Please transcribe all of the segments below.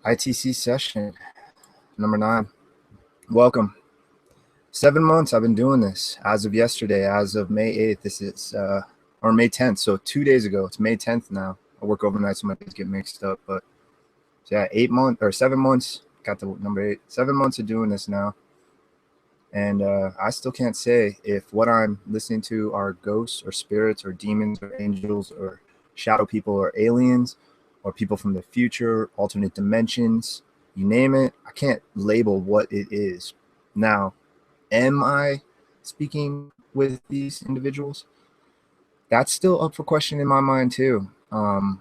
ITC Session, number 9. Welcome. 7 months I've been doing this as of yesterday, as of May 8th. This is, or May 10th. So 2 days ago. It's May 10th now. I work overnight, so my days get mixed up. But so yeah, 8 months or 7 months. Got the number 8. 7 months of doing this now. And I still can't say if what I'm listening to are ghosts or spirits or demons or angels or shadow people or aliens or people from the future, alternate dimensions, you name it. I can't label what it is. Now, am I speaking with these individuals? That's still up for question in my mind too. I've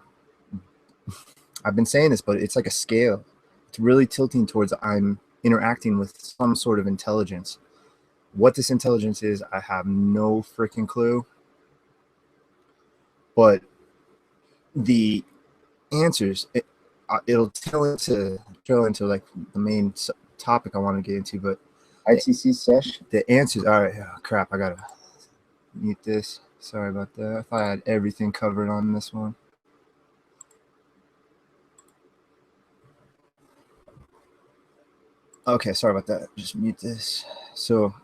been saying this, but it's like a scale. It's really tilting towards I'm interacting with some sort of intelligence. What this intelligence is, I have no freaking clue. But the answers, it'll trail into like the main topic I want to get into. But ITC Session, the answers. All right, oh, crap, I gotta mute this. Sorry about that. I thought I had everything covered on this one. Okay, sorry about that. Just mute this. So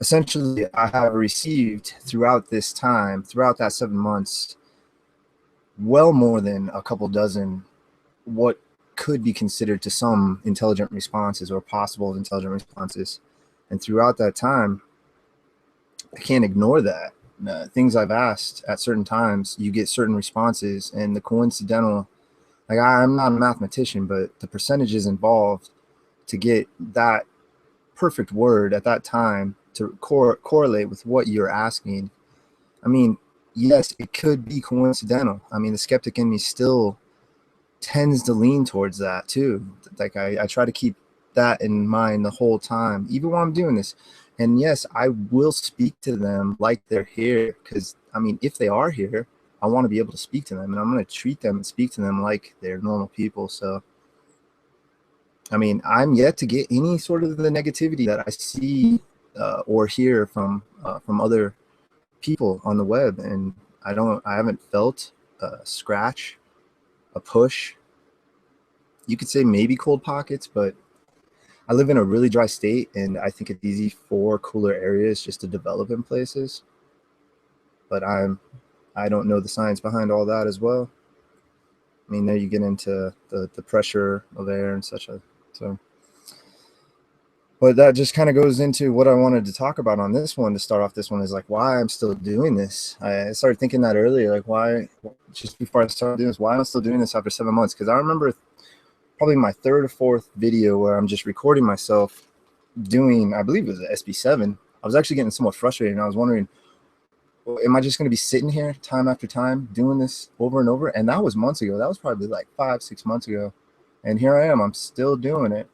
essentially, I have received throughout this time, throughout that 7 months, well more than a couple dozen what could be considered to some intelligent responses or possible intelligent responses. And throughout that time, I can't ignore that. Things I've asked at certain times, you get certain responses, and the coincidental, like I'm not a mathematician, but the percentages involved to get that perfect word at that time to correlate with what you're asking. I mean, yes, it could be coincidental. I mean, the skeptic in me still tends to lean towards that too. Like I try to keep that in mind the whole time, even while I'm doing this. And yes, I will speak to them like they're here, because I mean, if they are here, I want to be able to speak to them, and I'm going to treat them and speak to them like they're normal people. So I mean, I'm yet to get any sort of the negativity that I see or hear from other people on the web, and I haven't felt a scratch, a push. You could say maybe cold pockets, but I live in a really dry state, and I think it's easy for cooler areas just to develop in places. But I don't know the science behind all that as well. I mean, there you get into the pressure of air and such. So, but that just kind of goes into what I wanted to talk about on this one. To start off, this one is like why I'm still doing this. I started thinking that earlier, like why, just before I started doing this, why I'm still doing this after 7 months. Because I remember probably my 3rd or 4th video where I'm just recording myself doing, I believe it was an SB7. I was actually getting somewhat frustrated, and I was wondering, well, am I just going to be sitting here time after time doing this over and over? And that was months ago. That was probably like 5-6 months ago. And here I am. I'm still doing it.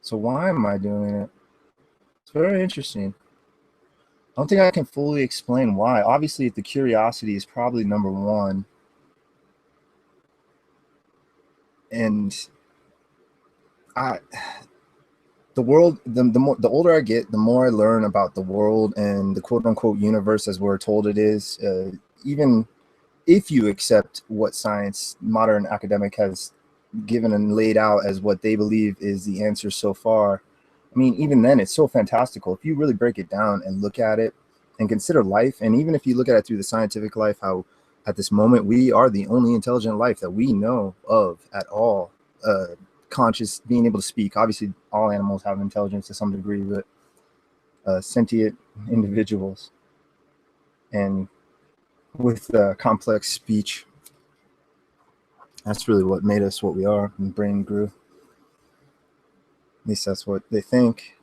So why am I doing it? It's very interesting. I don't think I can fully explain why. Obviously, the curiosity is probably number one. And the world, the older I get, the more I learn about the world and the quote unquote universe as we're told it is. Even if you accept what science, modern academic has given and laid out as what they believe is the answer so far, I mean, even then, it's so fantastical. If you really break it down and look at it and consider life, and even if you look at it through the scientific life, how at this moment we are the only intelligent life that we know of at all, conscious, being able to speak. Obviously, all animals have intelligence to some degree, but sentient individuals and with complex speech. That's really what made us what we are, and brain grew. At least that's what they think.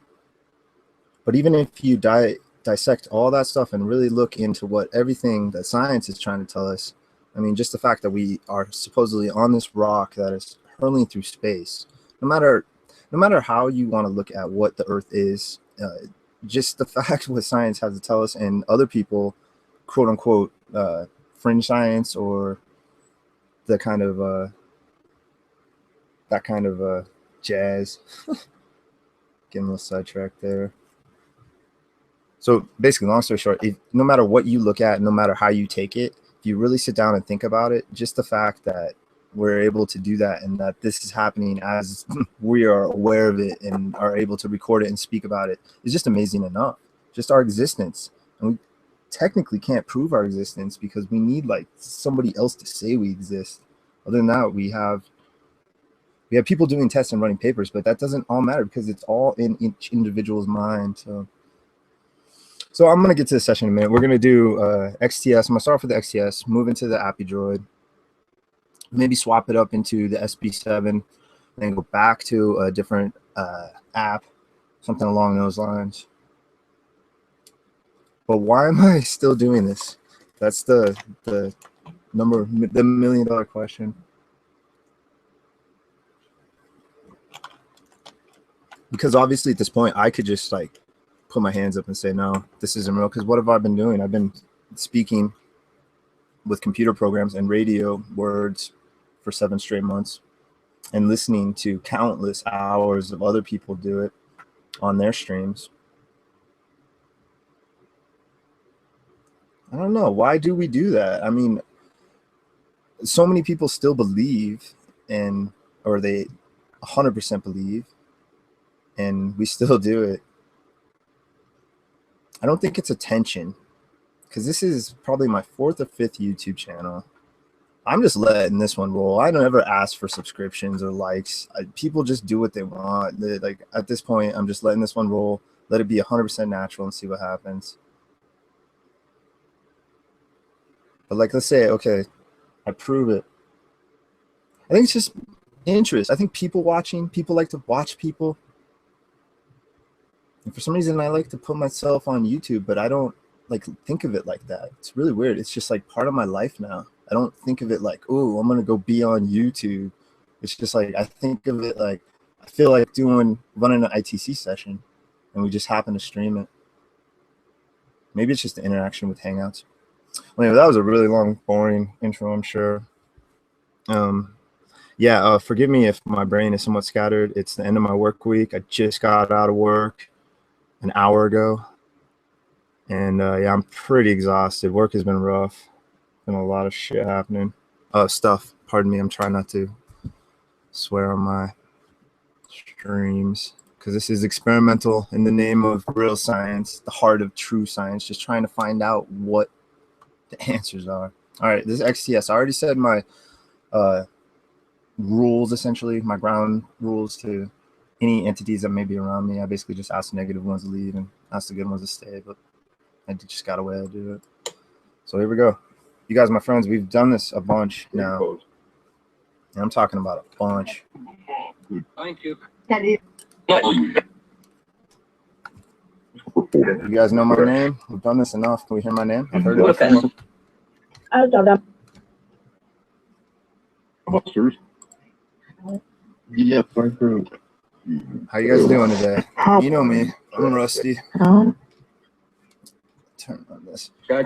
But even if you dissect all that stuff and really look into what everything that science is trying to tell us, I mean, just the fact that we are supposedly on this rock that is hurling through space, no matter how you want to look at what the Earth is, just the fact what science has to tell us, and other people, quote unquote, fringe science or the kind of that kind of jazz. Getting a little sidetracked there. So basically, long story short, no matter what you look at, no matter how you take it, if you really sit down and think about it, just the fact that we're able to do that, and that this is happening as we are aware of it and are able to record it and speak about it is just amazing enough. Just our existence. And we technically can't prove our existence because we need like somebody else to say we exist. Other than that, we have people doing tests and running papers, but that doesn't all matter because it's all in each individual's mind. So I'm going to get to the session in a minute. We're going to do XTS. I'm going to start off with the XTS, move into the Appy Droid, maybe swap it up into the SB7, then go back to a different app, something along those lines. But why am I still doing this? That's the $1 million question. Because obviously at this point, I could just like put my hands up and say, no, this isn't real. Because what have I been doing? I've been speaking with computer programs and radio words for 7 straight months and listening to countless hours of other people do it on their streams. I don't know. Why do we do that? I mean, so many people still believe or they 100% believe, and we still do it. I don't think it's attention, because this is probably my 4th or 5th YouTube channel. I'm just letting this one roll. I don't ever ask for subscriptions or likes. People just do what they want. Like at this point, I'm just letting this one roll. Let it be 100% natural and see what happens. But like, let's say, okay, I prove it. I think it's just interest. I think people like to watch people. And for some reason, I like to put myself on YouTube, but I don't like think of it like that. It's really weird. It's just like part of my life now. I don't think of it like, oh, I'm going to go be on YouTube. It's just like, I think of it like, I feel like running an ITC session, and we just happen to stream it. Maybe it's just the interaction with Hangouts. Well, anyway, that was a really long, boring intro, I'm sure. Yeah, forgive me if my brain is somewhat scattered. It's the end of my work week. I just got out of work an hour ago. And yeah, I'm pretty exhausted. Work has been rough. Been a lot of shit happening. Stuff, pardon me. I'm trying not to swear on my streams, because this is experimental in the name of real science, the heart of true science, just trying to find out what the answers are. All right, this is XTS. I already said my rules, essentially, my ground rules to any entities that may be around me. I basically just ask the negative ones to leave and ask the good ones to stay, but I just got a way to do it. So here we go. You guys, my friends, we've done this a bunch now. And I'm talking about a bunch. Thank you. You guys know my name? We've done this enough. Can we hear my name? I've heard it before. Yeah, How you guys doing today? You know me. I'm rusty. Turn on this. I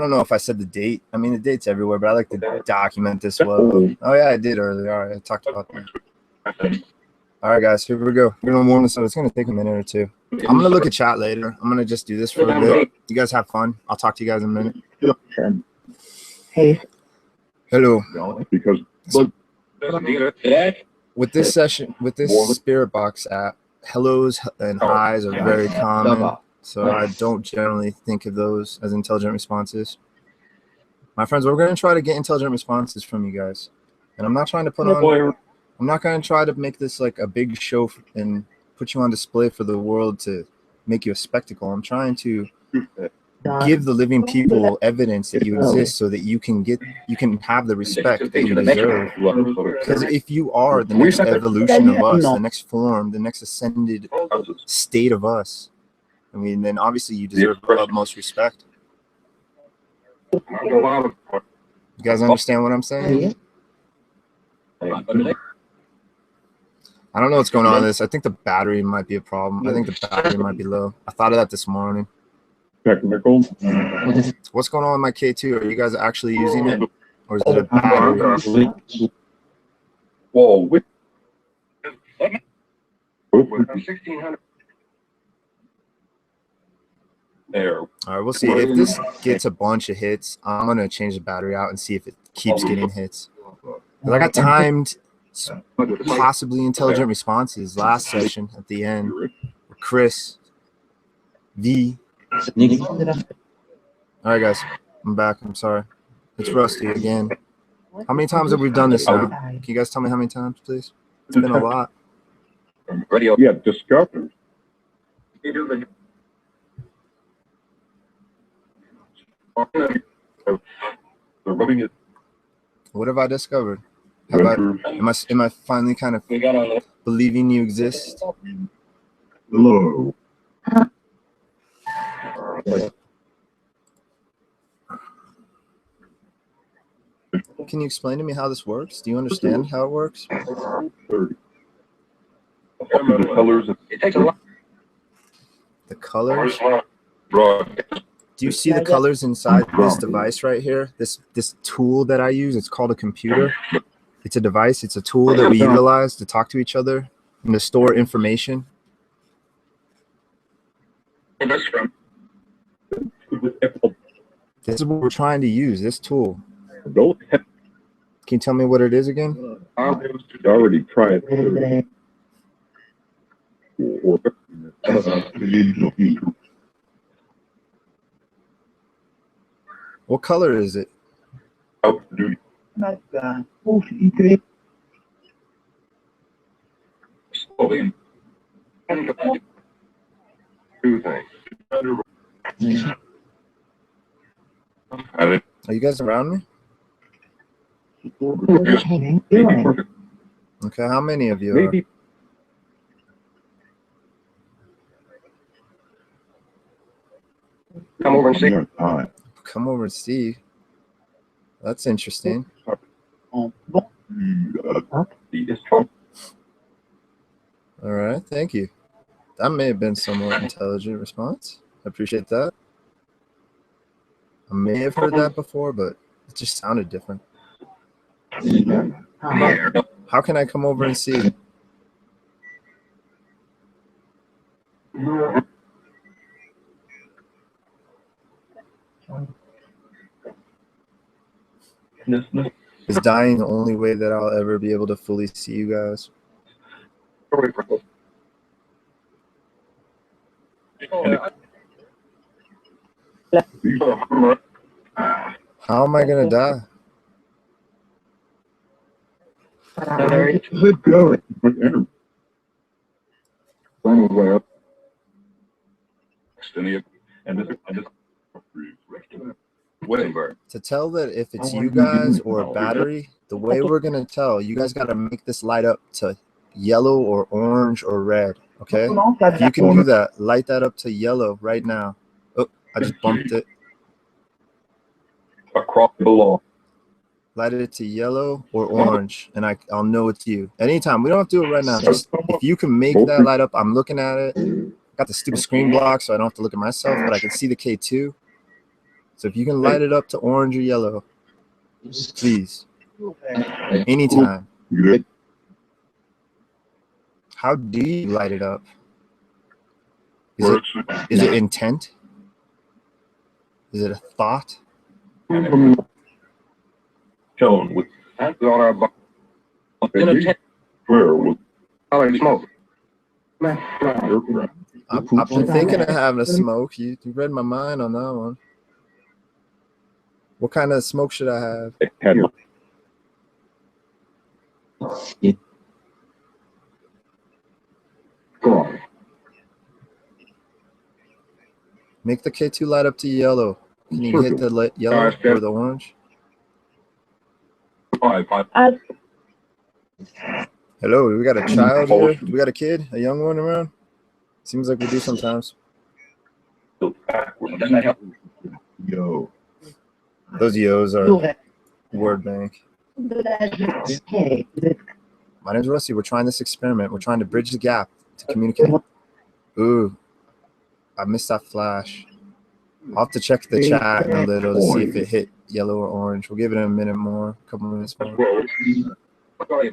don't know if I said the date. I mean, the date's everywhere, but I like to document this well. Oh, yeah, I did earlier. All right, I talked about that. All right, guys, here we go. We're going to warm this up. It's going to take a minute or two. I'm going to look at chat later. I'm going to just do this for a bit. You guys have fun. I'll talk to you guys in a minute. Hey. Hello. Because with this session, with this Spirit Box app, hellos and highs are very common. So I don't generally think of those as intelligent responses. My friends, we're going to try to get intelligent responses from you guys. And I'm not trying to I'm not going to try to make this like a big show and put you on display for the world to make you a spectacle. I'm trying to give the living people evidence that you exist so that you can have the respect that you deserve. Because if you are the next evolution of us, the next form, the next ascended state of us, I mean, then obviously you deserve the utmost respect. You guys understand what I'm saying? I don't know what's going on with this. I think the battery might be a problem. I think the battery might be low. I thought of that this morning. technical. What's going on with my K2? Are you guys actually using it? Or is it a battery? Whoa, with 1600 there. All right, we'll see. If this gets a bunch of hits, I'm going to change the battery out and see if it keeps getting hits. 'Cause I got timed possibly intelligent responses last session at the end. Chris, V. All right, guys, I'm back. I'm sorry. It's Rusty again. How many times have we done this now? Can you guys tell me how many times, please? It's been a lot. Radio. Yeah, discovered. They're rubbing it. What have I discovered? Am I finally kind of believing you exist? Hello. Can you explain to me how this works? Do you understand how it works? 30. The colors. It takes a lot. The colors? Right. Do you see the colors inside this device right here? This tool that I use, it's called a computer. It's a device, it's a tool that we utilize to talk to each other and to store information. This This is what we're trying to use, this tool. Don't have Can you tell me what it is again? already tried. What color is it? Two things. Are you guys around me? Okay, how many of you are? Maybe Come over and see. Come over and see. That's interesting. the All right, thank you. That may have been somewhat intelligent response. I appreciate that. I may have heard that before, but it just sounded different. How can I come over and see? Is dying the only way that I'll ever be able to fully see you guys? How am I gonna die? To tell that if it's you guys or a battery, the way we're gonna tell, you guys gotta make this light up to yellow or orange or red. Okay? If you can do that, light that up to yellow right now. Oh, I just bumped it. Across the law. Light it to yellow or orange, and I'll know it's you. Anytime. We don't have to do it right now. Just if you can make that light up, I'm looking at it. Got the stupid screen block, so I don't have to look at myself, but I can see the K2. So if you can light it up to orange or yellow, please. Anytime. How do you light it up? Is it intent? Is it a thought? Tone with On our bar. where was Colored smoke. I've been thinking of having a smoke. You read my mind on that one. What kind of smoke should I have? Make the K2 light up to yellow. Can you hit the yellow or the orange? Hello, we got a child here. We got a kid, a young one around. Seems like we do sometimes. Doesn't that help? Yo. Those yos are word bank. My name's Rusty. We're trying this experiment. We're trying to bridge the gap to communicate. Ooh, I missed that flash. I'll have to check the chat in a little to see if it hit yellow or orange. We'll give it a minute more, a couple minutes more.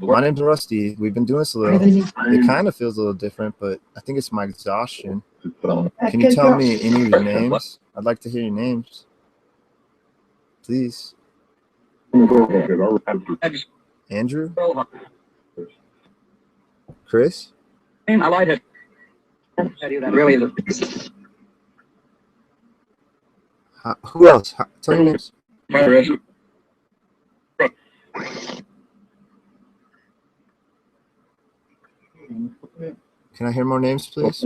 My name's Rusty. We've been doing this a little. It kind of feels a little different, but I think it's my exhaustion. Can you tell me any of your names? I'd like to hear your names. Please. Andrew? Chris? I lied it. Really is. Who else? Tell your names. Can I hear more names, please?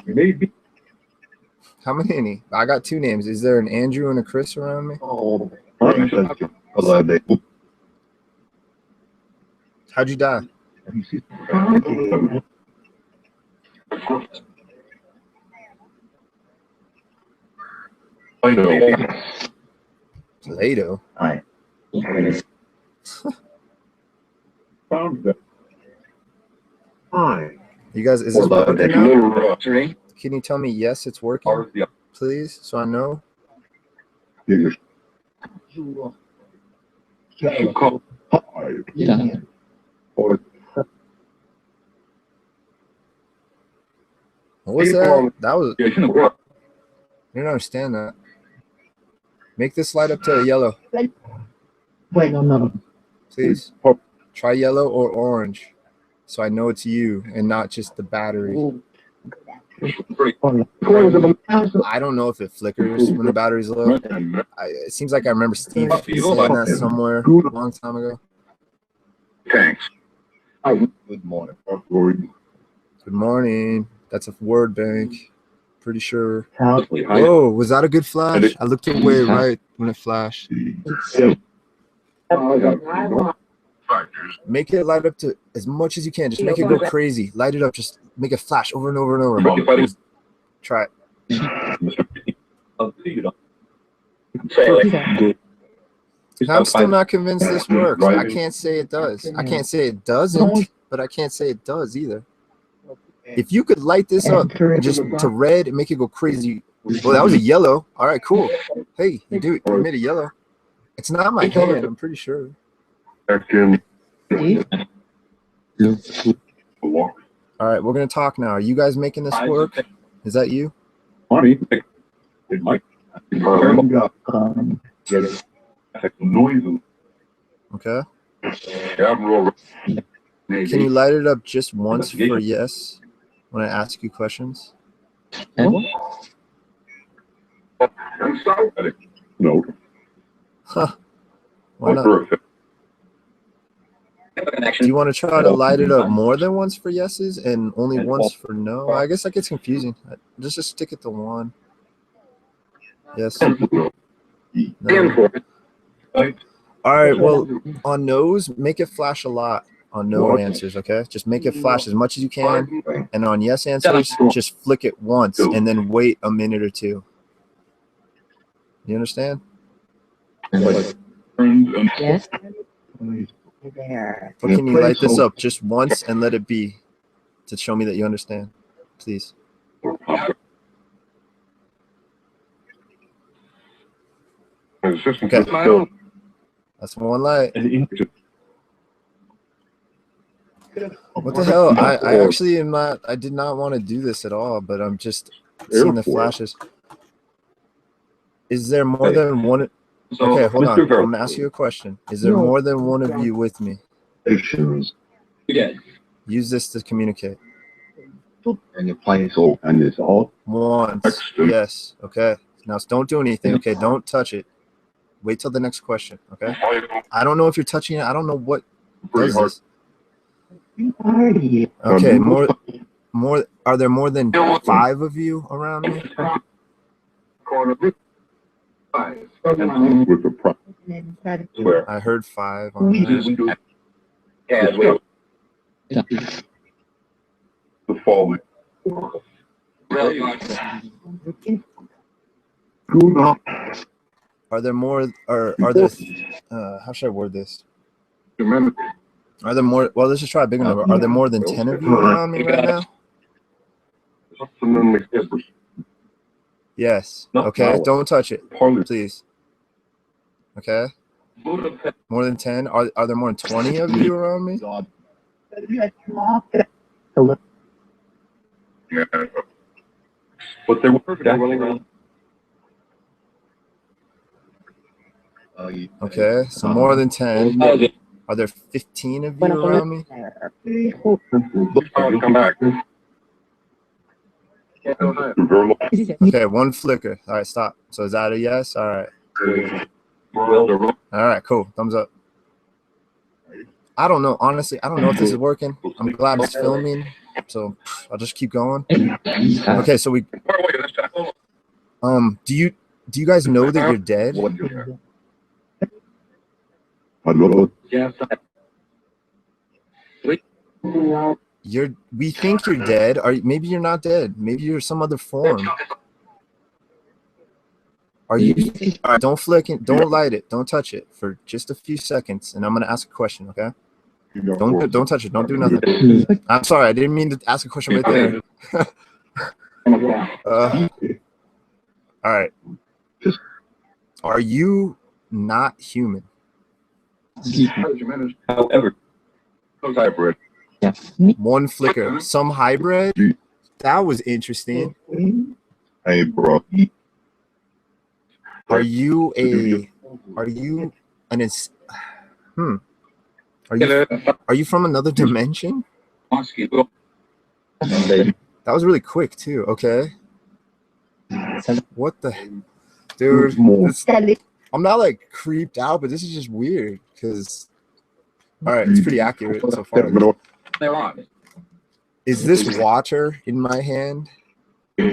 Maybe. How many? I got 2 names. Is there an Andrew and a Chris around me? Oh, How'd you die? I know. Play-Doh. Found that. Hi. You guys, is this Hold on, working that's a now? little rough. Can you tell me yes, it's working, please, so I know? You call. Hi. Or What was that? That was, I didn't understand that. Make this light up to yellow, please. Try yellow or orange, so I know it's you and not just the battery. I don't know if it flickers when the battery's low. It seems like I remember Steve saying that somewhere a long time ago. Thanks. Good morning. Good morning. That's a word bank. Pretty sure. Whoa, was that a good flash? I looked away right when it flashed. Make it light up to as much as you can. Just make it go crazy. Light it up. Just make it flash over and over and over. Try it. I'm still not convinced this works. I can't say it does. I can't say it doesn't, but I can't say it does either. If you could light this up just to red and make it go crazy. Well, that was a yellow. All right, cool. Hey, you made a yellow. It's not my hand, I'm pretty sure. All right, we're going to talk now. Are you guys making this work? Is that you? Okay. Can you light it up just once for yes when I ask you questions? No. Huh. Why not? Do you want to try to light it up more than once for yeses and only once for no? I guess that gets confusing. Just stick it to 1. Yes. No. All right. Well, on no's, make it flash a lot on no answers. Okay. Just make it flash as much as you can. And on yes answers, just flick it once and then wait a minute or 2. You understand? Yes. Or can you light this up just once and let it be to show me that you understand, please? Okay. That's 1 light. What the hell? I actually am not. I did not want to do this at all, but I'm just seeing the flashes. Is there more than one? Okay, hold on. I'm gonna ask you a question. Is there more than one of you with me? Use this to communicate. And you're playing so, and it's all Once. Yes. Okay. Now don't do anything. Okay. Don't touch it. Wait till the next question. Okay. I don't know if you're touching it. I don't know what does this. Okay. More. Are there more than 5 of you around me? with the pro. I heard 5 on that. The falling. Are there more? Or are there? How should I word this? Are there more? Well, let's just try a bigger number. Are there more than 10 of you around me right now? Yes. Okay. Don't touch it, please. Okay. More than 10? Are there more than 20 of you around me? Yeah. But they were Okay, so more than 10. Are there 15 of you around me? Come back. Okay, one flicker. All right, stop. So is that a yes? All right. All right, cool. Thumbs up. I don't know. Honestly, I don't know if this is working. I'm glad it's filming, so I'll just keep going. Okay, so we do you guys know that you're dead? We think you're dead. Maybe you're not dead. Maybe you're some other form. Are you? All right, don't flick it. Don't light it. Don't touch it for just a few seconds, and I'm gonna ask a question. Okay? Don't touch it. Don't do nothing. I'm sorry. I didn't mean to ask a question right there. All right. Are you not human? However, hybrid. One flicker. Some hybrid? That was interesting. Hey, bro. Are you from another dimension? That was really quick too. Okay. What the dude? I'm not like creeped out, but this is just weird because all right, it's pretty accurate so far. Is this water in my hand? Maybe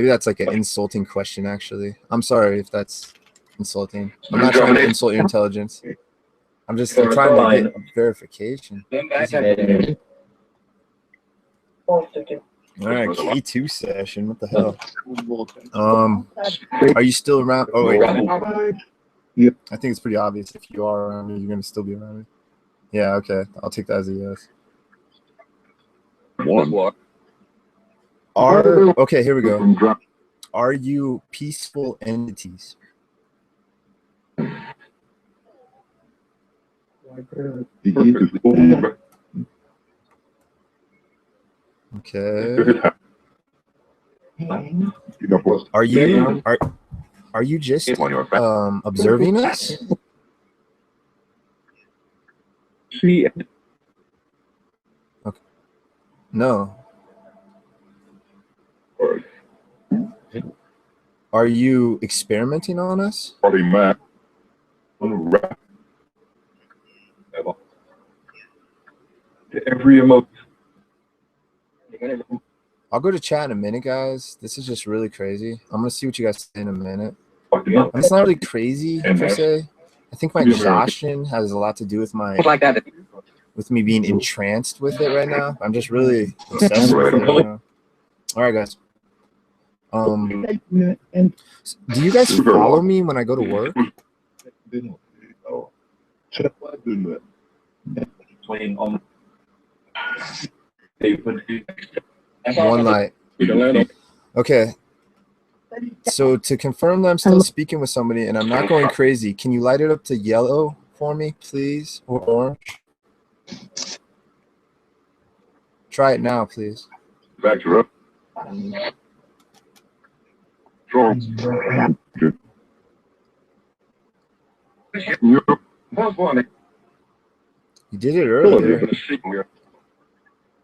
that's like an insulting question, actually. I'm sorry if that's insulting. I'm not trying to insult your intelligence. I'm trying to get verification. All right, K2 session. What the hell? Are you still around? Oh wait. I think it's pretty obvious if you are around me, you're gonna still be around me. Yeah, okay. I'll take that as a yes. Okay, here we go. Are you peaceful entities? Okay. Are you just observing us? Okay. No. Are you experimenting on us? Every emotion. I'll go to chat in a minute, guys. This is just really crazy. I'm gonna see what you guys say in a minute. It's not really crazy per se. I think my exhaustion has a lot to do with me being entranced with it right now. I'm just really obsessed with it right now. All right, guys. Do you guys follow me when I go to work? One light. Okay. So to confirm that I'm still speaking with somebody and I'm not going crazy, can you light it up to yellow for me, please, or orange? Try it now, please. Back her up. You did it earlier.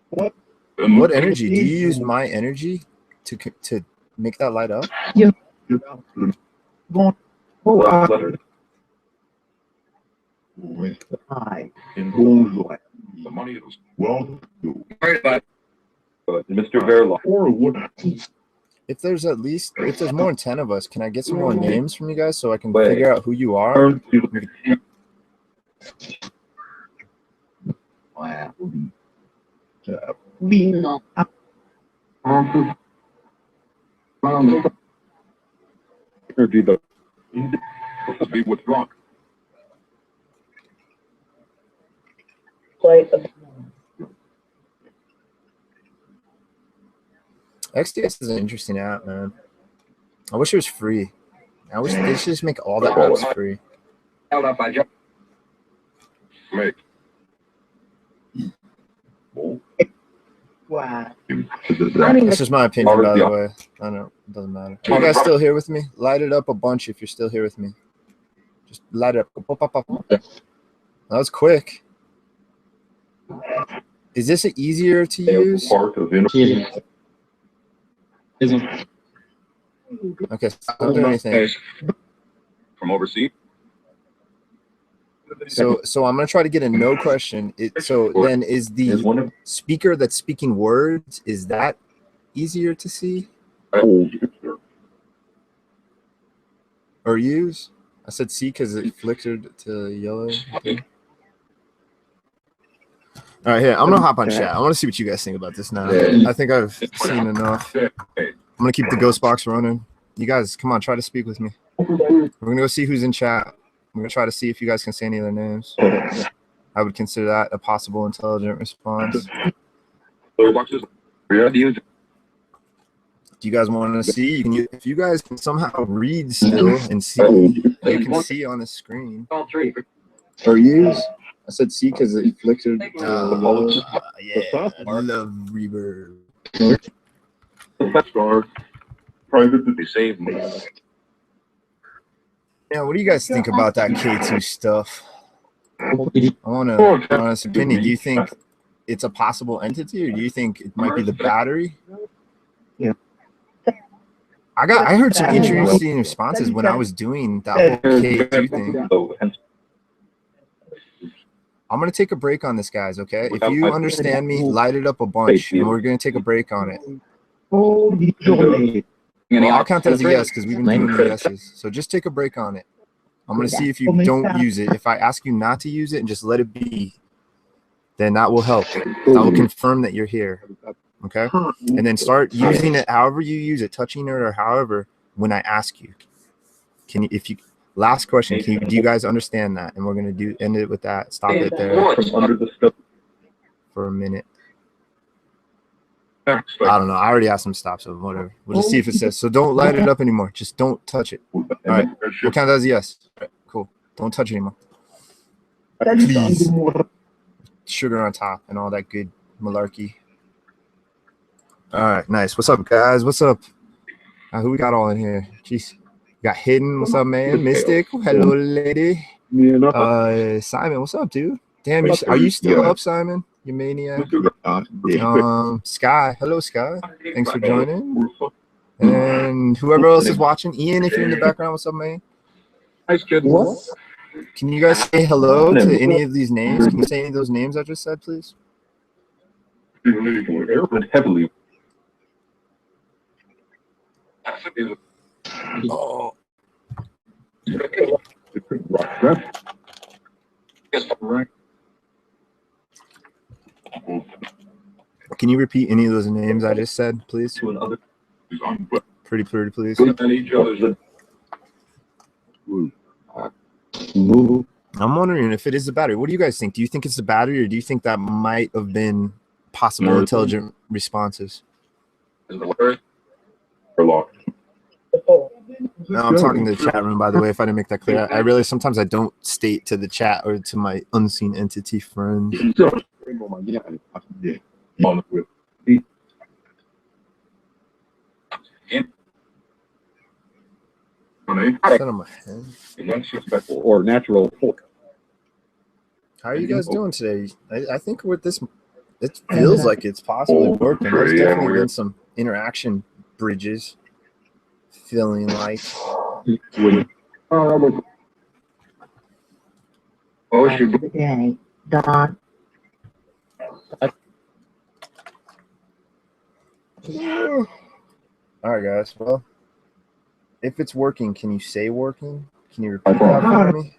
What energy? Do you use my energy to make that light up? Mr. Verla. If there's more than 10 of us, can I get some more names from you guys so I can figure out who you are? Energy though. Be withdrawn. XDS is an interesting app, man. I wish it was free. I wish they should just make all the apps free. Wow. That's just my opinion, by the way. I know it doesn't matter. Are you guys still here with me? Light it up a bunch if you're still here with me. Just light it up. That was quick. Is this easier to use? Okay, don't do anything. From overseas. So I'm gonna try to get a no question. So then is the speaker that's speaking words, is that easier to see or use? I said see because it flickered to yellow. Okay. All right, here, I'm gonna hop on chat. I want to see what you guys think about this now. I think I've seen enough. I'm gonna keep the ghost box running. You guys, come on, try to speak with me. We're gonna go see who's in chat. We're gonna try to see if you guys can say any of their names. I would consider that a possible intelligent response. Do you guys want to see? If you guys can somehow read still and see, you can see on the screen. All three. Or use? I said see because it flickered. Yeah, I love reverb. They saved me. Yeah, what do you guys think about that K2 stuff? I want an honest opinion. Do you think it's a possible entity, or do you think it might be the battery? Yeah. I heard some interesting responses when I was doing that whole K2 thing. I'm going to take a break on this, guys, okay? If you understand me, light it up a bunch, and we're going to take a break on it. Well, I'll count that as a yes because we've been doing the yeses. So just take a break on it. I'm going to see if you don't use it. If I ask you not to use it and just let it be, then that will help. That will confirm that you're here, okay? And then start using it however you use it, touching it or however, when I ask you. Can you, if you... Last question. Do you guys understand that? And we're gonna end it with that. Stop it there for a minute. I don't know. I already asked them to stop, so whatever. We'll just see if it says. So don't light it up anymore. Just don't touch it. All right. We'll count that as a yes. All right, cool. Don't touch it anymore. Please. Sugar on top and all that good malarkey. All right, nice. What's up, guys? What's up? Who we got all in here? Jeez. Got Hidden, what's up, man? Mystic, hello, lady. Simon, what's up, dude? Damn, are you still up, Simon? You maniac. Sky, hello, Sky. Thanks for joining. And whoever else is watching, Ian, if you're in the background, what's up, man? What? Can you guys say hello to any of these names? Can you say any of those names I just said, please? Heavily. Oh. Can you repeat any of those names I just said, please? Pretty, please. I'm wondering if it is the battery. What do you guys think? Do you think it's the battery, or do you think that might have been possible intelligent responses? No, I'm talking to the chat room, by the way, if I didn't make that clear. I really, sometimes I don't state to the chat or to my unseen entity friends. Or natural. How are you guys doing today? I think with this, it feels like it's possibly working. There's definitely been some interaction bridges. Feeling like Oh, Today, Dawn. All right, guys. Well, if it's working, can you say working? Can you repeat that for me?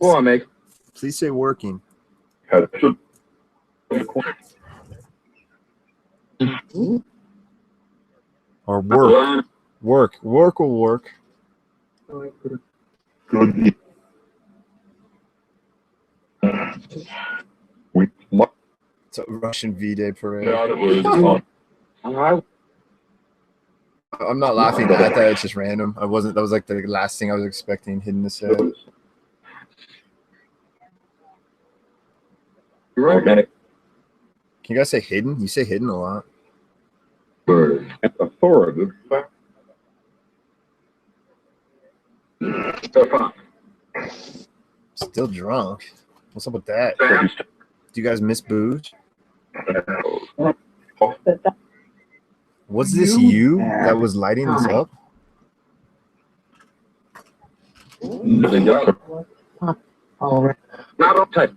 go on, Meg. Please say working. Or work. Work will work. It's a Russian V-Day parade. I'm not laughing at that. It's just random. That was like the last thing I was expecting Hidden to say. Right. Can you guys say hidden? You say hidden a lot. Bird. Authoritative. Still drunk. What's up with that? Do you guys miss booze? Was this you that was lighting this up? Already. Not type.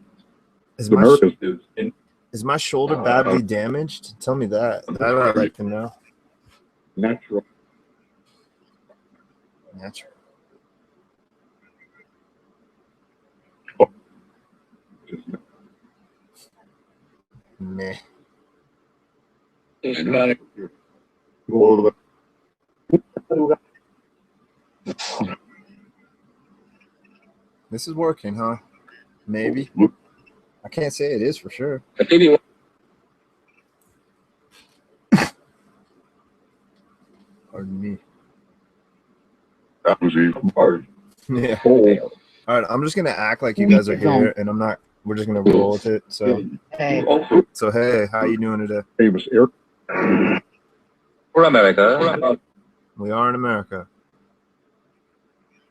Is America's is in is my shoulder badly damaged? Tell me that. I'd like to know. natural. Natural. Meh. It's not. This is working, huh? Maybe. I can't say it is for sure. A TV. Pardon me. That was even hard. Yeah. Oh, All right. I'm just gonna act like you guys are here, and I'm not. We're just gonna roll with it. So Hey, hey, how you doing today? famous air. For America. We are in America.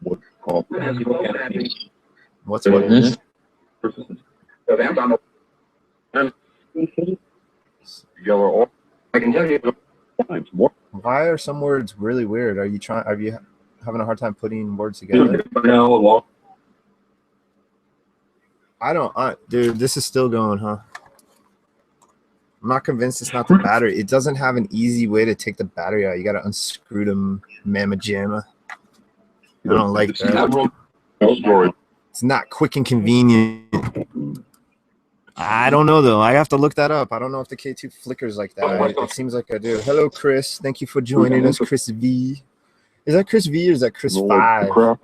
What's called What's what? yellow oil. I can tell you. Times more. Why are some words really weird? Are you having a hard time putting words together? No, Dude, this is still going, huh? I'm not convinced it's not the battery. It doesn't have an easy way to take the battery out. You got to unscrew them, mamma jamma. I don't like that. It's not quick and convenient. I don't know, though. I have to look that up. I don't know if the K2 flickers like that. It seems like I do. Hello, Chris. Thank you for joining us, Chris V. Is that Chris V or is that Chris 5?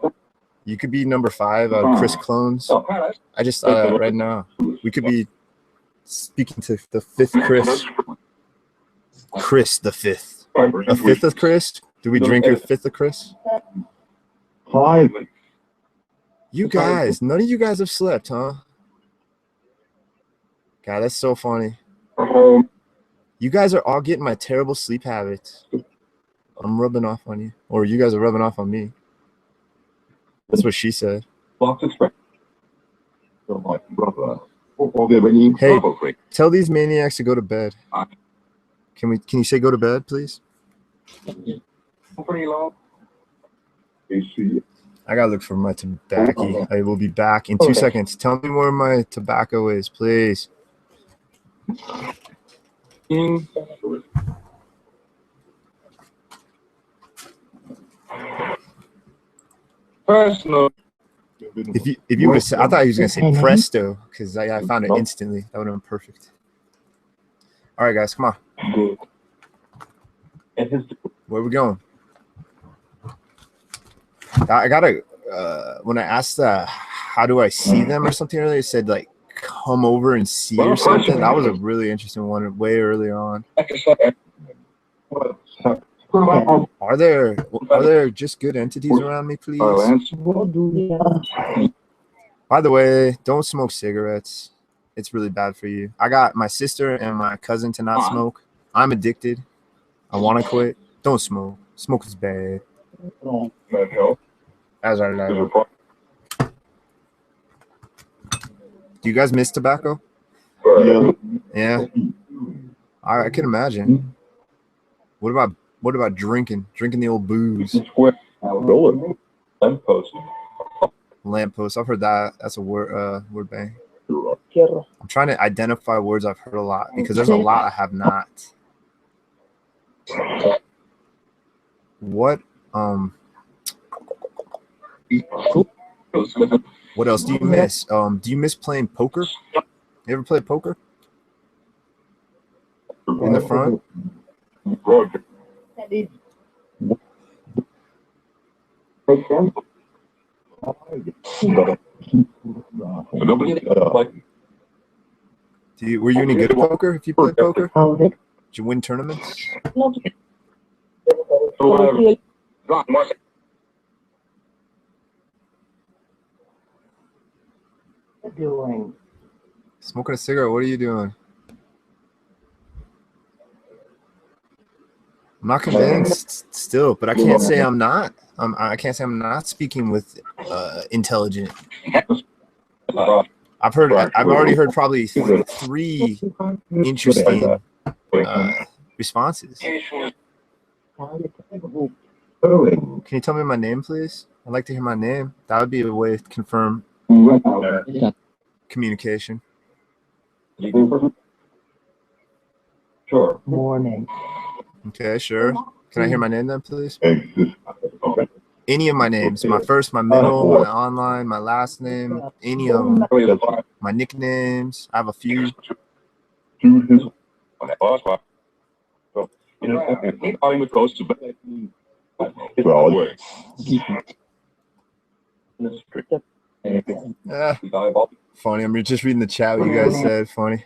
You could be number 5 out of Chris clones. I just thought that right now. We could be speaking to the 5th Chris. Chris the 5th. A 5th of Chris? Do we drink your 5th of Chris? Hi. You guys, none of you guys have slept, huh? God, that's so funny. You guys are all getting my terrible sleep habits. I'm rubbing off on you. Or you guys are rubbing off on me. That's what she said. Hey, tell these maniacs to go to bed. Can you say go to bed, please? I gotta look for my tobacco. I will be back in 2 seconds. Tell me where my tobacco is, please. personal. If you would have said, I thought he was gonna say presto because I found it instantly. That would have been perfect. All right, guys, come on. Where we going? I gotta. When I asked how do I see them or something earlier, it said like come over and see or something. That was a really interesting one way earlier on. Are there just good entities around me, please? By the way, don't smoke cigarettes. It's really bad for you. I got my sister and my cousin to not smoke. I'm addicted. I want to quit. Don't smoke. Smoke is bad. As our life. Do you guys miss tobacco? Yeah. I can imagine. What about drinking? Drinking the old booze. Lamppost. I've heard that. That's a word bang. I'm trying to identify words I've heard a lot because there's a lot I have not. What what else do you miss? Do you miss playing poker? You ever play poker? In the front? Were you any good at poker if you played poker? Did you win tournaments? Smoking a cigarette. What are you doing? I'm not convinced still, but I can't say I'm not. I can't say I'm not speaking with intelligent. I've already heard probably 3 interesting responses. Can you tell me my name, please? I'd like to hear my name. That would be a way to confirm communication. Sure. Morning. Okay, sure. Can I hear my name then, please? Any of my names. My first, my middle, my online, my last name. Any of them. My nicknames. I have a few. Funny. I'm just reading the chat what you guys said. Funny.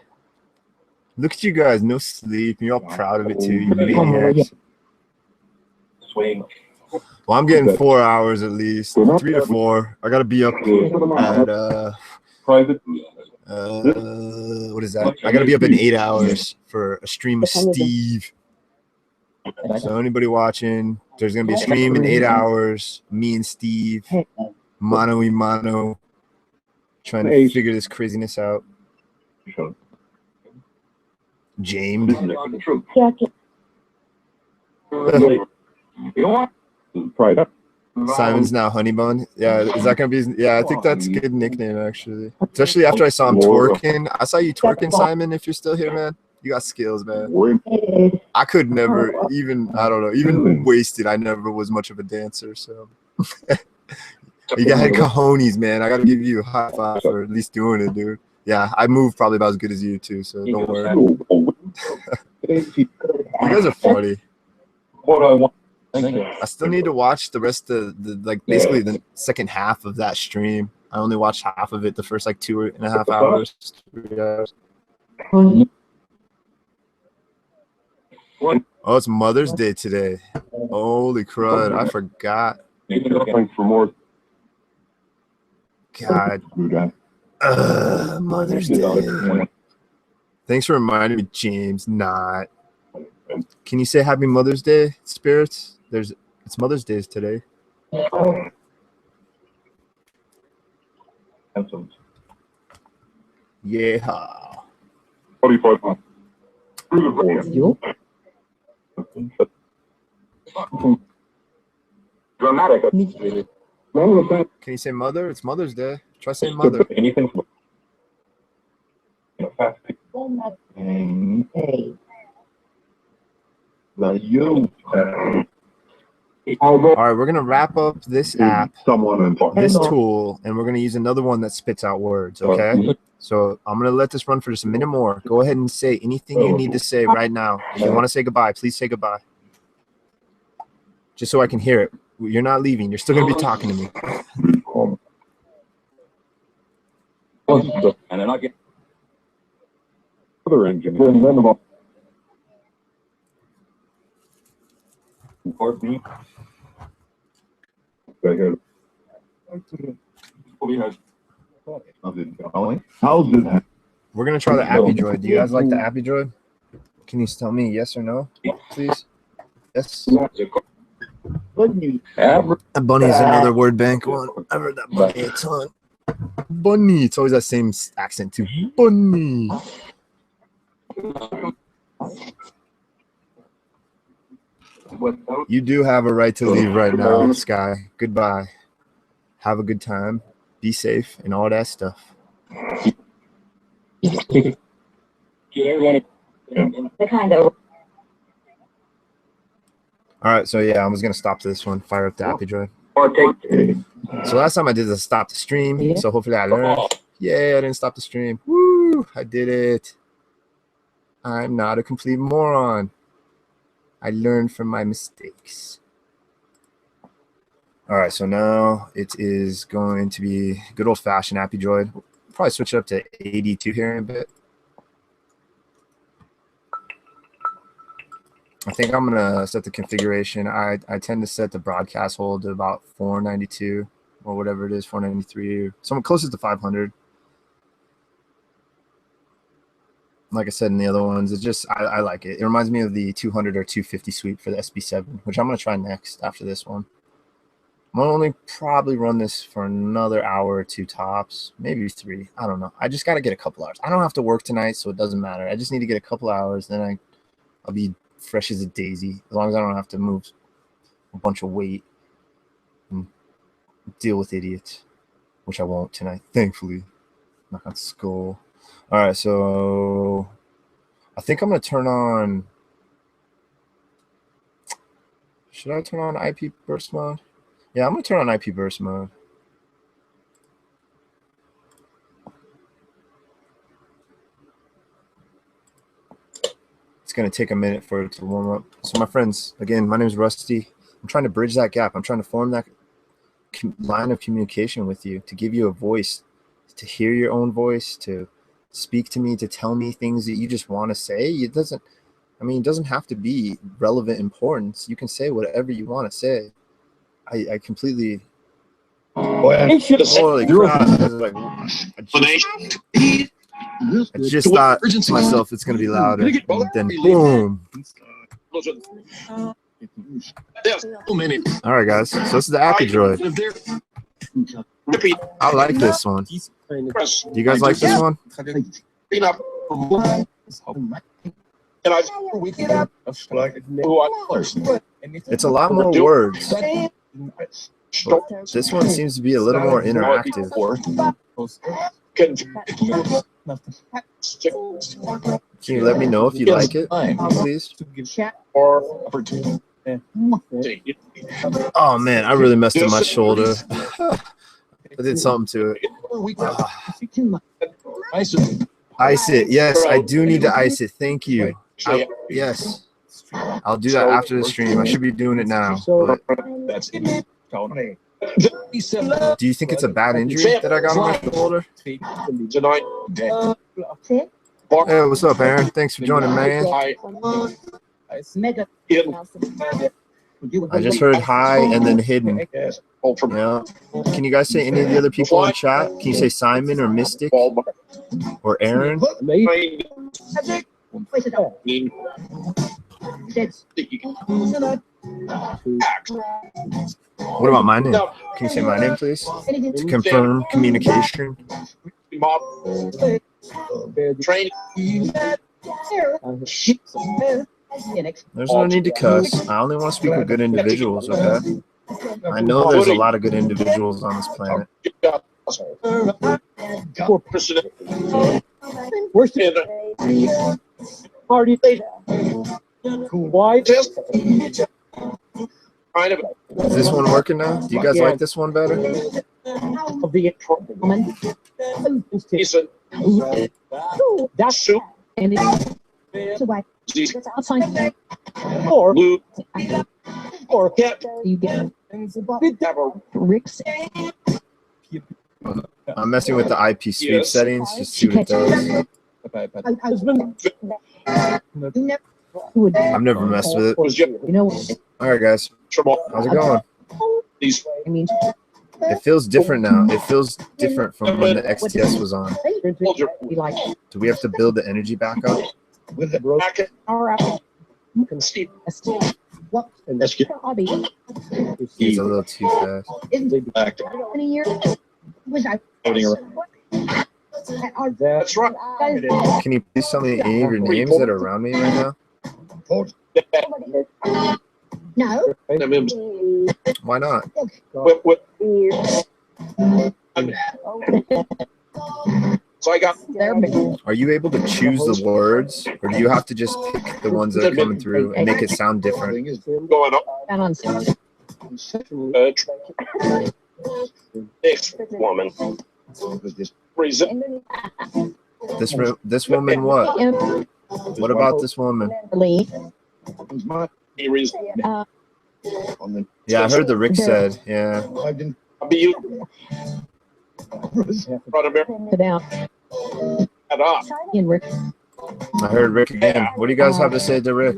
Look at you guys. No sleep. You're all proud of it too. You maniacs. Well, I'm getting 4 hours at least. 3 to 4. I gotta be up at what is that? I gotta be up in 8 hours for a stream with Steve. So anybody watching, there's gonna be a stream in 8 hours. Me and Steve, mano y mano, trying to figure this craziness out. James. Simon's now Honeybun. Yeah, is that gonna be? Yeah, I think that's a good nickname actually. Especially after I saw him twerking. I saw you twerking, Simon. If you're still here, man, you got skills, man. I could never even. I don't know. Even wasted, I never was much of a dancer. So you got cojones, man. I gotta give you a high five for at least doing it, dude. Yeah, I move probably about as good as you too. So don't worry. You guys are funny. I still need to watch the rest of basically the second half of that stream. I only watched half of it, the first 2.5 hours, 3 hours. Oh, it's Mother's Day today. Holy crud, I forgot. God. Mother's Day. Thanks for reminding me, James. Not. Can you say Happy Mother's Day, spirits? It's Mother's Day today. Yeah. Dramatic. Can you say mother? It's Mother's Day. Try saying mother. Anything. All right, we're gonna wrap up this app, this tool, and we're gonna use another one that spits out words. Okay. So I'm gonna let this run for just a minute more. Go ahead and say anything you need to say right now. If you want to say goodbye, please say goodbye. Just so I can hear it. You're not leaving. You're still gonna be talking to me. And then I get other engine. We're gonna try the Appy Droid. Do you guys like the Appy Droid? Can you tell me yes or no, please? Yes. A bunny is another word bank one. I've heard that bunny a ton. Bunny. It's always that same accent too. Bunny. You do have a right to leave right now, Sky. Goodbye. Have a good time. Be safe and all that stuff. All right, so yeah, I was gonna stop this one. Fire up the Appy Droid. So last time I did is I stopped the stream. So hopefully I learned. Yeah, I didn't stop the stream. Woo! I did it. I'm not a complete moron. I learned from my mistakes. All right, so now it is going to be good old-fashioned Appy Droid. We'll probably switch it up to 82 here in a bit. I think I'm gonna set the configuration. I tend to set the broadcast hold to about 492 or whatever it is, 493, somewhere closest to 500. like I said in the other ones, it's just I like it. It reminds me of the 200 or 250 suite for the SB7, which I'm gonna try next after this one. I'm gonna only probably run this for another hour or two tops, maybe 3. I don't know. I just gotta get a couple hours. I don't have to work tonight, so it doesn't matter. I just need to get a couple hours, then I'll be fresh as a daisy, as long as I don't have to move a bunch of weight and deal with idiots, which I won't tonight, thankfully. Knock on skull. All right, so I think I'm gonna turn on. Should I turn on IP burst mode? Yeah, I'm gonna turn on IP burst mode. It's gonna take a minute for it to warm up. So my friends, again, my name is Rusty. I'm trying to bridge that gap. I'm trying to form that line of communication with you, to give you a voice, to hear your own voice, to speak to me, to tell me things that you just want to say. It doesn't have to be relevant importance. You can say whatever you want to say. I completely. Holy crap! I just thought to myself it's gonna be louder, and then boom. All right, guys. So this is the Acadroid. I like this one. Do you guys like this one? It's a lot more words. This one seems to be a little more interactive. Can you let me know if you like it, please? Oh man, I really messed up my shoulder. I did something to it. Ice it. Yes, I do need to ice it. Thank you. Yes. I'll do that after the stream. I should be doing it now. But do you think it's a bad injury that I got on my shoulder? Hey, what's up, Aaron? Thanks for joining, man. I just heard hi and then hidden. Yeah. Can you guys say any of the other people in chat? Can you say Simon or Mystic or Aaron? What about my name? Can you say my name, please? To confirm communication. There's no need to cuss. I only want to speak with good individuals, okay? I know there's a lot of good individuals on this planet. Is this one working now? Do you guys like this one better? I'm messing with the IP sweep settings to see what it does. I've never messed with it. All right, guys. How's it going? It feels different now. It feels different from when the XTS was on. Do we have to build the energy back up? It's a little too fast. That's right. Can you please tell me any of your names that are around me right now? No. Why not? So I got. Are you able to choose the words, or do you have to just pick the ones that are coming through and make it sound different? Going on. Next woman. Reason. This woman what? What about this woman? Yeah, I heard the Rick said. Yeah. I heard Rick again. What do you guys have to say to Rick?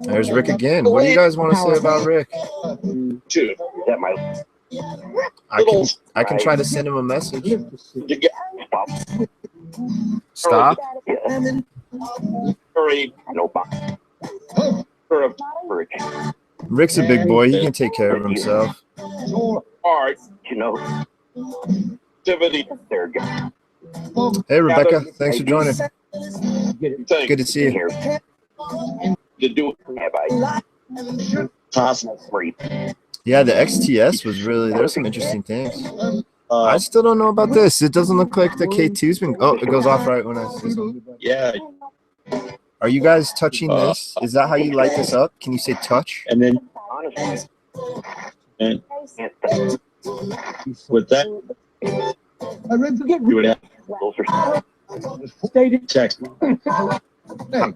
There's Rick again. What do you guys want to say about Rick? I can try to send him a message. To get Stop. hurry. No, For a Rick's a big boy. He can take care of himself. hard you know, activity there you go. Hey, Rebecca. Thanks for joining. thing Good to see you. Here, to do. have I possible free? Yeah, the XTS was really, there's some interesting things. I still don't know about this. It doesn't look like the K2's been, oh, it goes off right when I say something. Yeah, Are you guys touching this? Is that how you light this up? Can you say touch? and then Honestly, and can't think. with that, you would have Those are stated text.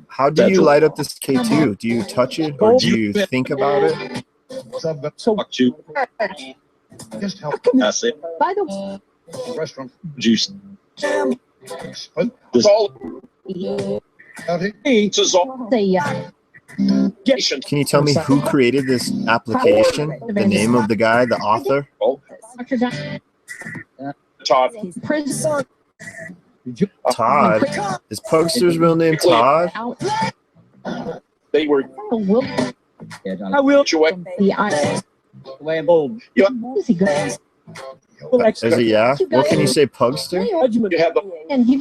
How do you light up this K2? Do you touch it or do you think about it? So to Just help pass it, By the restaurant. juice. It's all Outing. it's all the nation. Can you tell me who created this application? The name of the guy, the author? Todd. prison Todd. Is Pugster's real name Todd? out They were will I will. situation. the I easy go Is it yeah? What can you say, Pugster? You have the and you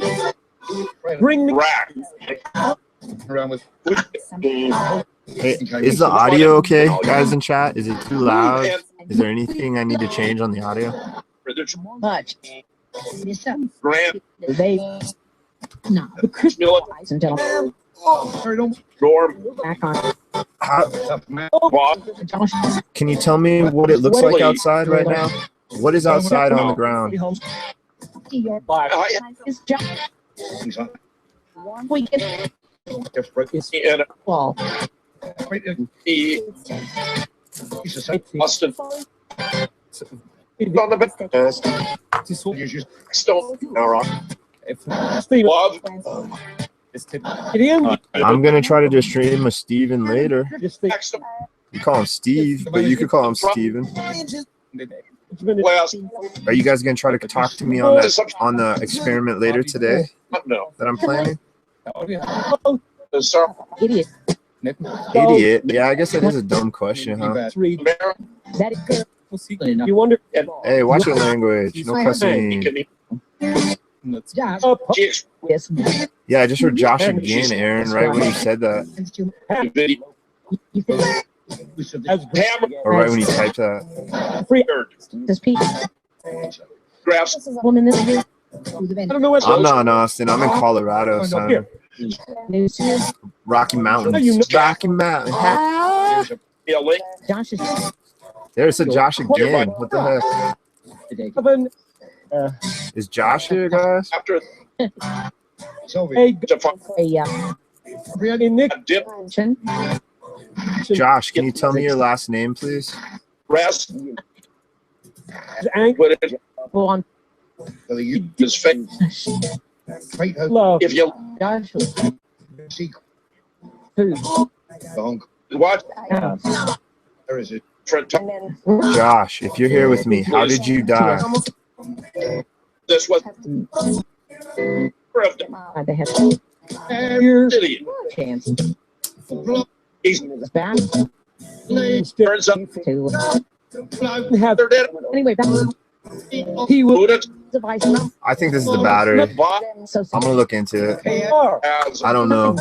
Bring me rack. Around with. Hey, is the audio okay, guys in chat? Is it too loud? Is there anything I need to change on the audio? much Grant, they no Miller, ladies and gentlemen Norm, back on Bob, Josh Can you tell me what it looks like outside right now? What is outside on the ground? is Josh we get and well he, He's a safe. Austin, on the bench. Stone, Love, I'm gonna try to just stream a Steven later. Paxton, You call him Steve, but you could call him Steven. West, Are you guys gonna try to talk to me on that on the experiment later today no, that I'm planning? sir, idiot Idiot. Yeah, I guess that is a dumb question, huh? Mayor, that is You wonder. Hey, watch your language. No cussing. Josh Jigs, yes Yeah, I just heard Josh again, Aaron, right when you said that. video, you think Hammer, Or right when you typed that. this piece Graphs, woman this year I don't know what. I'm not in Austin. I'm in Colorado, son. news Rocky Mountains. Rocky Mountains. LA, Josh is There's a Josh again. What the heck? Is Josh here, guys? after Hey, the a Nick. dip, chin Josh, can you tell me your last name, please? rest, Ang- put it go on So you his face. great hope. Love. If you Josh Secret. food Long. watch, There is it. Trent, Josh, if you're here with me, how did you die? this was they have idiot. chance He's back turns up, to Have they're dead. anyway back he will. Put it, device I think this is the battery. Bob so I'm gonna look into it. has I don't know.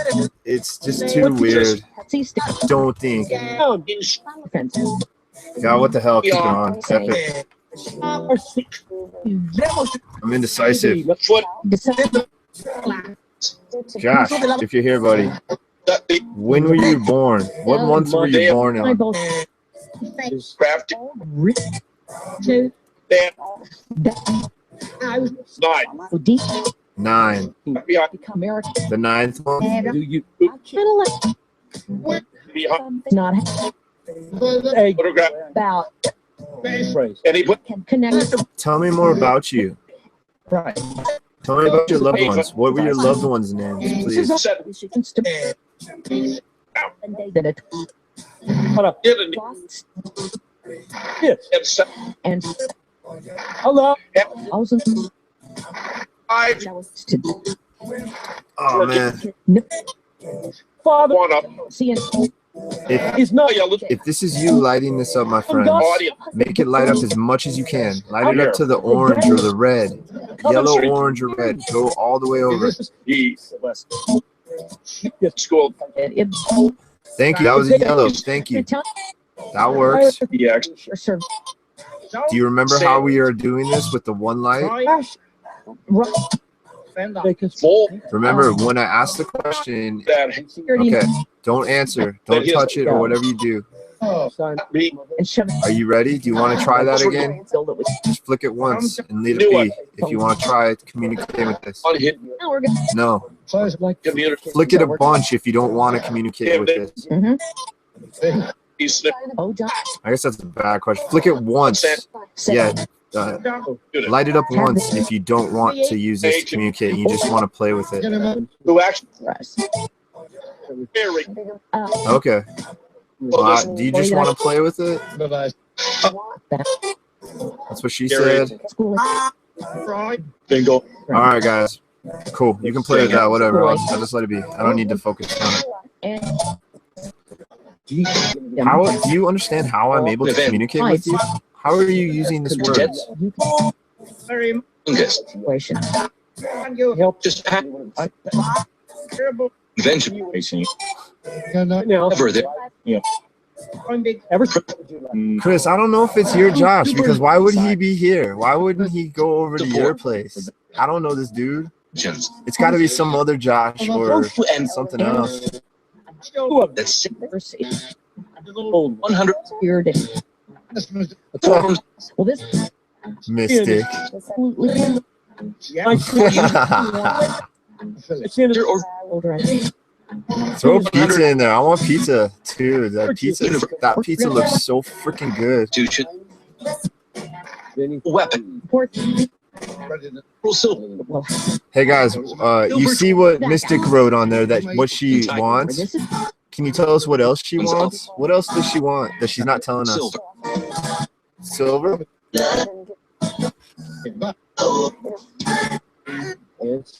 It's just too weird. Don't think. inch God, what the hell? Keep it on. Epic. I'm indecisive. foot, Josh, if you're here, buddy, that the when were you born? What month were you born in? crafty, Dan, nine, 9. behind, The 9th one? Do you? behind, not Hey, photograph, about phrase. and he put connect Tell me more about you. Right. Tell me about your loved ones. What were your loved ones' names, please? set, that it Hold up. didn't Yes. and 7, and Hello. 1,000 5, to Oh man, Father 1 up. CN if is not Yellow this is you lighting this up, my friends, audience. make it light up as much as you can. Light it up to the orange or the red, yellow, orange, or red. Go all the way over. The school Thank you. That was a yellow. Thank you. That works. EX. Do you remember how we are doing this with the one light? Full Remember when I asked the question, that okay, don't answer, don't touch it or whatever you do. be and shove Are you ready? Do you want to try that again? Just flick it once and leave it be if you want to try communicating with this. on hit No, computer. flick it a bunch if you don't want to communicate with this. He's snip. Oh, John. I guess that's a bad question. Flick it once. Yeah. Light it up once if you don't want to use this to communicate and you just want to play with it. Who actually Okay. Do you just want to play with it? That's what she said. bingo. All right, guys. Cool. You can play with that, whatever. I'll just let it be. I don't need to focus on it. How do you understand how I'm able to communicate with you? How are you using this word? Very youngest. Situation. help. Just eventually Now, ever there. ever Chris, I don't know if it's your Josh because why would he be here? Why wouldn't he go over to your place? I don't know this dude. It's got to be some other Josh or something else. That's old 100 Weird. forms. Well, this Mystic. absolutely It's in or older. Throw pizza in there. I want pizza too. That pizza looks so freaking good. institution weapon. Silver. Well, Hey guys, you see what Mystic wrote on there? That what she wants. this is Can you tell us what else she wants? What else does she want that she's not telling us? Silver. Silver?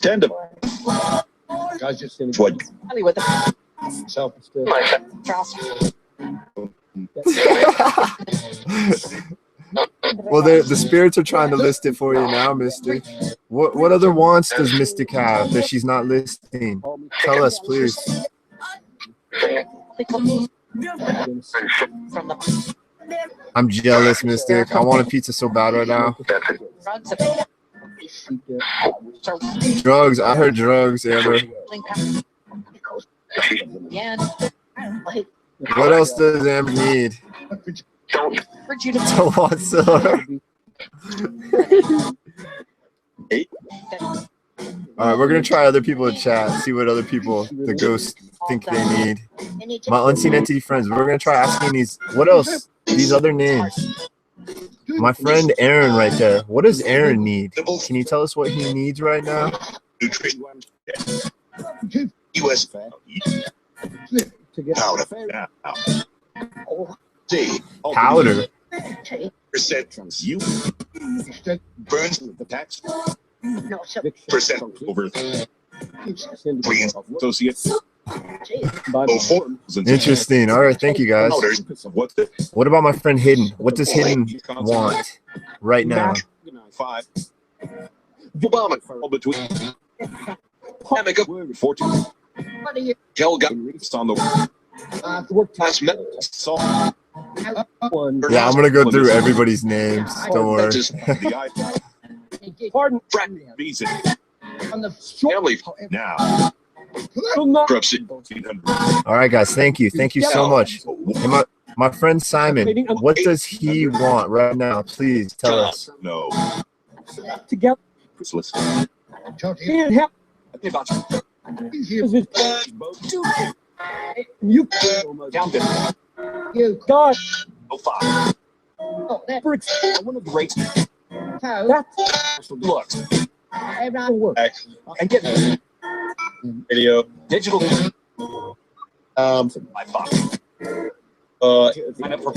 Tandem. Guys, just What? with self. Well, the spirits are trying to list it for you now, Mystic. What other wants does Mystic have that she's not listing? Tell us, please. I'm jealous, Mystic. I want a pizza so bad right now. Drugs. I heard drugs, Amber. What else does Amber need? Don't want silver. All right, we're gonna try other people in chat. See what other people, the ghosts, think they need. My unseen entity friends. We're gonna try asking these. What else? These other names. My friend Aaron right there. What does Aaron need? Can you tell us what he needs right now? Nutrition. US powder. C. Powder. Percent you burns the tax. Percent over 3 associates. Interesting. All right, thank you guys. What about my friend Hidden? What does Hidden want right now? 5. Obama. All between. Amica. 14. Helga. On the last minute. Yeah, I'm gonna go through everybody's names. Don't worry. Pardon. Visa. Family. Now. Corruption. All right, guys. Thank you. Thank you so much. Hey, my friend Simon, what does he want right now? Please tell us. No. Together. Can't help. You God. No 5. One of the great. That's Looks. work. And get video. Digital. My 5. Sign up for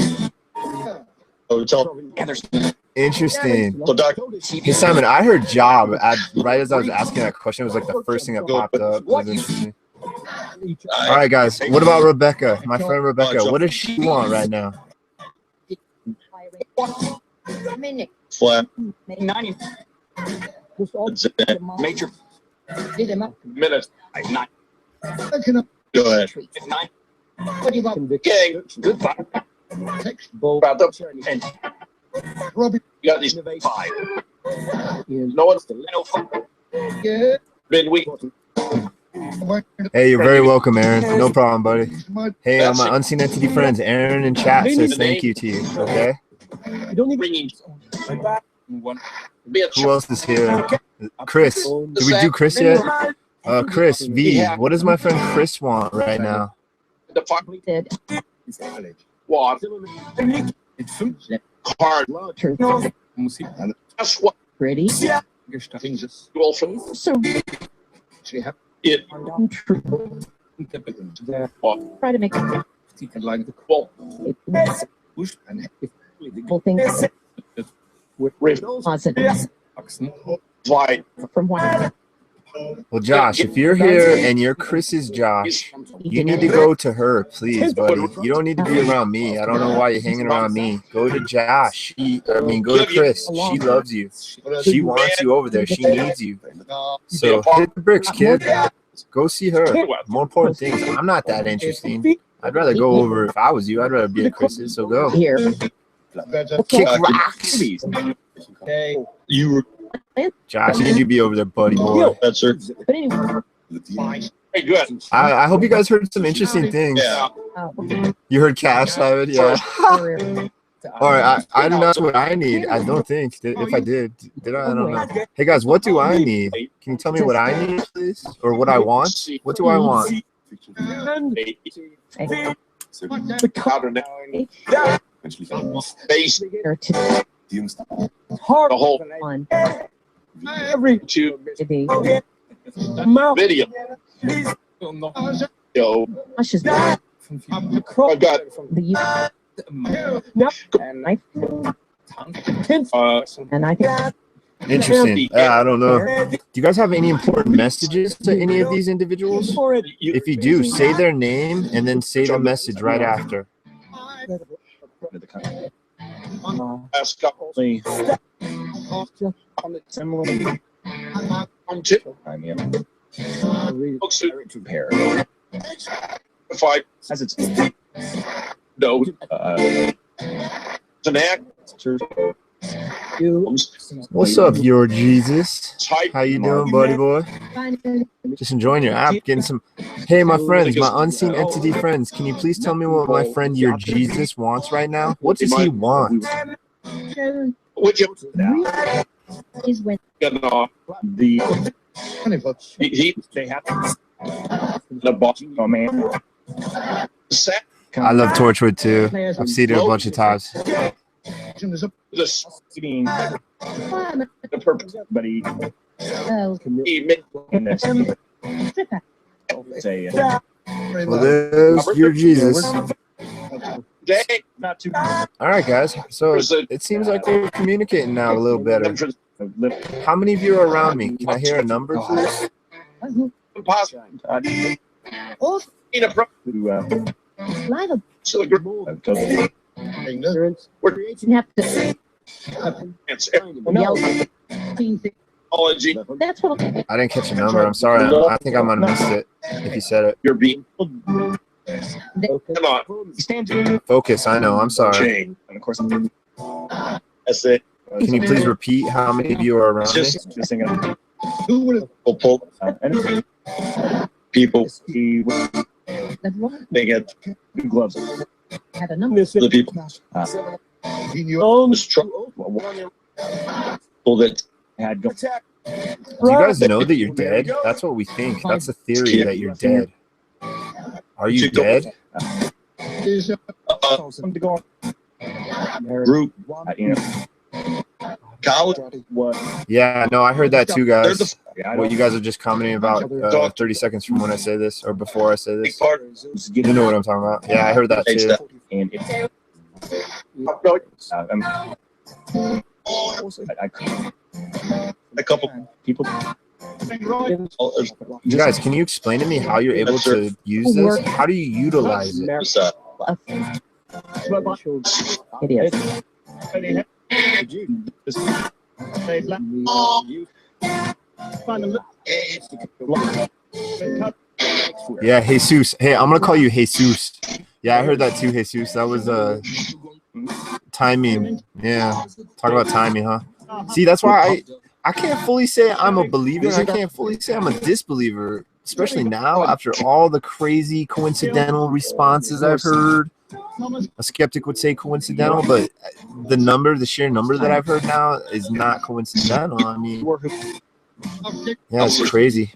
Hotel. Interesting. So, Doc, Hey, Simon, I heard job right as I was asking that question. It was like the first thing that popped up. It was interesting. All right, guys. What about Rebecca? My friend Rebecca. What does she want right now? flat. 90 Major Did him minutes. 9 Go ahead. 9 What do you want? Gang. good 5 Bowl. About up. 10 Robbie. You got these 5 no one's Yeah. been weak. Hey, you're very welcome, Aaron. No problem, buddy. Hey, my unseen entity friends, Aaron in chat says thank you to you. Okay. You don't need Bringing one. be a Who else is here? Chris. Did we do Chris yet? Chris V. What does my friend Chris want right now? the fuck Did. what card. That's what Pretty. things that you also So it true. what Try to make like the quote it whole thing riff positive slide from one. Well, Josh, if you're here and you're Chris's Josh, you need to go to her, please, buddy. You don't need to be around me. I don't know why you're hanging around me. Go to Josh. Go to Chris. She loves you. She wants you over there. She needs you. So hit the bricks, kid. Go see her. More important things. I'm not that interesting. I'd rather go over if I was you. I'd rather be at Chris's. So go. Here. Kick rocks. you were Josh, you need to be over there, buddy boy. that's her. But anyway, Hey, good. I hope you guys heard some interesting things. Yeah. You heard Cash, Simon? Yeah. All right, I do not know what I need. I don't think. If I did I? I don't know. Hey guys, what do I need? Can you tell me what I need, please, or what I want? What do I want? The powder now. Base hard. the whole one. Every two Today. mouth. video. Yo, Josh is I got the Now, knife, and I think Interesting. I don't know. Do you guys have any important messages to any of these individuals? for it. If you do, say their name and then say the message right after. last couple. I'm tip. Folks who fight as it's no. It's an act. What's up, your Jesus? Type. How you doing, buddy boy? Just enjoying your app, getting some. Hey, my friends, my unseen entity friends, can you please tell me what my friend your Jesus wants right now? What does he want? Would you? is when The he they have the boss. Oh man. Set I love Torchwood too. I've seen it a bunch of times. the the purpose, but he say Well, there's your Jesus. day. not too All right, guys. So it seems like we're communicating now a little better. How many of you are around me? Can I hear a number, please? Impossible. In a pro. live So the group. We're you have to yell. technology. That's what I didn't catch a number. I'm sorry. I think I might have missed it if you said it. You're being. Come on. stands and Focus. I know. I'm sorry. Chain. of course That's it. Can you please repeat how many of you are around me? just singing Who would have pulled and people? he They get gloves had a number. the people. Own This truck. People that had go Do you guys know that you're dead? That's what we think. That's the theory that you're dead. Are you dead? something to go on group you know college. what Yeah, no, I heard that too, They're guys. the yeah, I What don't you guys are just commenting about 30 seconds from when I say this or before I say big this. part. You know what I'm talking about. Yeah, I heard that too. and it's A couple People. You guys, can you explain to me how you're able to use this? How do you utilize it? It is. Yeah, Jesus. Hey, I'm gonna call you Jesus. Yeah, I heard that too, Jesus. That was timing. Yeah, talk about timing, huh? See, that's why I can't fully say I'm a believer. I can't fully say I'm a disbeliever, especially now after all the crazy coincidental responses I've heard. A skeptic would say coincidental, but the sheer number that I've heard now is not coincidental. I mean, yeah, it's crazy.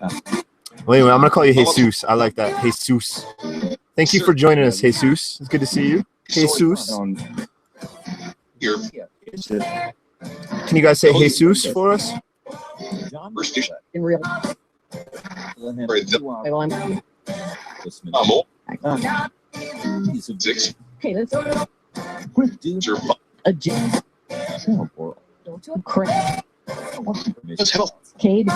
Well, anyway, I'm gonna call you Jesus. I like that, Jesus. Thank you for joining us, Jesus. It's good to see you, Jesus. Can you guys say Jesus for us? In real. Okay, let's adjust. Correct. Cade.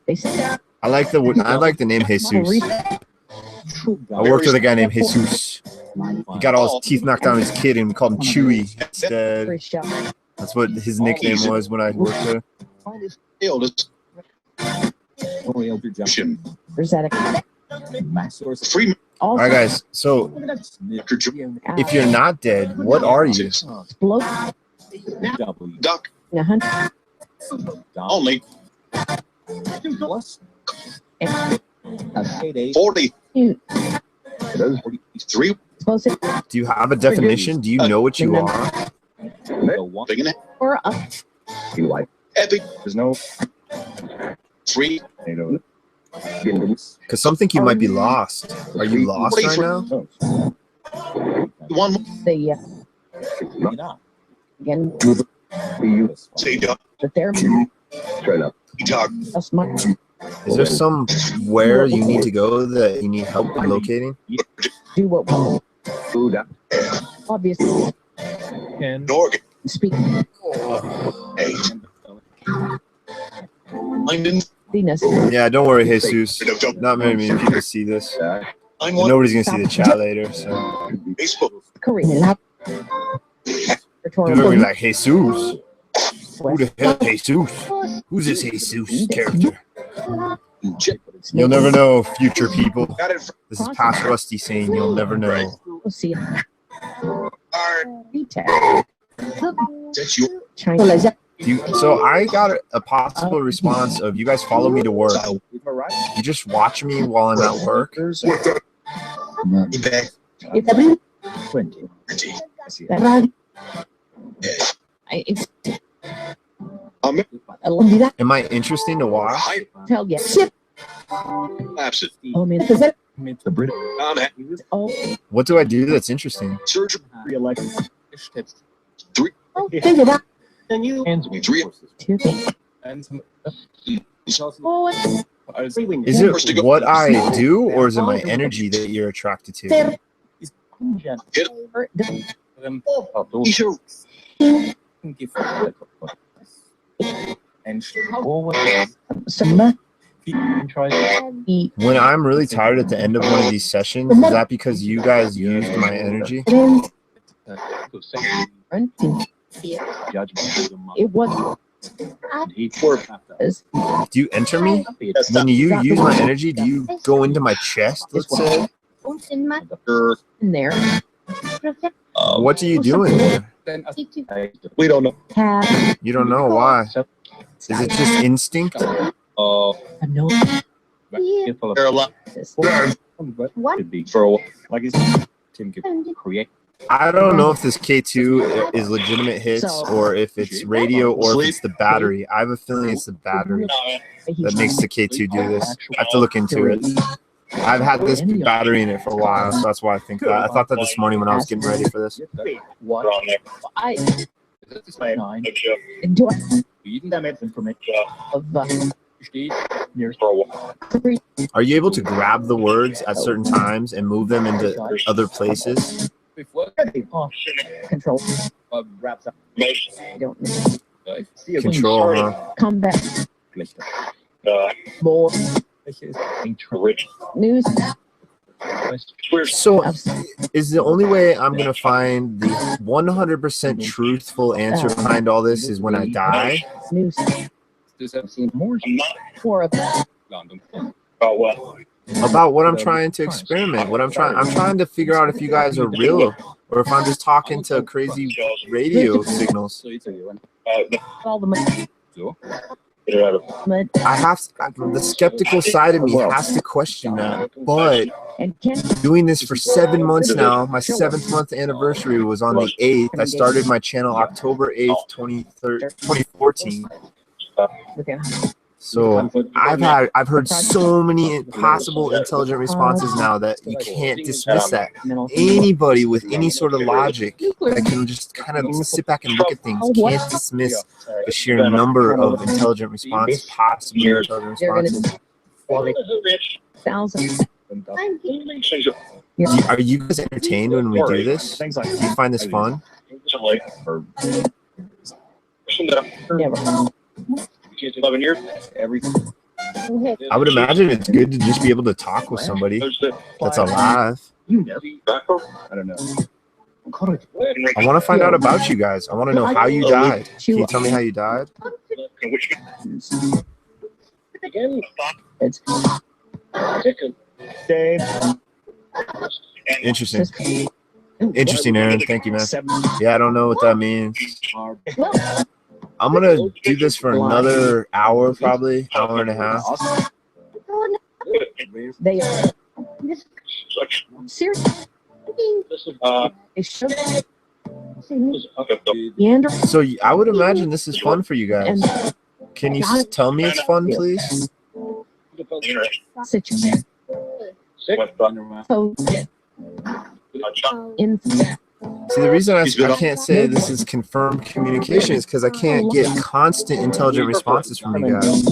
They said I like the name Jesus. I worked with a guy named Jesus. He got all his teeth knocked out of his kid, and we called him Chewy instead. That's what his nickname was when I worked there. All right, guys. So, if you're not dead, what are you? Duck. Only 40. 3. Do you have a definition? Do you know what you are? or up. Epic. There's no 3. Because some think you might be lost. Are you lost right now? 1. The again Say duck. the therapy. Dog. A smart. Is there somewhere you need to go that you need help locating? Do what we obviously Norgan. speak. Hey. London. Venus. Yeah, don't worry, Jesus. Not very many people see this. I'm And one. nobody's gonna see the chat later, so Facebook. Korean. people are gonna be like, Jesus. Who the hell, Jesus? Who's this Jesus character? You'll never know, future people. Got it. This is past Rusty saying you'll never know. We'll see. Alright. That's you. China. So I got a possible response of you guys follow me to work. You just watch me while I'm at work. Back. Am I interesting to watch? Tell you. Absent. Oh man. I'm happy. Oh. What do I do that's interesting? Surgery. 3. Oh, think of that. 3. Oh, Is it what I do, or is it my energy that you're attracted to? Sure. When I'm really tired at the end of one of these sessions, is that because you guys used my energy? it was. Do you enter me? When you use my energy, do you go into my chest, let's say? In there. What do you do in there? We don't know. You don't know why. Is it just instinct? No. There are a lot. For a while. I don't know if this K2 is legitimate hits or if it's radio or if it's the battery. I have a feeling it's the battery that makes the K2 do this. I have to look into it. I've had this battery in it for a while, so that's why I think that. I thought that this morning when I was getting ready for this. I Are you able to grab the words at certain times and move them into other places? Control. Wraps up. I don't know. Control, huh? Come back. More news. So is the only way I'm going to find the 100% truthful answer behind all this is when I die? News. More of About what I'm trying to experiment, I'm trying to figure out if you guys are real or if I'm just talking to crazy radio signals. all the money. I have the skeptical side of me has to question that, but And Ken doing this for 7 months now, my 7th month anniversary was on the 8th. I started my channel October 8th, 2014. with him. So I've heard so many possible intelligent responses now that you can't dismiss that. Anybody with any sort of logic that can just kind of sit back and look at things can't dismiss the sheer number of intelligent responses, possible intelligent They're gonna responses. thousands. Are you guys entertained when we do this? Do you find this fun? Never. 11 years. I would imagine it's good to just be able to talk with somebody that's alive. I don't know. I want to find out about you guys. I want to know how you died. Can you tell me how you died? It's Interesting. Interesting, Aaron. Thank you, man. Yeah, I don't know what that means. I'm going to do this for another hour, probably, hour and a half. they are serious. They should. Leander So I would imagine this is fun for you and guys. Can you tell me it's fun, please? situation. So in See, the reason I can't say this is confirmed communication is because I can't get constant intelligent responses from you guys.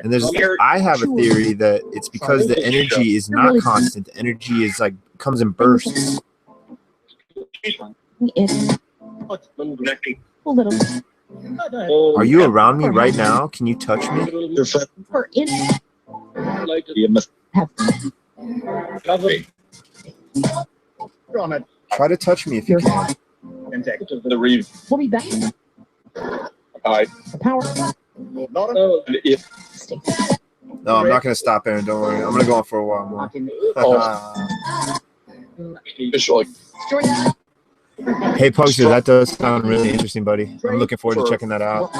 And I have a theory that it's because the energy is not constant. The energy is like comes in bursts. it a little Are you around me right now? Can you touch me? for in have Try to touch me if you can. we'll be back. The power state. No, I'm not going to stop, Aaron. Don't worry. I'm going to go on for a while more. Hey, Poster, that does sound really interesting, buddy. I'm looking forward to checking that out.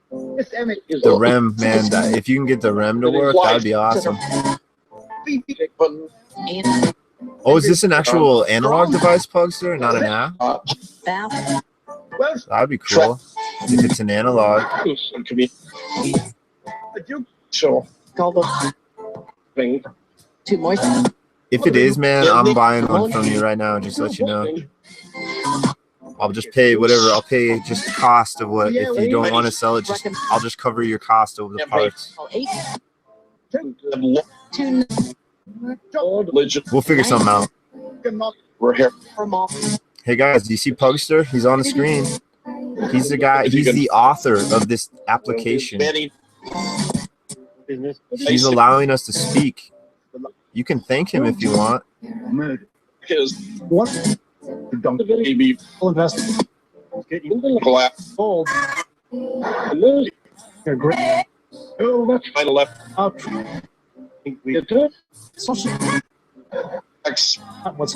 The REM, man. If you can get the REM to work, that would be awesome. And Oh, is this an actual analog device, Pugster, not an app? bath. That'd be cool if it's an analog. Call the too moist. If it is, man, I'm buying one from you right now. Just to let you know. I'll just pay whatever. I'll pay just the cost of what. If you don't want to sell it, I'll just cover your cost over the parts. Call 8 2 We'll figure something out. We're here. from off. Hey guys, do you see Pugster? He's on the screen. He's the guy. He's the author of this application. He's allowing us to speak. You can thank him if you want. What's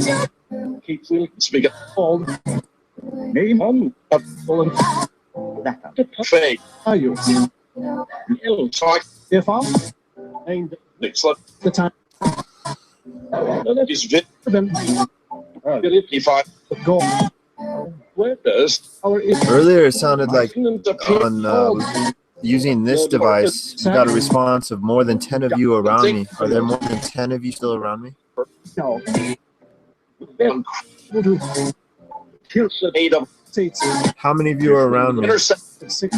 that? Speak up. Name? Fake. Are you? Talk. If I'm and Next up. the time Is it? then If I go where does our Earlier, it sounded like on using this device, we got a response of more than 10 of you around me. Are there more than 10 of you still around me? no eight of seats How many of you are around me? intercept 6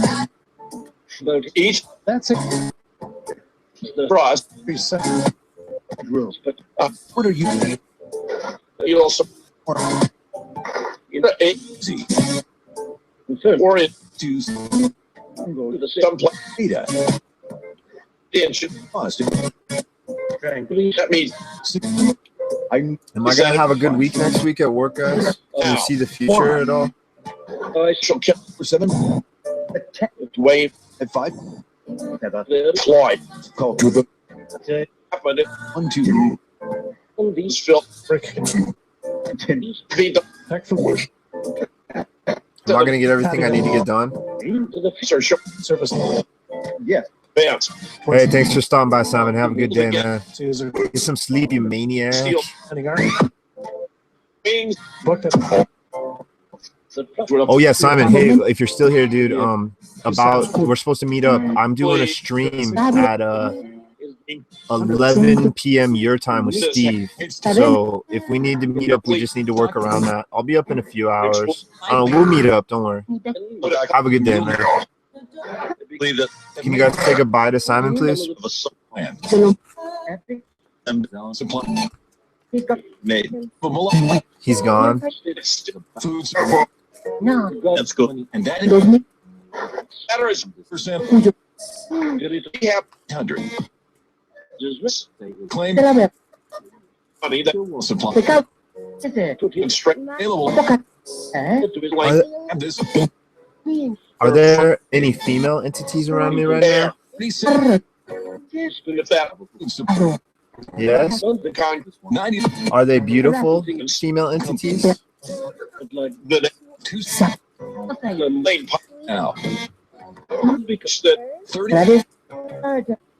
each that's it frost. 3 7 drill. Uh, What are you You also, you know, Z. or it To to the some place. data. Inch. Must. That means I'm Am I gonna have a good week next week at work, guys? Do you see the future at all? I shall keep for 7 wave at 5. the slide. Call to the Happened 1 2. on these field. Be the Am I gonna get everything I need to get done? to the search Surface. Yes. bands. Hey, thanks for stopping by, Simon. Have a good day, man. Get some sleep, you maniac. Steel wings. Oh yeah, Simon. Hey, if you're still here, dude. We're supposed to meet up. I'm doing a stream at 11 p.m. your time with Steve. So if we need to meet up, we just need to work around that. I'll be up in a few hours. We'll meet up. Don't worry. Have a good day, man. Believe that. Can you guys say goodbye to Simon, please? Of a plan. Supply made. He's gone. Food support. No. That's good. And that Goes me. Better is percent we have 100. just Claim money that supply Pick Is it? put in straight available. to be like And this Are there any female entities around me right now? reset. if that Support Yes. the kind 90 Are they beautiful female entities? like the 2 the lane now. because that 30 That is.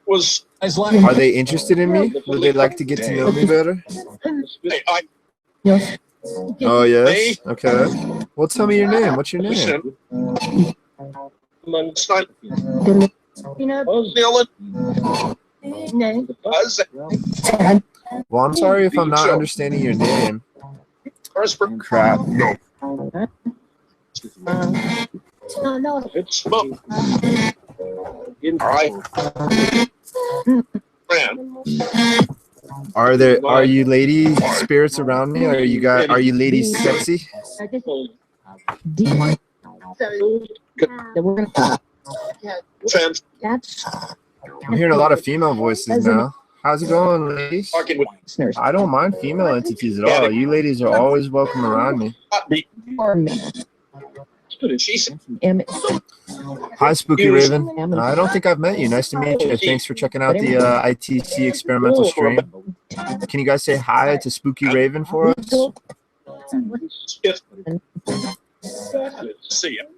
was as last. Are they interested in me? Would they like to get to know me better? I Yes. Oh yes. Okay. Well, tell me your name. What's your name? amongst not You know. Dylan No. Buzz Well, I'm sorry if I'm not understanding your name. Harrisburg Crap. No. it's smoke in right man Are you lady spirits around me? Are you ladies sexy? I just. D. That we're gonna. trans That's. I'm hearing a lot of female voices now. How's it going, ladies? talking with Snurs. I don't mind female entities at all. You ladies are always welcome around me. not be For me. she said M. Hi, Spooky Raven. I don't think I've met you. Nice to meet you. Thanks for checking out the ITC experimental stream. Can you guys say hi to Spooky Raven for us? if see it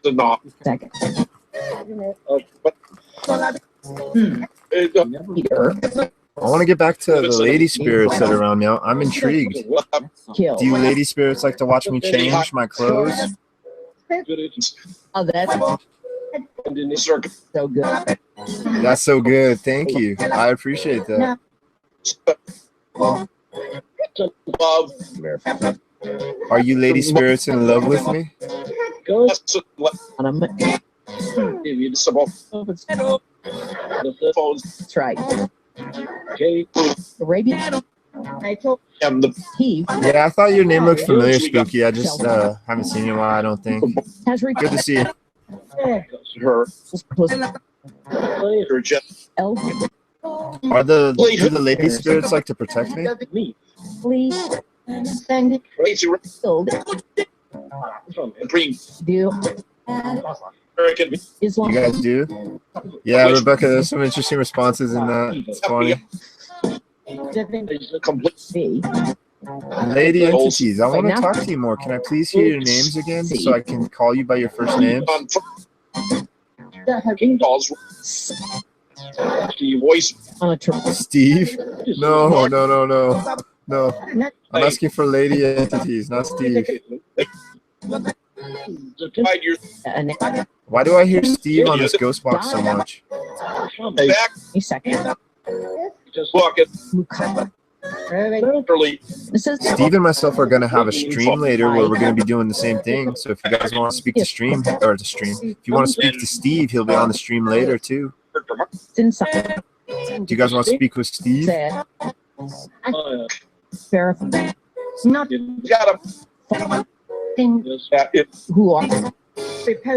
the not Second. but I want to get back to the lady spirits that are around me. I'm intrigued. Kill. Do you lady spirits like to watch me change my clothes? Oh, that's and in the circuit so good. That's so good. Thank you. I appreciate that. love Are you lady spirits in love with me? the phones That's right. okay Arabian. I told and the Steve Yeah, I thought your name looked familiar, Spooky. I just haven't seen you in a while, I don't think. has Good to see you. her was her just L. Do the lady spirits like to protect me? me Please send it. crazy Sold. bring Do American Islam. You guys do? Yeah, Rebecca, there's some interesting responses in that. It's funny. complete C. Lady entities, I want to talk to you more. Can I please hear your names again so I can call you by your first names? on King Dolls the voice On a trip. Steve? No. I'm asking for lady entities, not Steve. the years And Why do I hear Steve on this ghost box so much? back a second. just walk it Mukaba. early This is Steve and myself are going to have a stream later where we're going to be doing the same thing. So if you guys want to speak to if you want to speak to Steve, he'll be on the stream later too. inside. Do you guys want to speak with Steve? Said Verify. Not You got thing it. who are.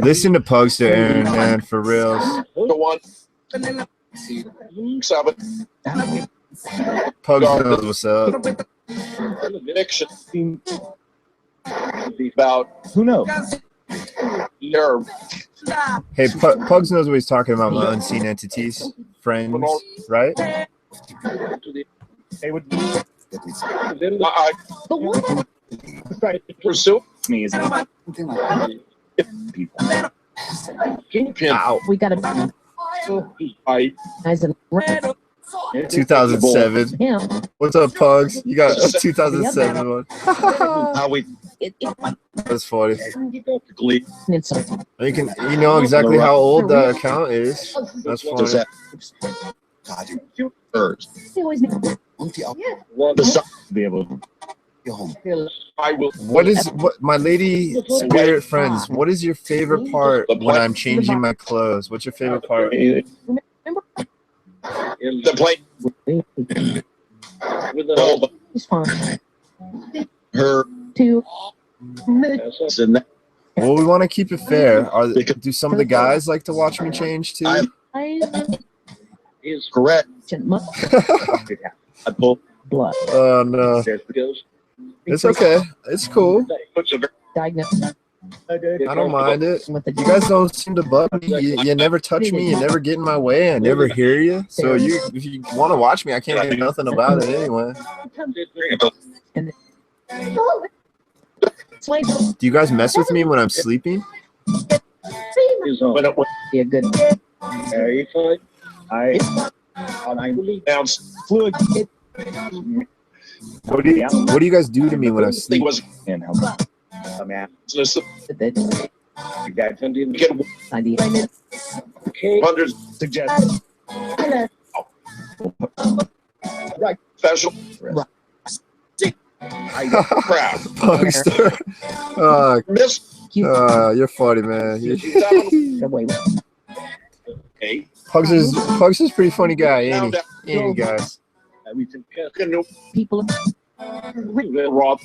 Listen to Pugster, Aaron, man, for reals. The one. 7. Pugs knows what's up. Addiction. About Who knows? nerve. Hey, Pugs knows what he's talking about, my unseen entities. Friends, right? They would I The one pursue. me is something like people. Kingpin. Ow. we gotta I guys and 2007. him. What's up, Pugs? You got a 2007 one. how we That's funny. glee. It's You know exactly how old the account is. That's Does funny. that first? always The sun. Be able to I will. What my lady spirit friends? What is your favorite part when I'm changing my clothes? What's your favorite part? remember The plane. With the he's fine. her. To And that Well, we want to keep it fair. Do some of the guys like to watch me change too? I is correct. I pull. blood Oh no, Goes. it's okay. It's cool. Puts a very diagnosed I don't mind it. with the You guys don't seem to bug me. You never touch me. You never get in my way. I never hear you. So if you want to watch me, I can't do nothing about it anyway. slave Do you guys mess with me when I'm sleeping? When it went be a good I bounce. fluid What do you guys do to me when I He sleep? was and help. I mean, just that that get idea. hundreds suggest special crap. Pugster. Miss You're funny, man. a Pugster's a pretty funny guy, ain't he? Ain't he, guys? People Rob.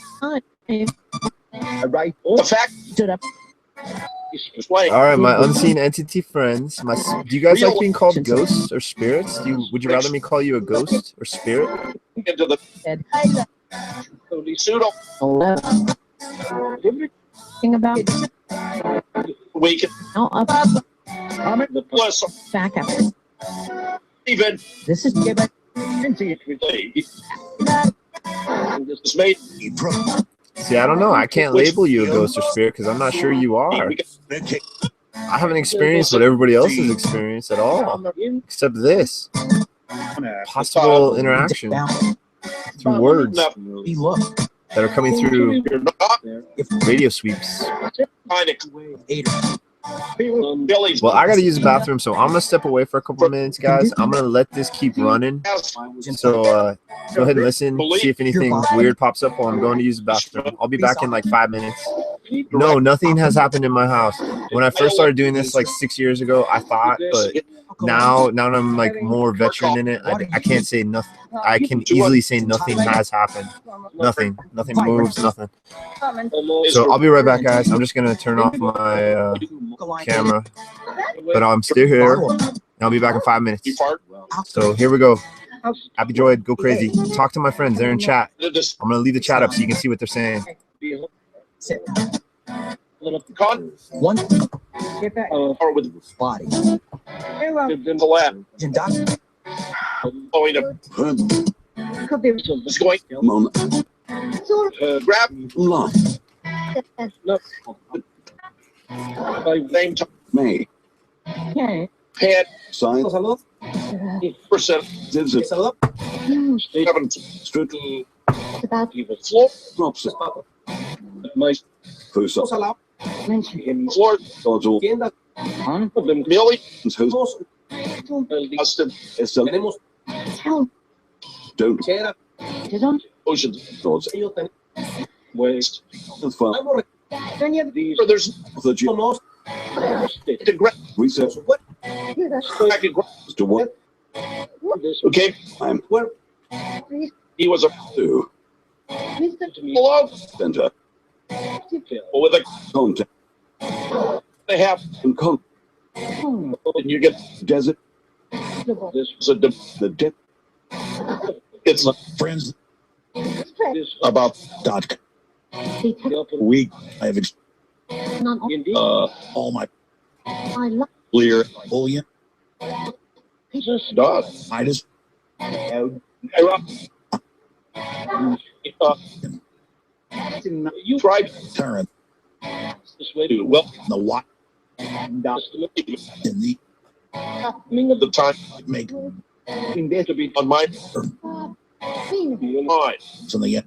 right. The fact stood up. is playing. All right, my unseen entity friends. Do you guys like being called ghosts or spirits? Would you rather me call you a ghost or spirit? Into the Said pseudo 11. Thing about week. now up The plus back up. even This is this is made. See, I don't know. I can't label you a ghost or spirit because I'm not sure you are. I haven't experienced what everybody else has experienced at all, except this possible interaction through words that are coming through You're not radio sweeps. kind of Billy's. Well, I got to use the bathroom, so I'm going to step away for a couple of minutes, guys. I'm going to let this keep running. So go ahead and listen, see if anything weird pops up while I'm going to use the bathroom. I'll be back in like 5 minutes. No, nothing has happened in my house. When I first started doing this like 6 years ago, I thought, but now that I'm like more veteran in it, I can't say nothing. I can easily say nothing has happened. Nothing moves, nothing. So I'll be right back, guys. I'm just going to turn off my camera, but I'm still here. And I'll be back in 5 minutes. So here we go. Happy Droid, go crazy. Talk to my friends. They're in chat. I'm going to leave the chat up so you can see what they're saying. One Or with body. in the lab. Going up. It's going. Moment. Grab. Line. No. By name time. May. okay. Pad. Science. Percent. Zip. 7. Strictly. About Even floor. Drops it. My Fusa. in floor. God's all. Millie. Who's Austin. it's a tell don't. did on Ocean. God's Waste. that's fine. any of These. There's The G. the grab. Research. Back and grab. As to what Okay. I'm He was a do. Mr. Hello? Center. With a Contact. they have, And con. and you get Desert. this. So The dip. it's Friends. this About. Dot. We. I have indeed. all my I love clear. Bullion. Dot. Midas. You tried Current. this way to well The what. in In the time make. to be on my mind. So the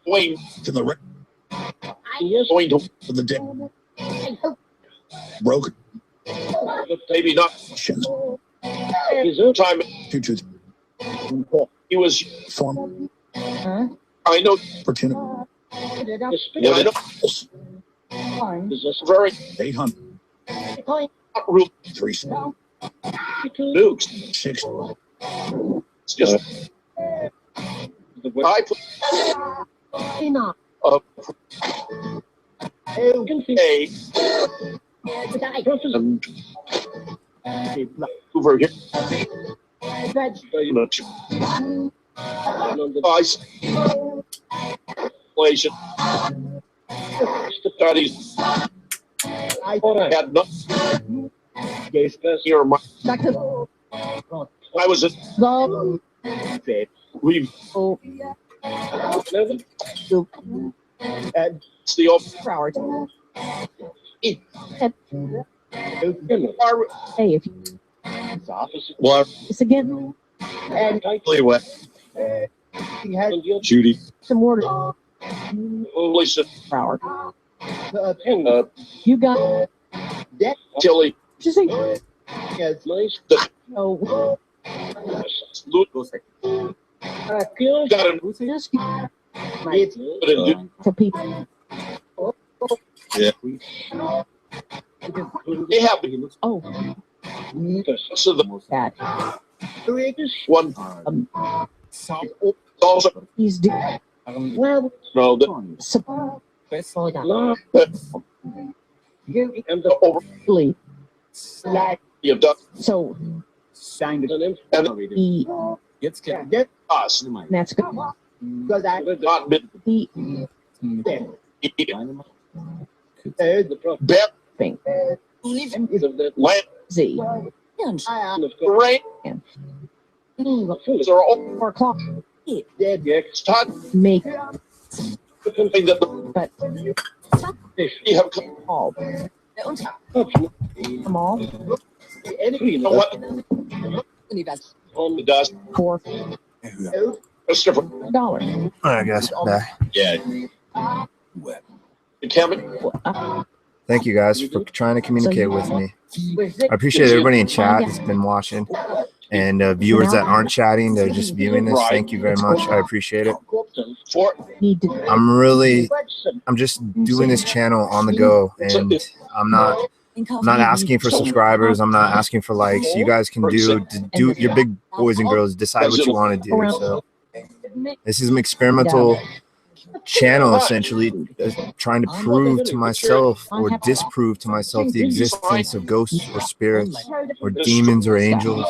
Going to the right. yes, going to For the dip. Broken. maybe not Shins. his own time. 2 2 He was. Form. I know. Opportunity. Yeah, I know. This is very 800. real 3 nukes. 6. It's just I put enough. a over here. Isolation. Studies. I had not. Here, I was at. We. And it's the old. Hey, if you What? this again, And what? Judy. some water Listen, hour. and You got Tilly. just say The oh, got a just for people. they have Oh, so the that one also he's doing well. no the Support and the over Lee. you have done So and he us that's good. not been He bet thing land Z rain are all 4 o'clock. start Make something that but you have come all them all you know what on the dust for Christopher $1. All right, guys. Back. Yeah. Kevin Thank you guys for trying to communicate with me. I appreciate everybody in chat that's been watching, and viewers that aren't chatting, they're just viewing this. Thank you very much. I appreciate it. for He did I'm just doing this channel on the go, and I'm not asking for subscribers. I'm not asking for likes. You guys can do your big boys and girls decide what you want to do. So this is an experimental channel, essentially, trying to prove to myself or disprove to myself the existence of ghosts or spirits or demons or angels.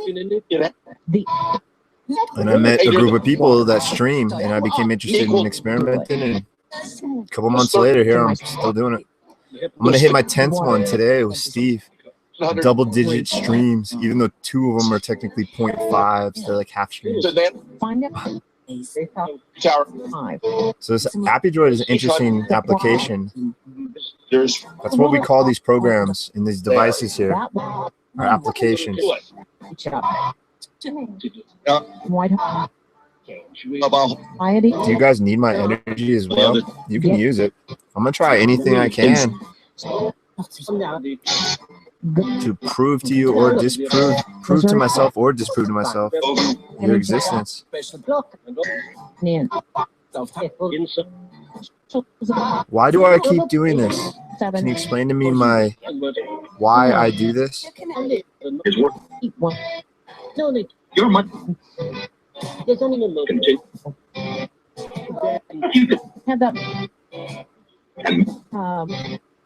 the And I met a group of people that stream, and I became interested in experimenting, and a couple months later, here I'm still doing it. I'm gonna hit my 10th one today with Steve. Double-digit streams, even though 2 of them are technically 0.5s. They're like half streams. find out Tower. 5. So this AppyDroid is an interesting application. There's That's what we call these programs and these devices here, That one are applications. reach out. White About. Society. Do you guys need my energy as well? You can use it. I'm gonna try anything I can to prove to you or prove to myself or disprove to myself your existence. In. Why do I keep doing this? Can you 7. explain to me why I do this? it's work. One. You're much. There's only Continue. have that.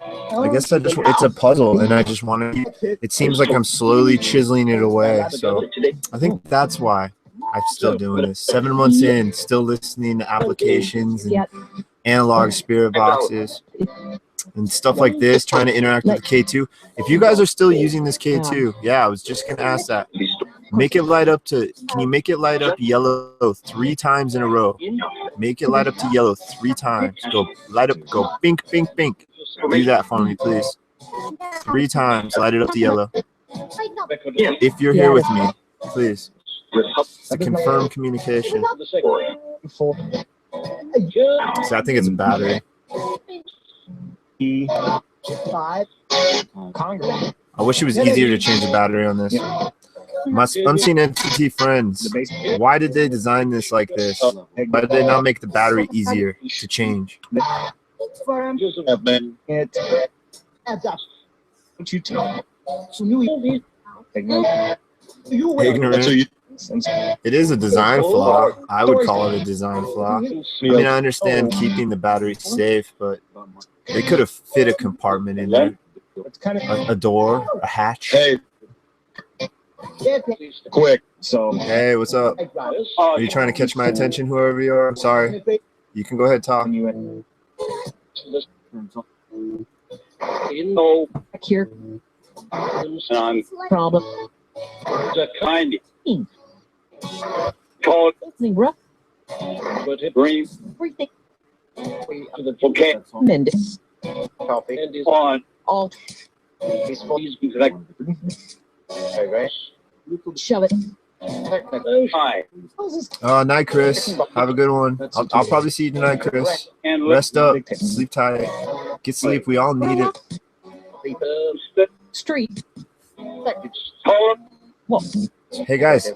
I guess it's a puzzle, and I just want to. It seems like I'm slowly chiseling it away, so I think that's why I'm still doing this. 7 months in, still listening to applications and analog spirit boxes and stuff like this, trying to interact with the K2. If you guys are still using this K2, yeah, I was just gonna ask that. Make it light up to. Can you make it light up yellow 3 times in a row? Make it light up to yellow 3 times. Go light up. Go pink, pink, pink. Do that for me, please. 3 times. Light it up to yellow. If you're here with me, please. It's a confirmed communication. So I think it's a battery. I wish it was easier to change the battery on this. My unseen entity friends, why did they design this like this? Why did they not make the battery easier to change? Ignorant. It is a design flaw. I would call it a design flaw. I mean, I understand keeping the battery safe, but they could have fit a compartment in there. A door, a hatch. Hey. Quick. So, Hey, what's up? Are you trying to catch my attention, whoever you are? I'm sorry. You can go ahead and talk. Here. Problem. The kind Called rough. Green. Everything. Okay. Tremendous. On All. Shove it. Hi. Night, Chris. Have a good one. I'll probably see you tonight, Chris. And Rest up. Sleep tight. Get sleep. We all need it. Street. Hey, guys.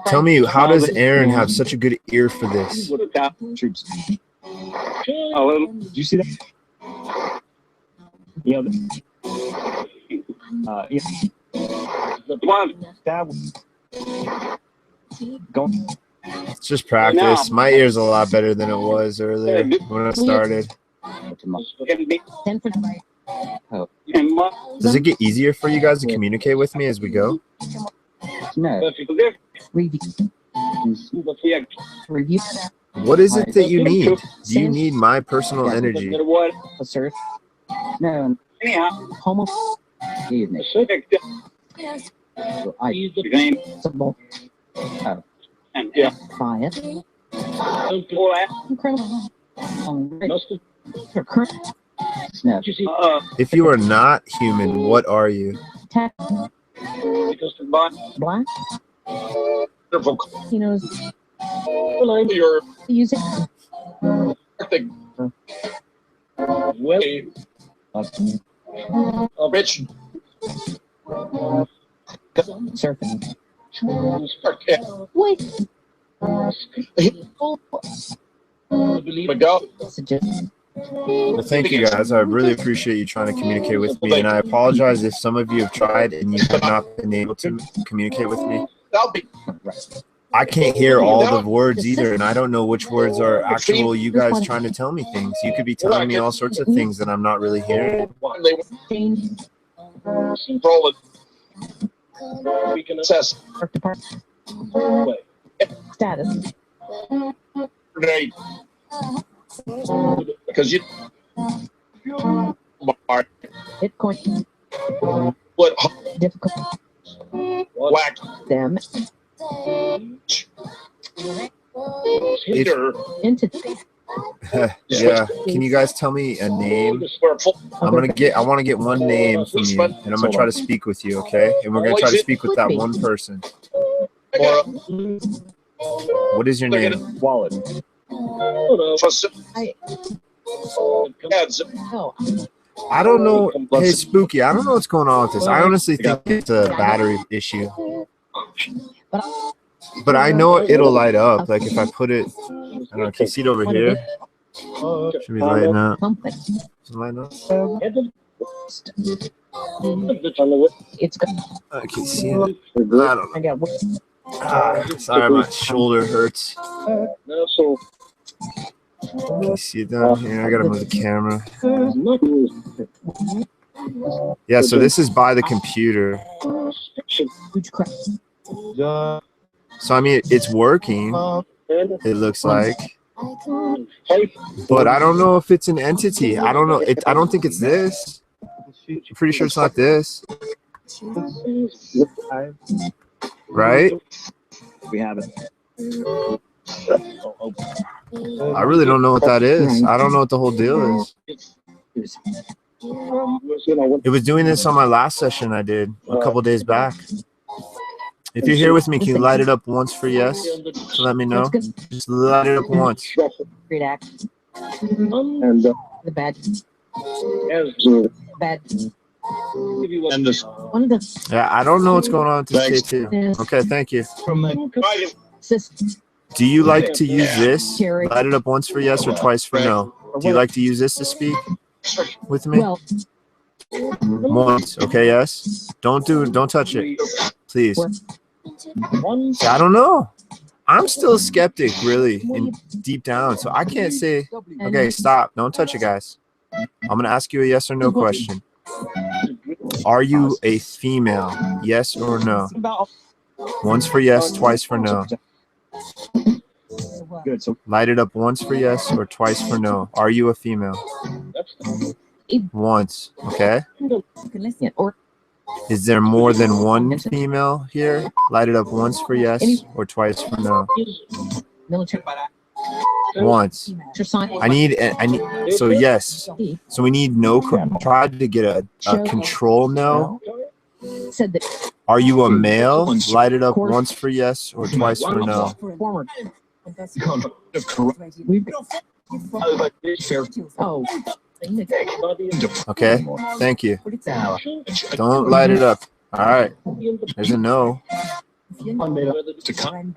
Tell me, how does Aaron have such a good ear for this? troops. A little. Did you see that? Yeah. Yeah. One. That was going. It's just practice. My ear's a lot better than it was earlier when I started. Can be. 10 for And one. Does it get easier for you guys to communicate with me as we go? No. review. Review. What is it that you need? Do you need my personal energy? What? Sir. No. Anyhow. Homo. Evening. So I Game. simple. And yeah. Fire. All that. Incredible. Snap. If you are not human, what are you? Tap. Black. Wonderful. He knows. Your Use it. Rich. Surfing. Wait. Go. Suggest. Well, thank you guys. I really appreciate you trying to communicate with me, and I apologize if some of you have tried and you have not been able to communicate with me. That'll be I can't hear all the words either, and I don't know which words are actual you guys trying to tell me things. You could be telling me all sorts of things that I'm not really hearing. they Change. roll it. We can assess. Department. Status. Grenade. Because you are Bitcoin. what Difficult. whack Them. hitter. Entity. Yeah. Can you guys tell me a name? I want to get one name from you, and I'm gonna try to speak with you, okay? And we're gonna try to speak with that one person. What is your name? Wallet. Oh. I don't know. Hey, Spooky, I don't know what's going on with this. I honestly think it's a battery issue. But I know it'll light up. Like if I put it, I don't know. Can you see it over here? Should be lighting up. Something. Is it lighting up? It's good. I can see it. I don't know. I got Sorry, my shoulder hurts. No, so Can you see it down here? I gotta move the camera. Yeah, so this is by the computer. Huge crap. So I mean, it's working. It looks like, but I don't know if it's an entity. I don't know. I don't think it's this. I'm pretty sure it's not this. Right? We have it. I really don't know what that is. I don't know what the whole deal is. It was doing this on my last session I did a couple days back. If you're here with me, can you light it up once for yes? To let me know. Just light it up once. Great act. and The bad. Bad. And this One of the Yeah, I don't know what's going on with this Thanks. K2. Okay, thank you. from the systems. Do you like to use this? Light it up once for yes or twice for no. Do you like to use this to speak with me? Well, Once, okay, yes. Don't touch it, please. See, I don't know. I'm still a skeptic, really, in deep down. So I can't say. Okay, stop. Don't touch it, guys. I'm gonna ask you a yes or no question. Are you a female? Yes or no? Once for yes, twice for no. good. So Light it up once for yes or twice for no. Are you a female? Once, okay. you can listen it. Or Is there more than one female here? Light it up once for yes or twice for no. military. Once. Exercise. I need. So yes. So we need no. Try to get a control no. Said that Are you a male? Light it up once for yes or twice for no. former. of corrupt We've fair oh. Okay. Thank you. Don't light it up. All right. There's a no. to come.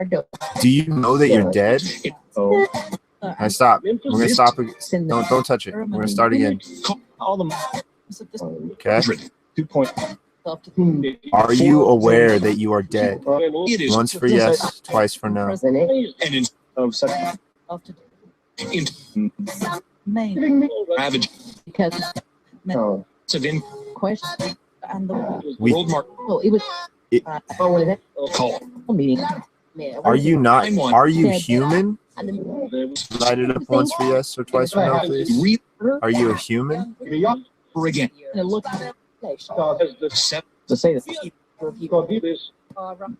Do you know that you're dead? Oh, I stop. We're gonna stop. Don't touch it. We're gonna start again. all them. Okay. 2 point. Are you aware that you are dead? It is Once for yes, twice for no. and in of such in ravage Because of in question and the We. world mark well, it was It- what is it? call. Meeting. Are you not? Are you human? And then Light it up once for yes or twice for no, please. Read Are you a human? over again. and it looked at Set to say this.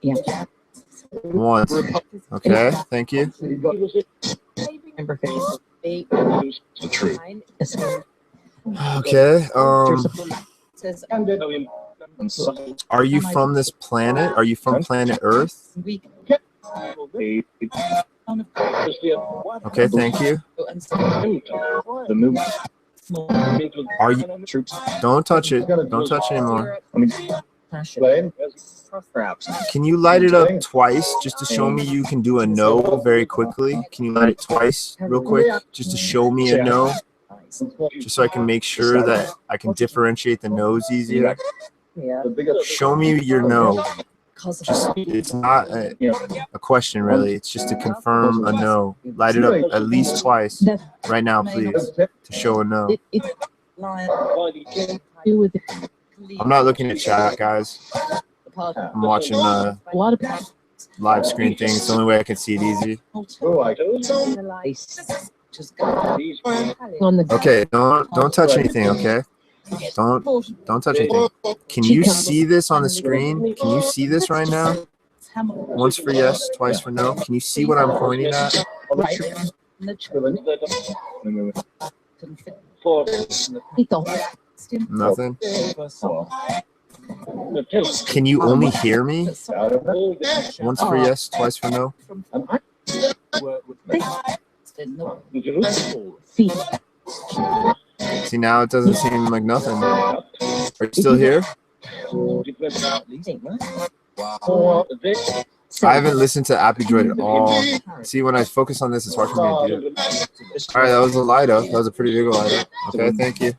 Yeah. Once. Okay. Thank you. Number 50. the truth. Okay. Says And so Are you from this planet? Are you from planet Earth? we Okay. Thank you. the move Are you? troops. Don't touch it. Don't touch it anymore. Perhaps Can you light it up twice just to show me you can do a no very quickly? Can you light it twice real quick just to show me a no? Just so I can make sure that I can differentiate the no's easier. Show me your no. Just, it's not a question really. It's just to confirm a no. Light it up at least twice right now, please, to show a no. it's do with the I'm not looking at chat, guys. I'm watching a lot of live screen thing. It's the only way I can see it easy. on the Okay, don't touch anything, okay? Don't touch anything. Can you see this on the screen? Can you see this right now? Once for yes, twice for no. Can you see what I'm pointing at? Nothing. Can you only hear me? Once for yes, twice for no. feet. See, now it doesn't seem like nothing. Are you still here? I haven't listened to Appydroid at all. See, when I focus on this, it's hard for me to do it. All right, that was a light up. That was a pretty big light up. Okay, thank you.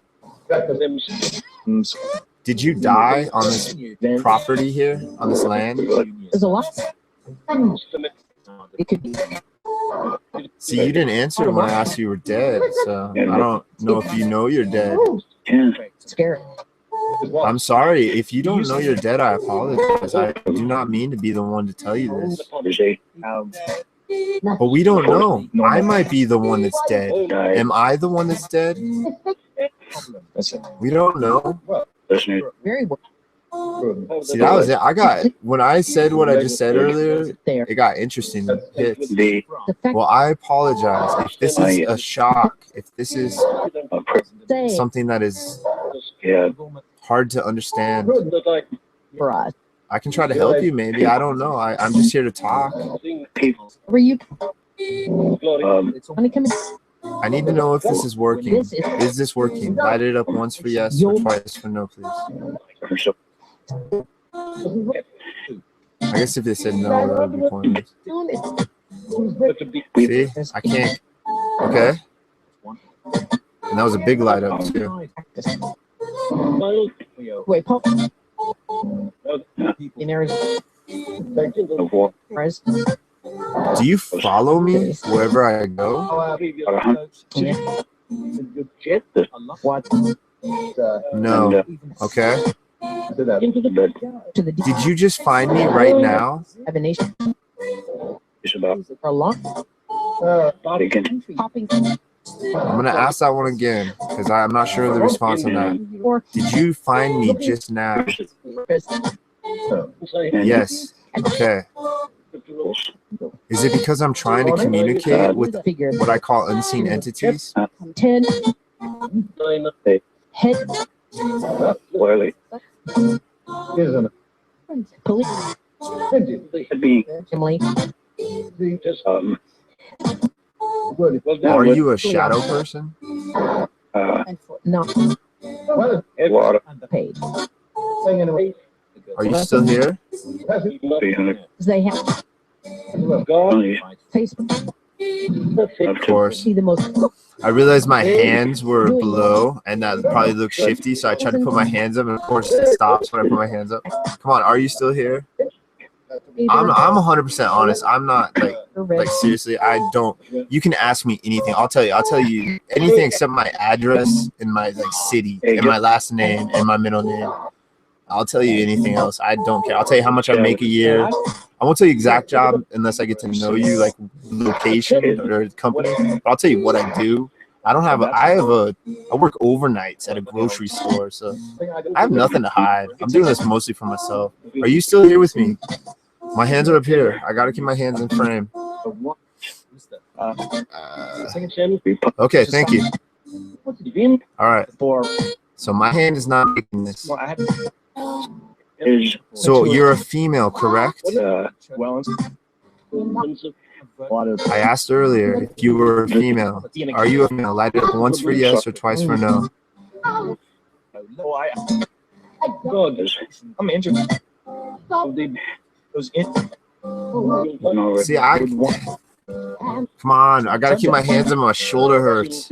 Did you die on this property here, on this land? There's a lot. It could be. See, you didn't answer when I asked you were dead, so I don't know if you know you're dead. Yeah. Scary. I'm sorry. If you don't know you're dead, I apologize. I do not mean to be the one to tell you this. But we don't know. I might be the one that's dead. Am I the one that's dead? We don't know. Very well. See, that was it. When I said what I just said earlier, There. it got interesting. Hits. The fact Well, I apologize. If this is a shock, if this is say something that is Yeah. hard to understand, for us. I can try to help you maybe. I don't know. I'm just here to talk. Were you Um, when it comes I need to know if this is working. This is- Is this working? Light it up once for yes or twice for no, please. I guess if they said no, that would be pointless. See? I can't. Okay. And that was a big light up too. wait, Paul in Arizona. Do you follow me wherever I go? What No. Okay. to the deep Did you just find me right now? of a nation It's about for a long taking popping I'm gonna ask that one again because I'm not sure of the response on that. or Did you find me just now? Yes. Okay. Is it because I'm trying to communicate with figure what I call unseen entities? 10 head clearly police being Emily Are you a shadow person? not water paid. Are you still here? 300 They have Facebook. Of course. See the most I realized my hands were below and that probably looked shifty, so I tried to put my hands up and of course it stops when I put my hands up. Come on, are you still here? I'm 100% honest. I'm not like seriously, I don't. You can ask me anything. I'll tell you anything except my address and my city and my last name and my middle name. I'll tell you anything else. I don't care. I'll tell you how much I make a year. I won't tell you exact job unless I get to know you, like location or company. But I'll tell you what I do. I work overnights at a grocery store, so I have nothing to hide. I'm doing this mostly for myself. Are you still here with me? My hands are up here. I gotta keep my hands in frame. Okay, thank you. All right. So my hand is not making this. is So you're a female, correct? I asked earlier if you were a female. Are you a female? Light it up once for yes or twice for no. I'm interested. no See, come on. I gotta keep my hands up. My shoulder hurts.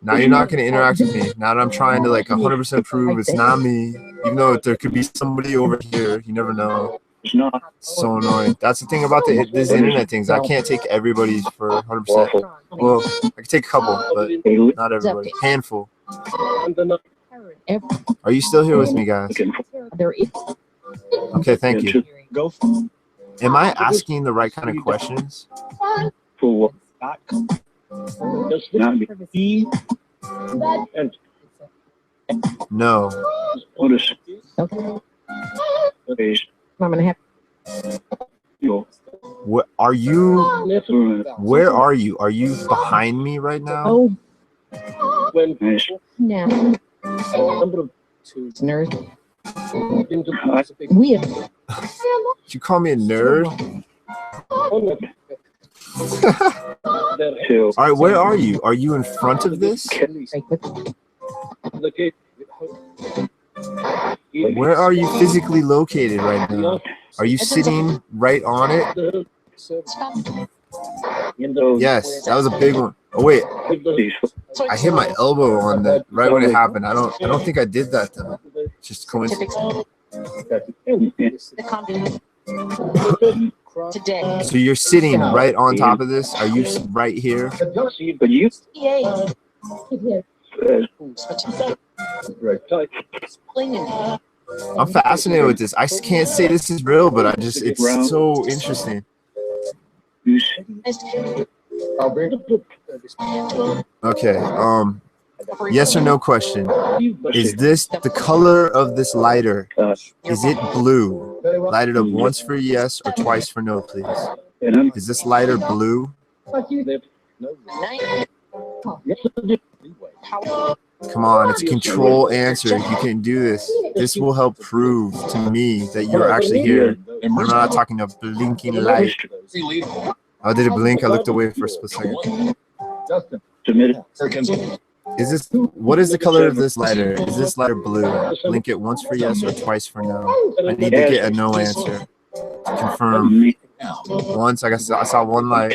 Now you're not gonna interact with me. Now that I'm trying to 100% prove it's not me, even though there could be somebody over here. You never know. it's not So annoying. That's the thing about these internet things. I can't take everybody's for 100%. Well, I can take a couple, but not everybody. Handful. Are you still here with me, guys? there is Okay, thank you. Go Am I asking the right kind of questions? for not E No. what is okay. is I'm gonna have your Where are you? Where are you? Are you behind me right now? oh is now listeners we have Did you call me a nerd? to All right, where are you? Are you in front of this? Where are you physically located right now? Are you sitting right on it? Yes, that was a big one. Oh wait, these I hit my elbow on that right when it happened. I don't think I did that though. Just coincidence. Today. So you're sitting right on top of this? Are you right here? But you, I'm fascinated with this. I can't say this is real, but it's so interesting. Okay, yes or no question. Is this the color of this lighter? Is it blue? Light it up once for yes or twice for no, please. Is this lighter blue? Come on, it's a control answer. You can do this. This will help prove to me that you're actually here. I'm not talking a blinking light. Oh, did it blink? I looked away for a split second. Is this, what is the color of this lighter? Is this lighter blue? Blink it once for yes or twice for no. I need to get a no answer to confirm. Once, I guess I saw one light.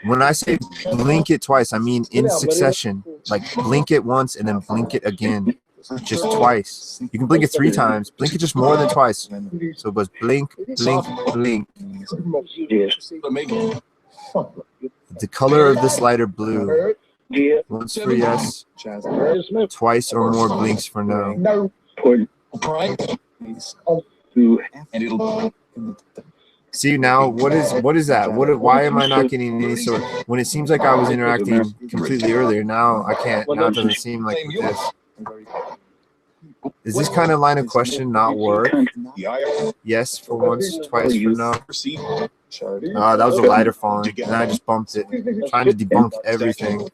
When I say blink it twice, I mean in succession. Like blink it once and then blink it again. Just twice. You can blink it 3 times. Blink it just more than twice. So it goes blink, blink, blink. The color of this lighter blue. Once for yes, twice or more blinks for no. See now, what is that? Why am I not getting any sort? When it seems like I was interacting completely earlier, now I can't. Now it doesn't seem like this. Is this kind of line of question not work? Yes for once, twice for no. That was a lighter falling, and I just bumped it, trying to debunk everything.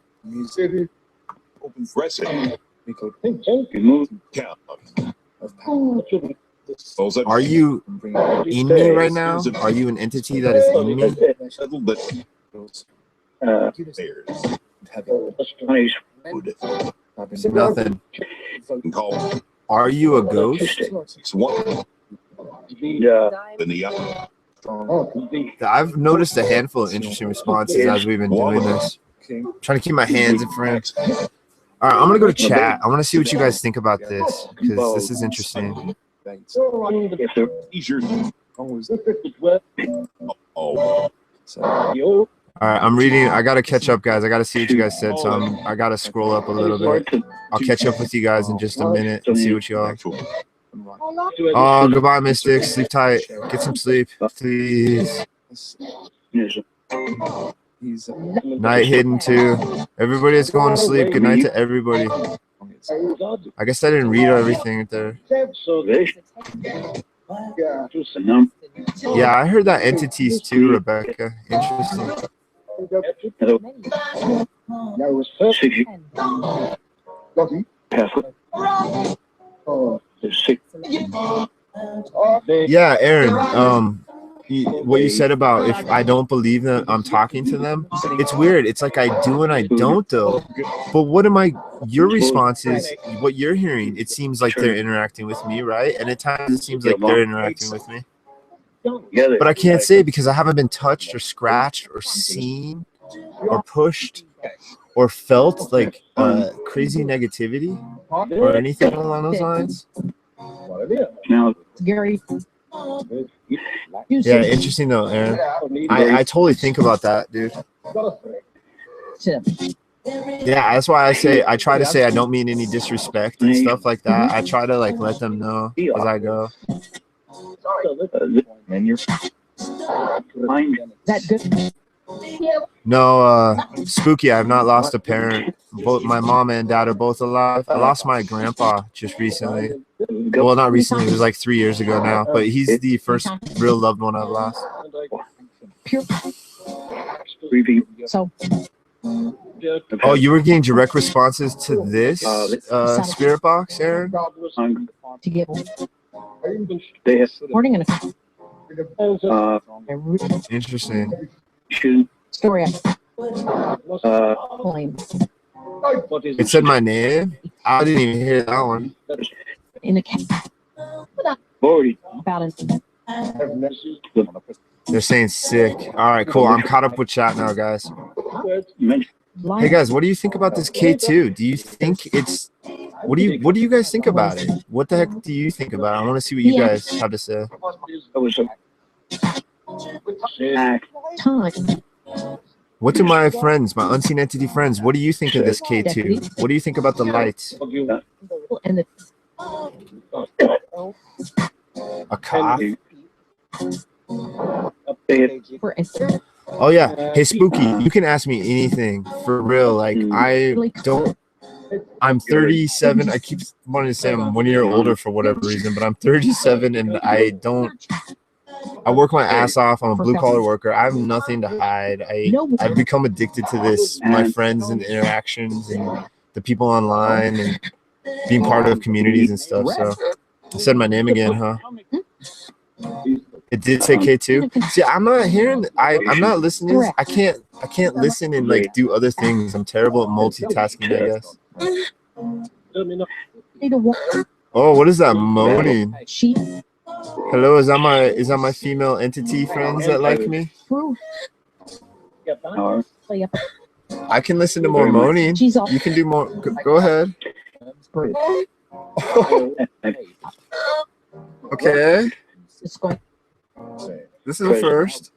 Are you in me right now? Are you an entity that is in me? Nothing. Are you a ghost? I've noticed a handful of interesting responses as we've been doing this. I'm trying to keep my hands in front. All right, I'm gonna go to chat. I want to see what you guys think about this because this is interesting. All right, I'm reading. I gotta catch up, guys. I gotta see what you guys said, so I gotta scroll up a little bit. I'll catch up with you guys in just a minute and see what you all. Oh, goodbye, Mystics. Sleep tight. Get some sleep, please. Night hidden too. Everybody is going to sleep. Good night to everybody. I guess I didn't read everything there. Yeah, I heard that entities too, Rebecca. Interesting. Yeah, Aaron. What you said about if I don't believe that I'm talking to them, it's weird. It's like I do and I don't though. But what am I? Your response is what you're hearing. It seems like they're interacting with me, right? And at times it seems like they're interacting with me. But I can't say because I haven't been touched or scratched or seen or pushed or felt like crazy negativity or anything along those lines. Now, Gary. Yeah, interesting though, Aaron. I totally think about that, dude. Yeah, that's why I try to say I don't mean any disrespect and stuff like that. I try to like let them know as I go. That good. No, Spooky, I've not lost a parent. Both my mom and dad are both alive. I lost my grandpa just recently. Well, not recently. It was like 3 years ago now. But he's the first real loved one I've lost. So. Oh, you were getting direct responses to this spirit box, Aaron? To get morning and interesting. Story. It said my name. I didn't even hear that one. In the about it. They're saying sick. All right, cool. I'm caught up with chat now, guys. Hey guys, what do you think about this K2? Do you think it's What do you guys think about it? What the heck do you think about it? I want to see what you guys have to say. Time. What do my friends, my unseen entity friends, what do you think of this K2? What do you think about the lights? And the A cough? for instance, Oh yeah. Hey Spooky, you can ask me anything for real. Like I'm 37. I keep wanting to say I'm 1 year older for whatever reason, but I'm 37 and I work my ass off. I'm a blue collar worker. I have nothing to hide. I've become addicted to this, my friends and interactions and the people online and being part of communities and stuff. So I said my name again, huh? It did say K2. See, I'm not hearing. I'm not listening. I can't listen and like do other things. I'm terrible at multitasking, I guess. Oh, what is that moaning? Hello, is that my female entity friends that like me? I can listen to more moaning. You can do more. Go ahead. Okay. This is a first.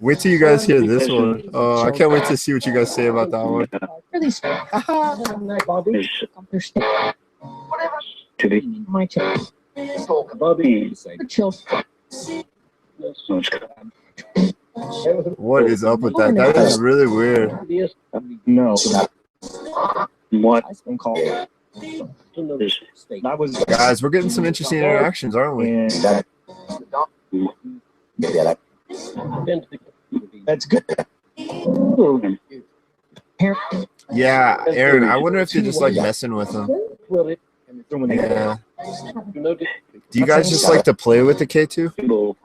Wait till you guys hear this one. Oh, I can't wait to see what you guys say about that one. My What is up with that? That is really weird. No. What? That was Guys, we're getting some interesting interactions, aren't we? that's good. Yeah, Aaron, I wonder if they're just like messing with them. Yeah. Do you guys just like to play with the K2?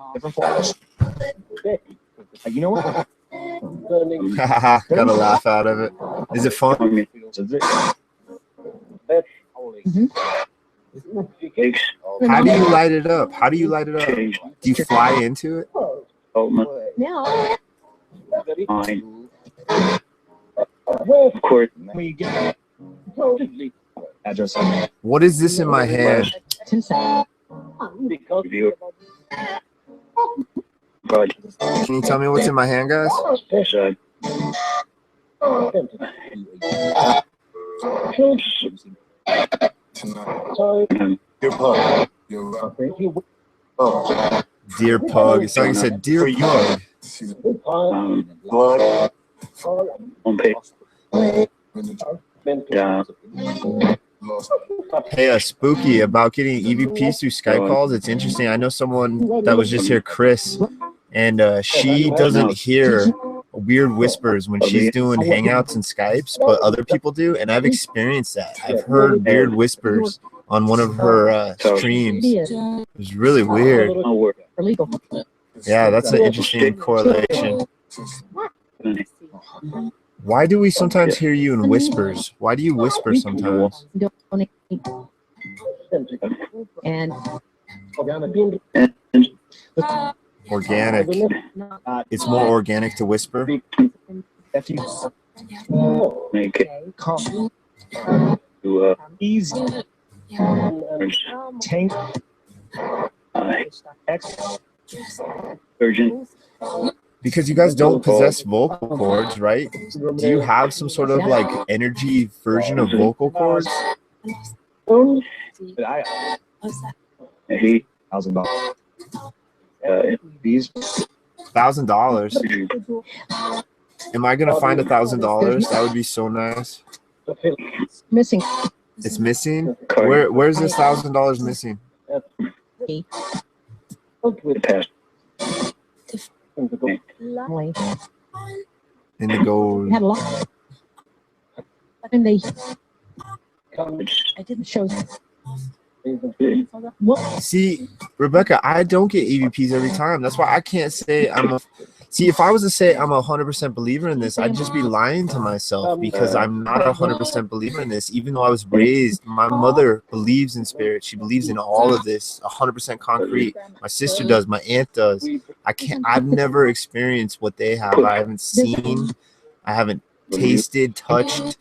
You know what? Haha, gotta laugh out of it. Is it fun? How do you light it up? How do you light it up? Do you fly into it? now Of course. Address. What is this in my hand? 10 seconds. Review. God. Can you tell me what's in my hand, guys? Dear Pug. It's like you said, Dear Pug. On page. Hey, Spooky, about getting EVPs through Skype calls. It's interesting. I know someone that was just here, Chris, and she doesn't hear weird whispers when she's doing Hangouts and Skypes, but other people do, and I've experienced that. I've heard weird whispers on one of her streams. It was really weird. Yeah, that's an interesting correlation. Why do we sometimes hear you in whispers? Why do you whisper sometimes? And Organic. It's more organic to whisper. Make it to Easy. Tank. urgent. Because you guys don't possess vocal cords, right? Do you have some sort of like energy version of vocal cords? He $1,000. these $1,000. Am I gonna find $1,000? That would be so nice. missing. It's missing. Where's this $1,000 missing? the past. Family In the gold. had a lot. And they I didn't show. Well, See, Rebecca, I don't get EVPs every time. That's why I can't say I'm a. See, if I was to say I'm 100% believer in this, I'd just be lying to myself because I'm not 100% believer in this. Even though I was raised, my mother believes in spirit. She believes in all of this, 100% concrete. My sister does. My aunt does. I've never experienced what they have. I haven't seen. I haven't tasted, touched,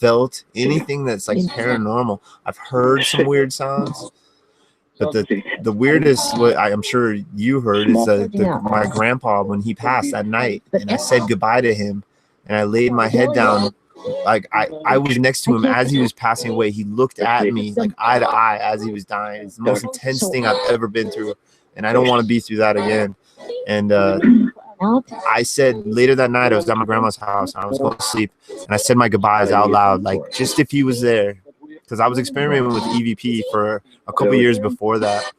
felt anything that's like paranormal. I've heard some weird sounds, but the weirdest, what I'm sure you heard, is my grandpa when he passed that night, and I said goodbye to him, and I laid my head down. Like I was next to him as he was passing away. He looked at me like eye to eye as he was dying. It's the most intense thing I've ever been through, and I don't want to be through that again. And I said later that night, I was at my grandma's house. I was going to sleep, and I said my goodbyes out loud, like just if he was there, because I was experimenting with EVP for a couple years before that,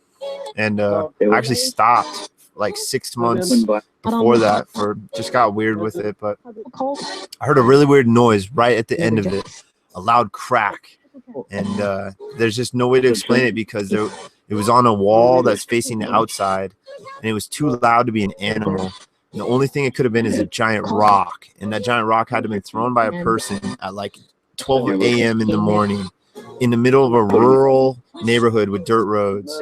and I actually stopped like 6 months before that, just got weird with it. But I heard a really weird noise right at the end of it, a loud crack, and there's just no way to explain it because it was on a wall that's facing the outside, and it was too loud to be an animal. And the only thing it could have been is a giant rock, and that giant rock had to have been thrown by a person at like 12 a.m. in the morning in the middle of a rural neighborhood with dirt roads.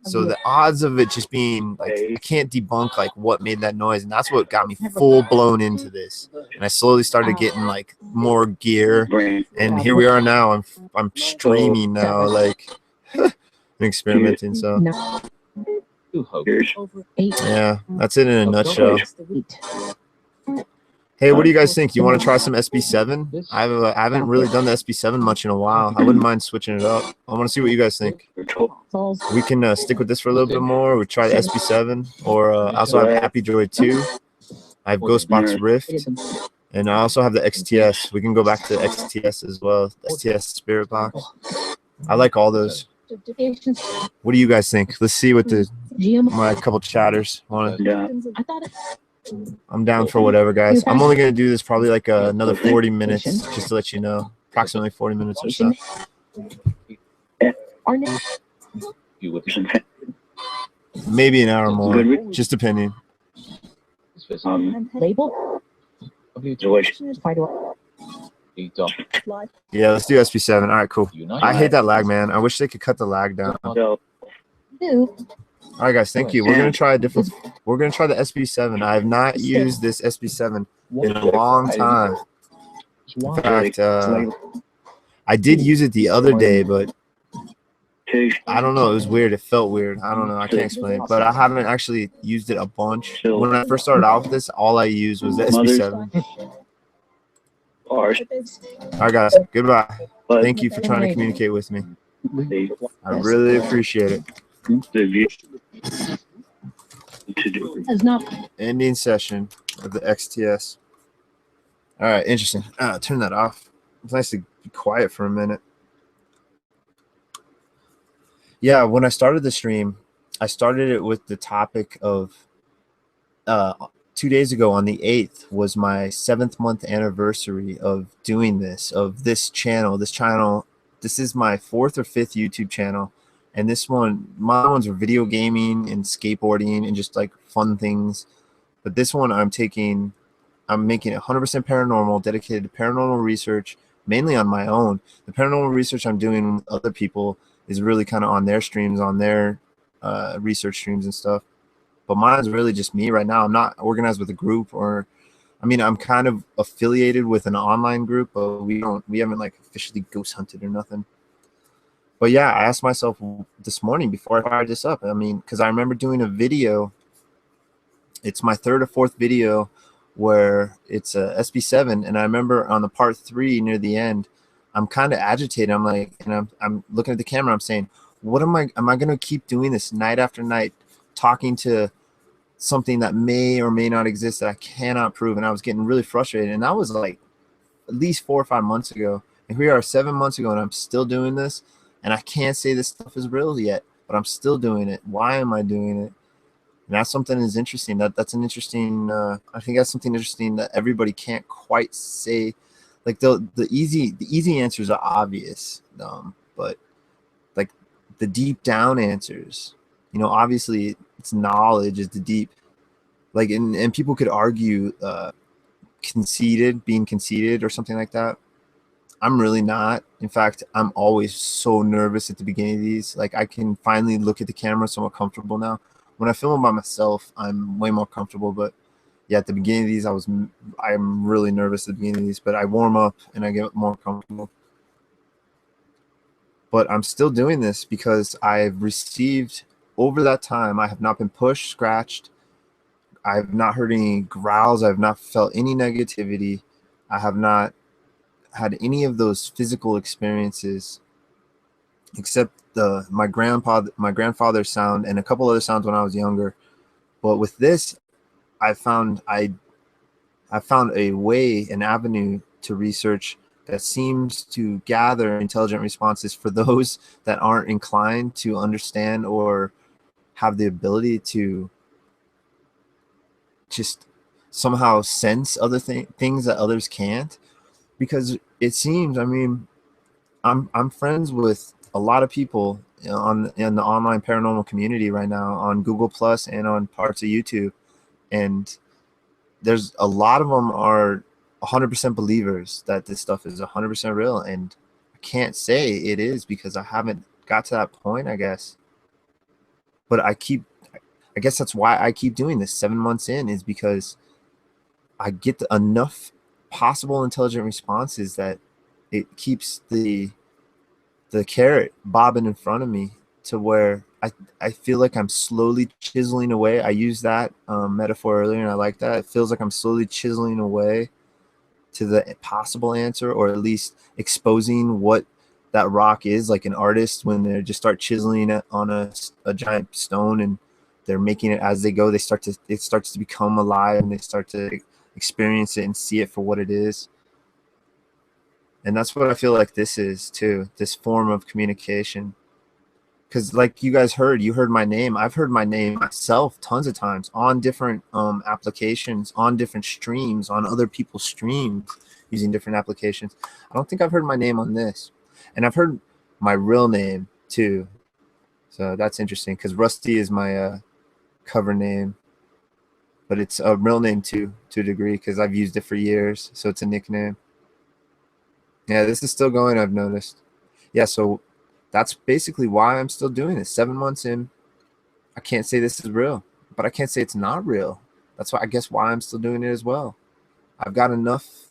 So the odds of it just being like, I can't debunk like what made that noise, and that's what got me full blown into this. And I slowly started getting like more gear, and here we are now. I'm streaming now, like and experimenting. So yeah, that's it in a nutshell. Hey, what do you guys think? You want to try some SB7? I haven't really done the SB7 much in a while. I wouldn't mind switching it up. I want to see what you guys think. We can stick with this for a little bit more. We try the SB7, or I also have Happy Joy 2. I have Ghostbox Rift, and I also have the XTS. We can go back to the XTS as well. STS Spirit Box. I like all those. What do you guys think? Let's see what my couple chatters want to. I'm down for whatever, guys. I'm only going to do this probably like another 40 minutes, just to let you know. Approximately 40 minutes or so. Maybe an hour more, just depending. Label? Yeah, let's do SB7. All right, cool. I hate that lag, man. I wish they could cut the lag down. All right, guys, thank you. We're gonna try the SB7. I have not used this SB7 in a long time. In fact, I did use it the other day, but I don't know. It was weird. It felt weird. I don't know. I can't explain. But I haven't actually used it a bunch. When I first started out with this, all I used was the SB7. All right, guys. Goodbye. Thank you for trying to communicate with me. I really appreciate it. Ending session of the XTS. All right, interesting. Turn that off. It's nice to be quiet for a minute. Yeah, when I started the stream, I started it with the topic of 2 days ago on the 8th was my 7th month anniversary of doing this, of this channel. This is my 4th or 5th YouTube channel. And my ones are video gaming and skateboarding and just like fun things. But this one I'm making it 100% paranormal, dedicated to paranormal research, mainly on my own. The paranormal research I'm doing with other people is really kind of on their streams, on their research streams and stuff. But mine's really just me right now. I'm not organized with a group, I'm kind of affiliated with an online group, but we haven't like officially ghost hunted or nothing. But yeah, I asked myself this morning before I fired this up. Because I remember doing a video. It's my 3rd or 4th video where it's a SB7, and I remember on the part 3 near the end, I'm kind of agitated. I'm like, and I'm looking at the camera. I'm saying, what am I going to keep doing this night after night, talking to something that may or may not exist that I cannot prove? And I was getting really frustrated. And that was like at least 4 or 5 months ago. And here we are 7 months ago, and I'm still doing this. And I can't say this stuff is real yet, but I'm still doing it. Why am I doing it? And that's something that's interesting. That's an interesting. I think that's something interesting that everybody can't quite say. Like the easy answers are obvious, but like the deep down answers, obviously it's knowledge is the deep. Like and people could argue being conceited or something like that. I'm really not. In fact, I'm always so nervous at the beginning of these. Like I can finally look at the camera somewhat comfortable now. When I film by myself, I'm way more comfortable. But yeah, at the beginning of these, I'm really nervous at the beginning of these, but I warm up and I get more comfortable. But I'm still doing this because I've received, over that time, I have not been pushed, scratched. I have not heard any growls. I have not felt any negativity. I have not had any of those physical experiences, except my grandfather's sound and a couple other sounds when I was younger. But with this, I found a way, an avenue to research that seems to gather intelligent responses for those that aren't inclined to understand or have the ability to just somehow sense other things that others can't. Because it seems, I mean, I'm friends with a lot of people in the online paranormal community right now on Google Plus and on parts of YouTube, and there's a lot of them are 100% believers that this stuff is 100% real, and I can't say it is because I haven't got to that point, I guess. But I guess that's why I keep doing this 7 months in, is because I get enough possible intelligent responses that it keeps the carrot bobbing in front of me, to where I feel like I'm slowly chiseling away. I used that metaphor earlier, and I like that. It feels like I'm slowly chiseling away to the possible answer, or at least exposing what that rock is, like an artist when they just start chiseling it on a giant stone, and they're making it as they go. It starts to become alive, and they start to experience it and see it for what it is. And that's what I feel like this is too, this form of communication. Because like you guys you heard my name. I've heard my name myself tons of times on different applications, on different streams, on other people's streams using different applications. I don't think I've heard my name on this. And I've heard my real name too. So that's interesting, because Rusty is my cover name. But it's a real name too, to a degree, because I've used it for years. So it's a nickname. Yeah, this is still going, I've noticed. Yeah, so that's basically why I'm still doing this. 7 months in, I can't say this is real, but I can't say it's not real. That's why I'm still doing it as well. I've got enough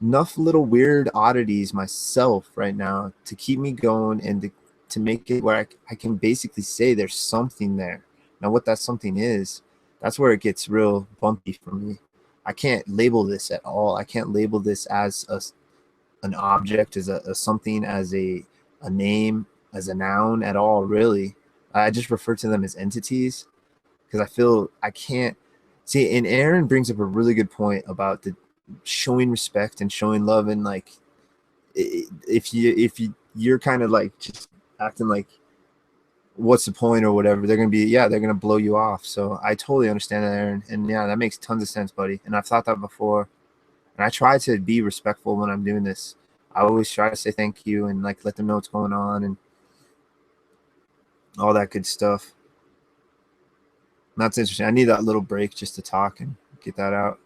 little weird oddities myself right now to keep me going, and to make it where I can basically say there's something there. Now, what that something is, that's where it gets real bumpy for me. I can't label this at all. I can't label this as an object, as a something, as a name, as a noun at all, really. I just refer to them as entities, because I feel I can't see. And Aaron brings up a really good point about the showing respect and showing love, and like if you're kind of like just acting like what's the point or whatever, they're gonna blow you off. So I totally understand that, Aaron, and yeah, that makes tons of sense, buddy. And I've thought that before. And I try to be respectful when I'm doing this. I always try to say thank you and like let them know what's going on and all that good stuff. And that's interesting. I need that little break just to talk and get that out.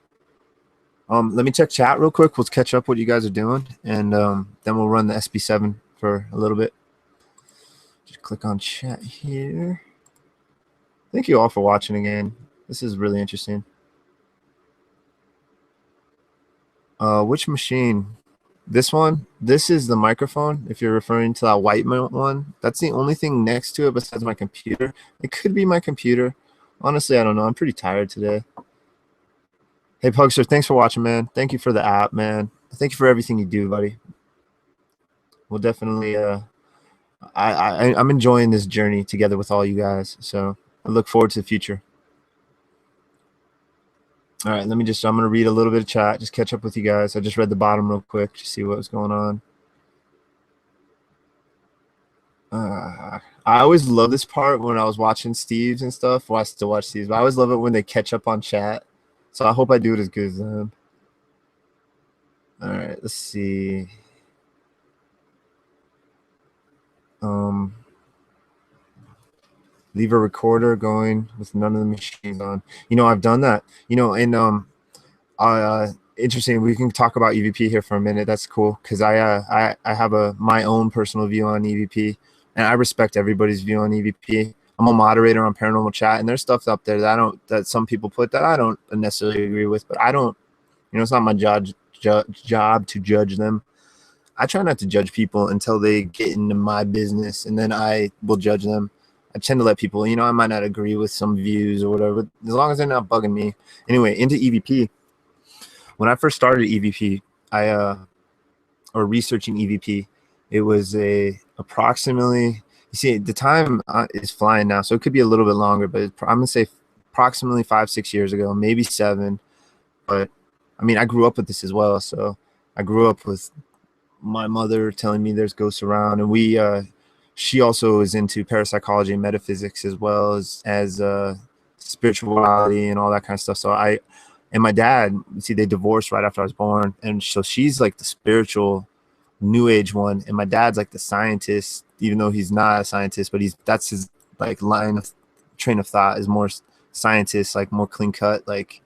Let me check chat real quick. We'll catch up what you guys are doing, and then we'll run the SB7 for a little bit. Just click on chat here. Thank you all for watching again. This is really interesting. Which machine? This one? This is the microphone. If you're referring to that white one, that's the only thing next to it besides my computer. It could be my computer. Honestly, I don't know. I'm pretty tired today. Hey, Pugster, thanks for watching, man. Thank you for the app, man. Thank you for everything you do, buddy. We'll definitely, I'm enjoying this journey together with all you guys. So I look forward to the future. All right, I'm going to read a little bit of chat, just catch up with you guys. I just read the bottom real quick to see what was going on. I always love this part when I was watching Steve's and stuff. Well, I still watch Steve's, but I always love it when they catch up on chat. So I hope I do it as good as them. All right, let's see. Leave a recorder going with none of the machines on. You know, I've done that. You know, and interesting. We can talk about EVP here for a minute. That's cool, because I have my own personal view on EVP, and I respect everybody's view on EVP. I'm a moderator on Paranormal Chat, and there's stuff up there that some people put that I don't necessarily agree with, but I don't, it's not my job to judge them. I try not to judge people until they get into my business, and then I will judge them. I tend to let people, I might not agree with some views or whatever, but as long as they're not bugging me. Anyway, into EVP. When I first started EVP, or researching EVP, it was approximately, you see, the time is flying now, so it could be a little bit longer, but I'm gonna say approximately 5-6 years ago, maybe 7. But I mean, I grew up with this as well. So I grew up with my mother telling me there's ghosts around, and she also is into parapsychology and metaphysics, as well as spirituality and all that kind of stuff. So and my dad, see, they divorced right after I was born, and so she's like the spiritual new age one, and my dad's like the scientist, even though he's not a scientist, but that's his like train of thought is more scientist, like more clean cut, like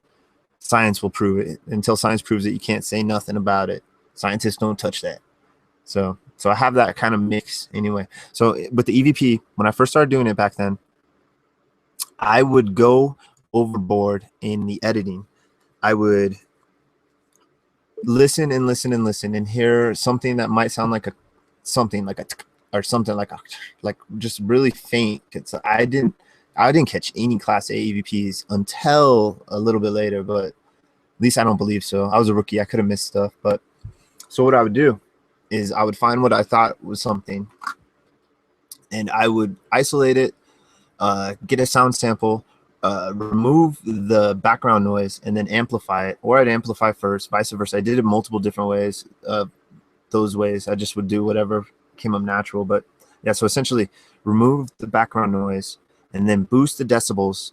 science will prove it. Until science proves it, you can't say nothing about it. Scientists don't touch that. So I have that kind of mix anyway. So with the EVP, when I first started doing it back then, I would go overboard in the editing. I would listen and hear something that might sound like or something like just really faint. I didn't catch any Class A EVPs until a little bit later, but at least I don't believe so. I was a rookie. I could have missed stuff. But so what I would do is I would find what I thought was something, and I would isolate it, get a sound sample, remove the background noise, and then amplify it. Or I'd amplify first, vice versa. I did it multiple different ways. Those ways, I just would do whatever came up natural. But yeah, so essentially remove the background noise and then boost the decibels,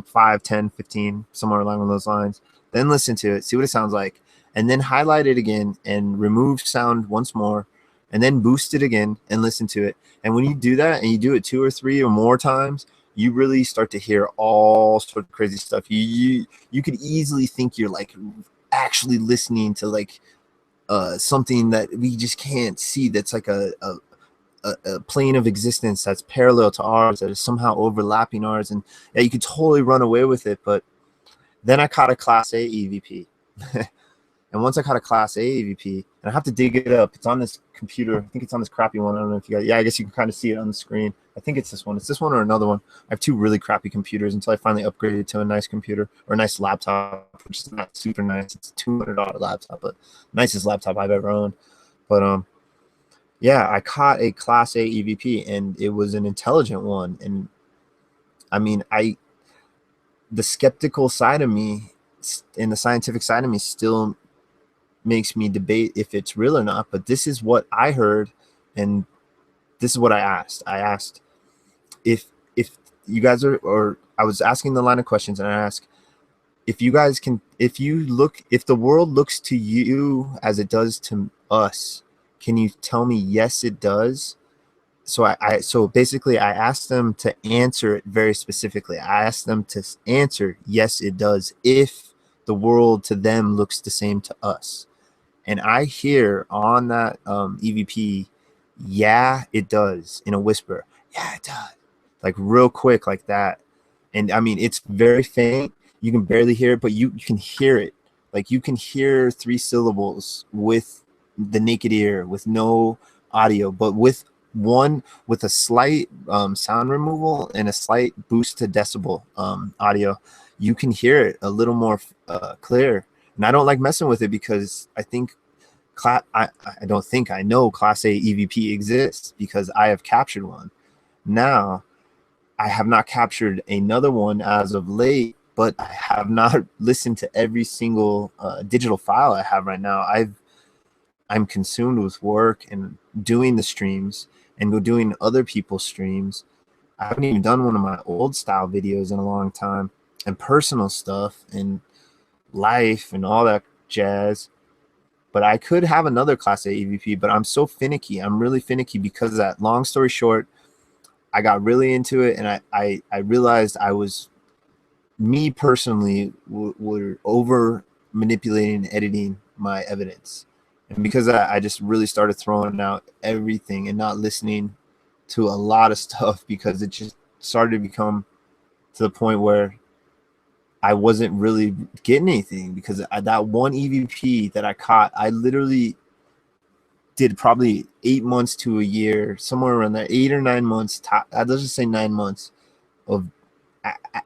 5, 10, 15, somewhere along those lines. Then listen to it, see what it sounds like, and then highlight it again and remove sound once more, and then boost it again and listen to it. And when you do that, and you do it 2 or 3 or more times, you really start to hear all sorts of crazy stuff. You could easily think you're like actually listening to like something that we just can't see, that's like a plane of existence that's parallel to ours, that is somehow overlapping ours. And yeah, you could totally run away with it. But then I caught a Class A EVP. And once I caught a Class A EVP, and I have to dig it up. It's on this computer. I think it's on this crappy one. I don't know if you guys, yeah, I guess you can kind of see it on the screen. I think it's this one. It's this one or another one. I have 2 really crappy computers until I finally upgraded to a nice computer, or a nice laptop, which is not super nice. It's a $200 laptop, but nicest laptop I've ever owned. But yeah, I caught a Class A EVP, and it was an intelligent one. And I mean, the skeptical side of me and the scientific side of me still makes me debate if it's real or not. But this is what I heard, and this is what I asked. I asked if you guys are, or I was asking the line of questions, and I asked if you guys can, if the world looks to you as it does to us, can you tell me yes it does? So basically I asked them to answer it very specifically. I asked them to answer yes it does if the world to them looks the same to us. And I hear on that EVP, yeah, it does, in a whisper. Yeah, it does. Like real quick like that. And I mean, it's very faint. You can barely hear it, but you can hear it. Like you can hear 3 syllables with the naked ear, with no audio, but with a slight sound removal and a slight boost to decibel audio, you can hear it a little more clear. And I don't like messing with it because I think I know Class A EVP exists because I have captured one. Now, I have not captured another one as of late, but I have not listened to every single digital file I have right now. I'm consumed with work and doing the streams and doing other people's streams. I haven't even done one of my old style videos in a long time, and personal stuff and life and all that jazz. But I could have another Class A EVP, but I'm so finicky. I'm really finicky because of that. Long story short, I got really into it, and I realized I was, me personally, were over manipulating and editing my evidence. And because of that, I just really started throwing out everything and not listening to a lot of stuff because it just started to become to the point where I wasn't really getting anything, because that one EVP that I caught, I literally did probably 8 months to a year, somewhere around there, 8 or 9 months. Let's just say 9 months of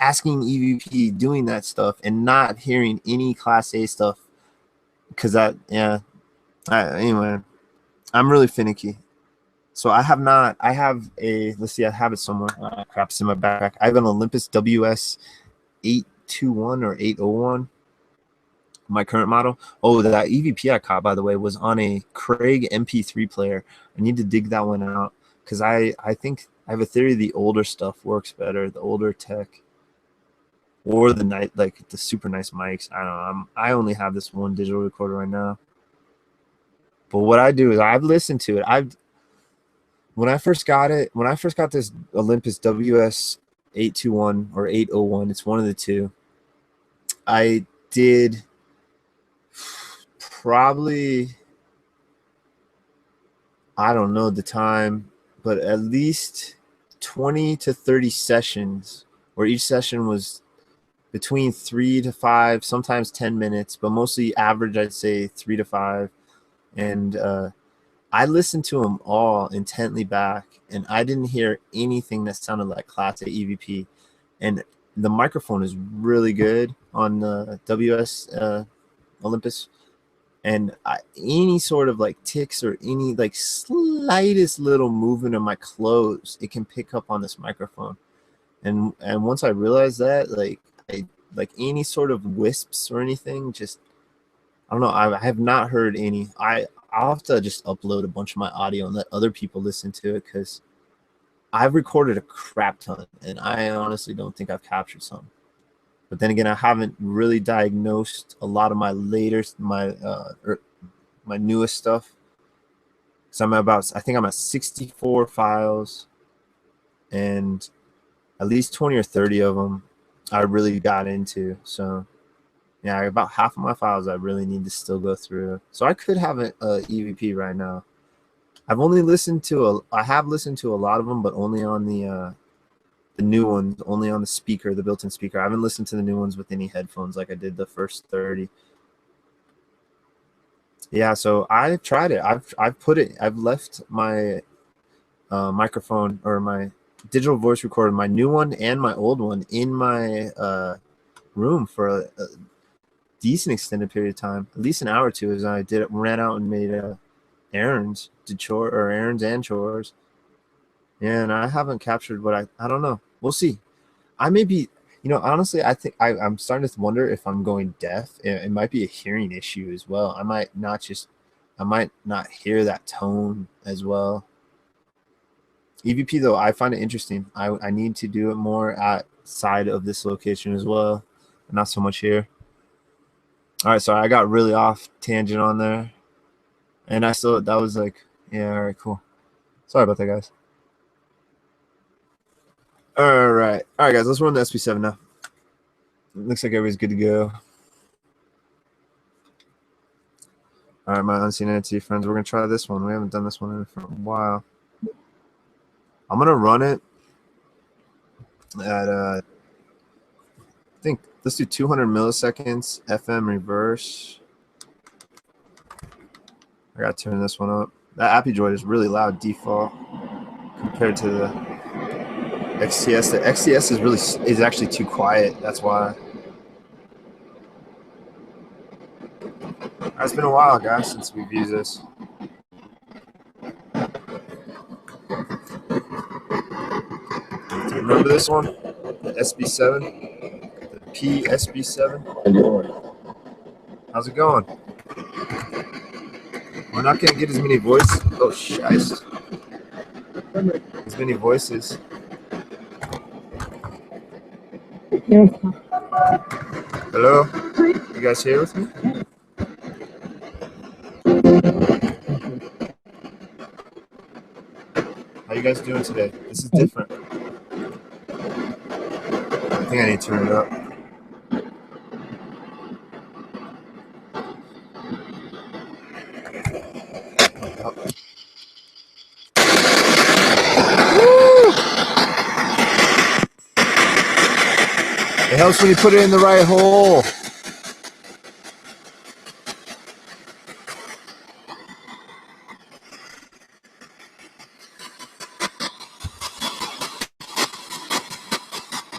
asking EVP, doing that stuff, and not hearing any Class A stuff. Because anyway, I'm really finicky. So I have let's see, I have it somewhere. Crap, it's in my backpack. I have an Olympus WS 821 or 801, my current model. Oh, that EVP I caught, by the way, was on a Craig MP3 player. I need to dig that one out, because I think I have a theory the older stuff works better, the older tech, or the super nice mics. I don't know. I only have this one digital recorder right now. But what I do is I've listened to it. When I first got this Olympus WS 821 or 801, it's one of the two, I did probably, I don't know the time, but at least 20 to 30 sessions, where each session was between 3 to 5, sometimes 10 minutes, but mostly average, I'd say 3 to 5. And I listened to them all intently back, and I didn't hear anything that sounded like Class A EVP. And the microphone is really good on the WS Olympus. And any sort of like ticks or any like slightest little movement of my clothes, it can pick up on this microphone. And once I realized that, like any sort of wisps or anything, just, I don't know. I have not heard any. I'll have to just upload a bunch of my audio and let other people listen to it, because I've recorded a crap ton, and I honestly don't think I've captured some. But then again, I haven't really diagnosed a lot of my my newest stuff. So I think I'm at 64 files, and at least 20 or 30 of them I really got into. So yeah, about half of my files I really need to still go through. So I could have an EVP right now. I have listened to a lot of them, but only on the new ones, only on the speaker, the built-in speaker. I haven't listened to the new ones with any headphones like I did the first 30. Yeah, so I've tried it. I've left my microphone, or my digital voice recorder, my new one and my old one, in my room for a decent extended period of time, at least an hour or two, as I ran out and made errands and chores. Yeah, and I haven't captured what I don't know. We'll see. I may be, honestly, I think I'm starting to wonder if I'm going deaf. It might be a hearing issue as well. I might not hear that tone as well. EVP though, I find it interesting. I need to do it more outside of this location as well, not so much here. All right, sorry, I got really off tangent on there, and that was like, yeah, all right, cool. Sorry about that, guys. All right, guys, let's run the SP7 now. Looks like everybody's good to go. All right, my unseen entity friends, we're gonna try this one. We haven't done this one for a while. I'm gonna run it at I think let's do 200 milliseconds FM reverse. I gotta turn this one up. That Appy Droid is really loud default compared to the XTS. The XTS is actually too quiet. That's why. It's been a while, guys, since we've used this. Do you remember this one? The SB7? The PSB7? How's it going? We're not going to get as many voices. Oh, shiest. As many voices. Hello? You guys here with me? How you guys doing today? This is different. I think I need to turn it up. helps when you put it in the right hole.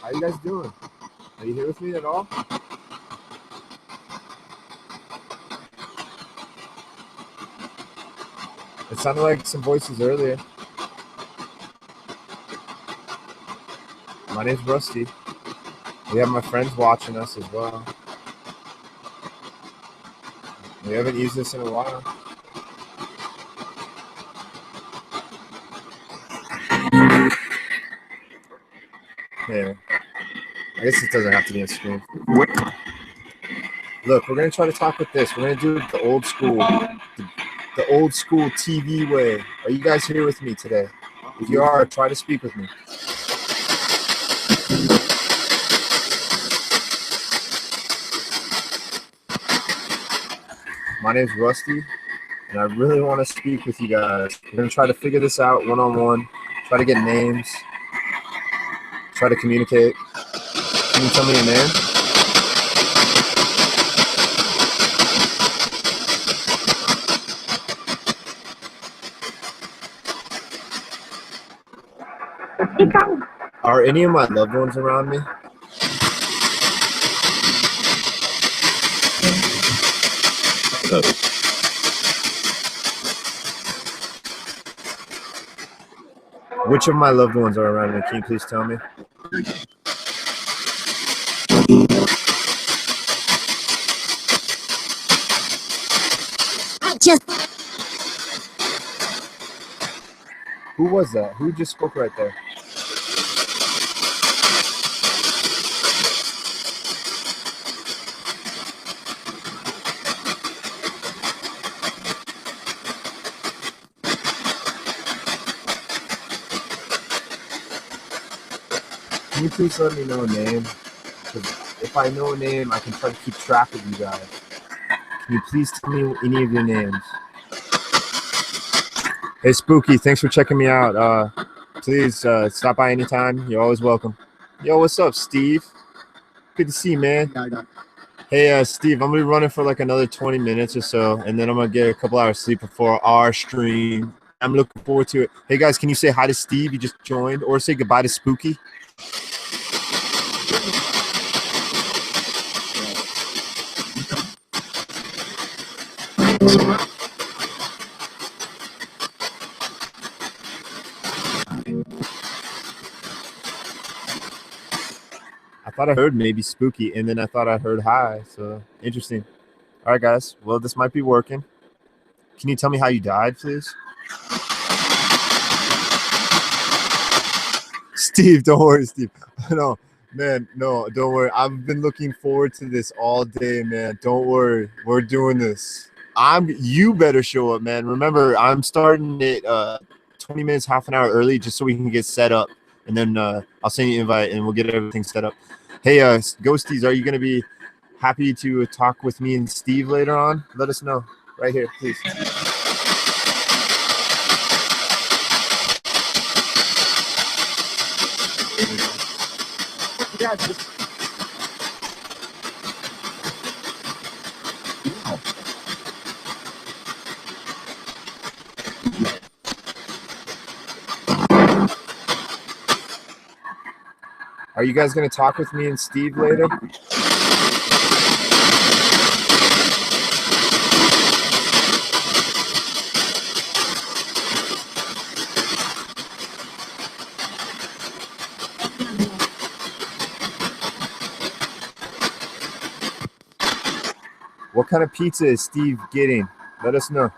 How you guys doing? Are you here with me at all? It sounded like some voices earlier. My name's Rusty. We have my friends watching us as well. We haven't used this in a while. Yeah. I guess it doesn't have to be on screen. Look, we're going to try to talk with this. We're going to do it the old school. The old school TV way. Are you guys here with me today? If you are, try to speak with me. My name's Rusty, and I really want to speak with you guys. We're going to try to figure this out one-on-one, try to get names, try to communicate. Can you tell me your name? Are any of my loved ones around me? Which of my loved ones are around me? Can you please tell me? Who was that? Who just spoke right there? Can you please let me know a name? Because if I know a name, I can try to keep track of you guys. Can you please tell me any of your names? Hey, Spooky, thanks for checking me out. Please stop by anytime. You're always welcome. Yo, what's up, Steve? Good to see you, man. Hey, Steve, I'm going to be running for like another 20 minutes or so, and then I'm going to get a couple hours sleep before our stream. I'm looking forward to it. Hey, guys, can you say hi to Steve? He just joined. Or say goodbye to Spooky. I thought I heard maybe Spooky, and then I thought I heard hi. So, interesting. All right, guys. Well, this might be working. Can you tell me how you died, please? Steve, don't worry, Steve. No, man, no, don't worry. I've been looking forward to this all day, man. Don't worry. We're doing this. You better show up, man. Remember, I'm starting it 20 minutes, half an hour early just so we can get set up. And then I'll send you an invite and we'll get everything set up. Hey, Ghosties, are you going to be happy to talk with me and Steve later on? Let us know right here, please. Yeah, Are you guys going to talk with me and Steve later? What kind of pizza is Steve getting? Let us know.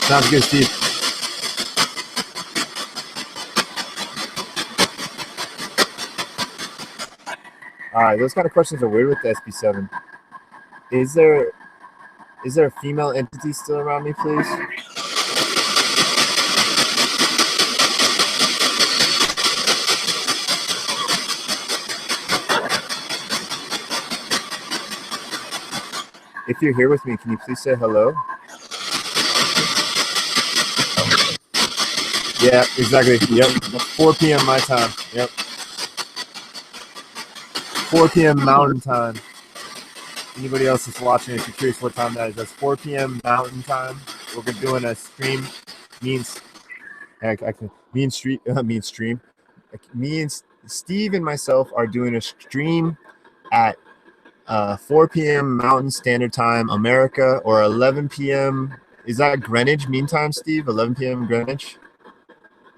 Sounds good, Steve. All right, those kind of questions are weird with the SB7. Is there a female entity still around me, please? If you're here with me, can you please say hello? Yeah, exactly. Yep. 4 p.m. my time. Yep. 4 p.m. Mountain time. Anybody else that's watching, if you're curious what time that is, that's 4 p.m. Mountain time. We're doing a stream. Me and Steve and myself are doing a stream at 4 p.m. Mountain Standard Time, America, or 11 p.m. Is that Greenwich Mean Time, Steve? 11 p.m. Greenwich?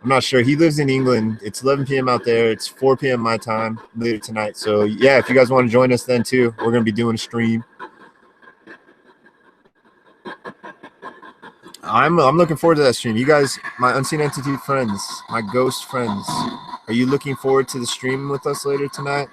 I'm not sure. He lives in England. It's 11 p.m. out there. It's 4 p.m. my time later tonight. So, yeah, if you guys want to join us then, too, we're going to be doing a stream. I'm looking forward to that stream. You guys, my Unseen Entity friends, my ghost friends, are you looking forward to the stream with us later tonight?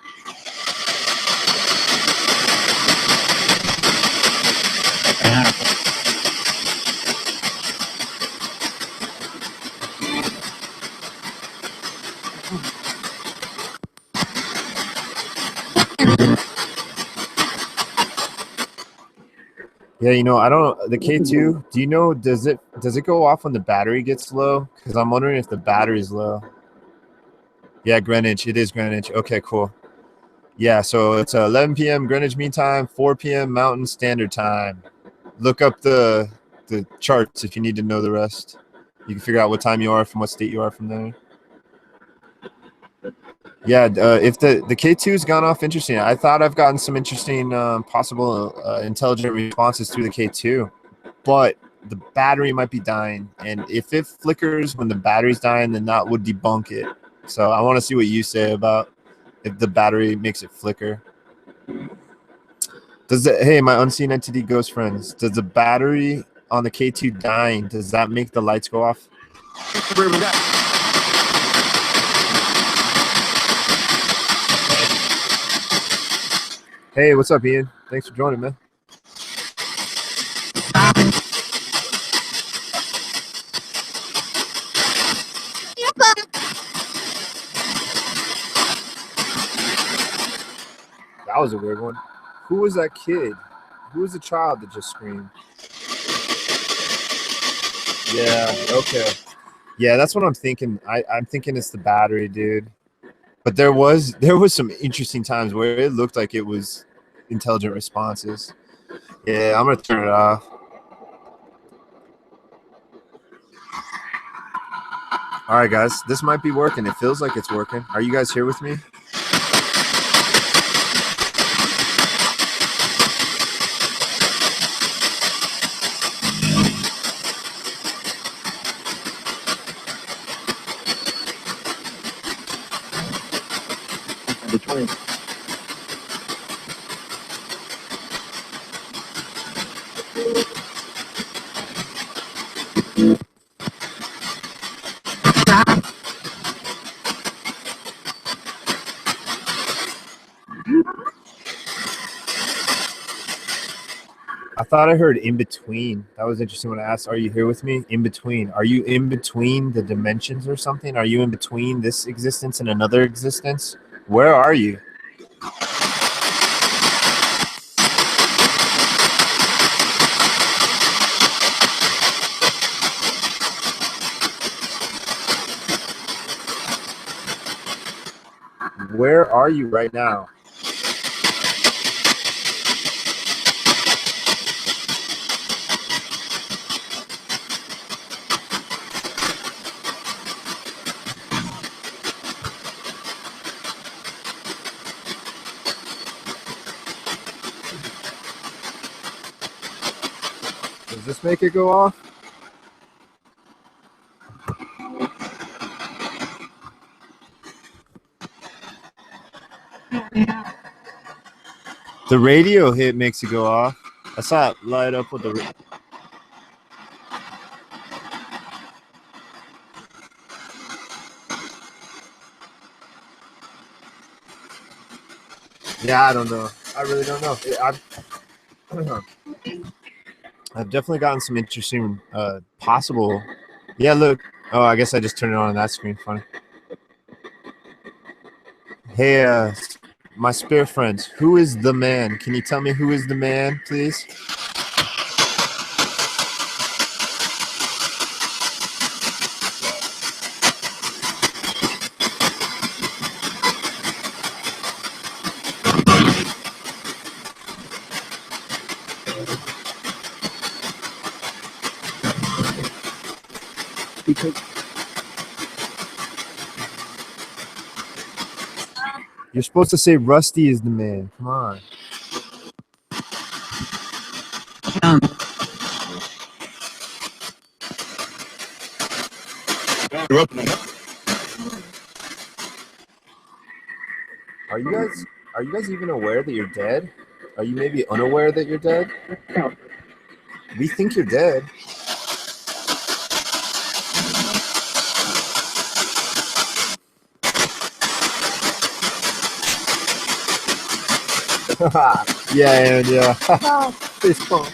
Yeah, you know, I don't. The K2. Do you know? Does it go off when the battery gets low? Because I'm wondering if the battery's low. Yeah, Greenwich. It is Greenwich. Okay, cool. Yeah, so it's 11 p.m. Greenwich Mean Time, 4 p.m. Mountain Standard Time. Look up the charts if you need to know the rest. You can figure out what time you are from what state you are from there. Yeah, if the K2's gone off, interesting. I thought I've gotten some interesting possible intelligent responses through the K2, but the battery might be dying. And if it flickers when the battery's dying, then that would debunk it. So I want to see what you say about if the battery makes it flicker. Hey, my Unseen Entity ghost friends, does the battery on the K2 dying, does that make the lights go off? Hey, what's up, Ian? Thanks for joining, man. That was a weird one. Who was that kid? Who was the child that just screamed? Yeah, okay. Yeah, that's what I'm thinking. I'm thinking it's the battery, dude. But there was some interesting times where it looked like it was intelligent responses. Yeah, I'm gonna turn it off. All right, guys, this might be working. It feels like it's working. Are you guys here with me? I thought I heard in between. That was interesting when I asked, are you here with me? In between. Are you in between the dimensions or something? Are you in between this existence and another existence? Where are you? Where are you right now? Does this make it go off? The radio hit makes it go off. I saw it light up with the... Yeah, I don't know. I really don't know. I've definitely gotten some interesting possible... Yeah, look. Oh, I guess I just turned it on that screen. Funny. Hey, my spirit friends, who is the man? Can you tell me who is the man, please? Because you're supposed to say Rusty is the man. Come on. Are you guys even aware that you're dead? Are you maybe unaware that you're dead? We think you're dead. yeah. Face palm.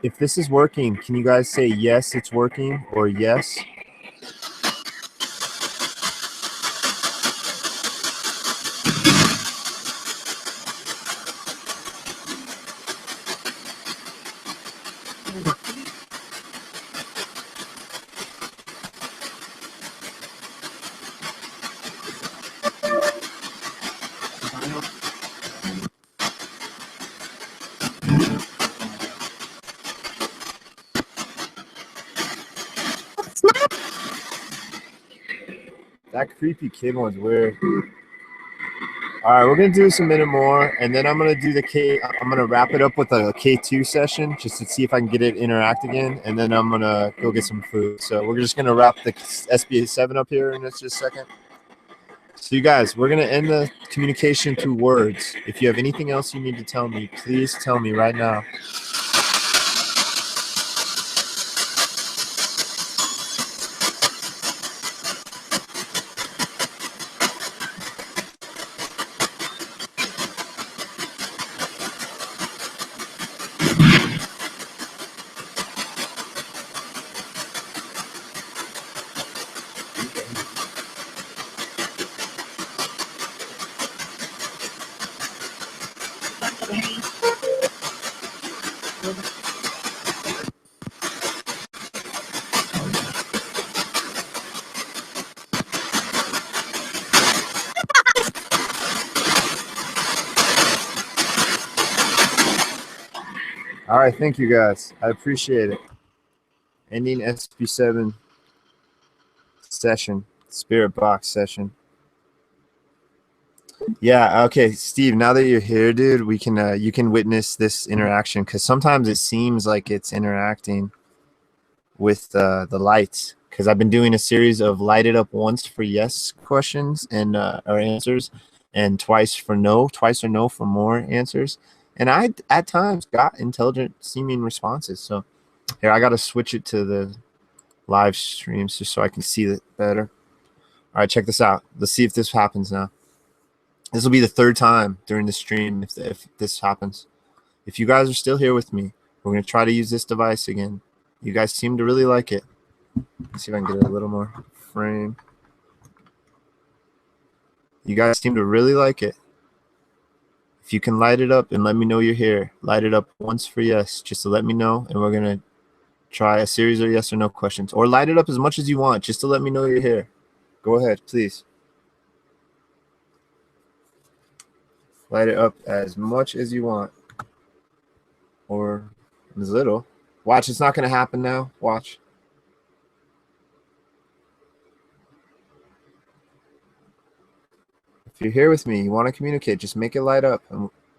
If this is working, can you guys say yes, it's working, or yes? That creepy kid one's weird. All right, we're gonna do this a minute more, and then I'm gonna do the K. I'm gonna wrap it up with a K2 session just to see if I can get it interact again, and then I'm gonna go get some food. So we're just gonna wrap the SBA7 up here in just a second. So you guys, we're gonna end the communication through words. If you have anything else you need to tell me, please tell me right now. All right, thank you guys. I appreciate it. Ending SB7 session, spirit box session. Yeah, okay, Steve, now that you're here, dude, we can you can witness this interaction, because sometimes it seems like it's interacting with the lights, because I've been doing a series of light it up once for yes questions and or answers, and twice or no for more answers. And I, at times, got intelligent seeming responses. So here, I got to switch it to the live streams just so I can see it better. All right, check this out. Let's see if this happens now. This will be the third time during the stream if this happens. If you guys are still here with me, we're going to try to use this device again. You guys seem to really like it. Let's see if I can get a little more frame. You guys seem to really like it. If you can light it up and let me know you're here, light it up once for yes, just to let me know, and we're going to try a series of yes or no questions. Or light it up as much as you want, just to let me know you're here. Go ahead, please. Light it up as much as you want. Or as little. Watch, it's not going to happen now. Watch. If you're here with me, you want to communicate, just make it light up.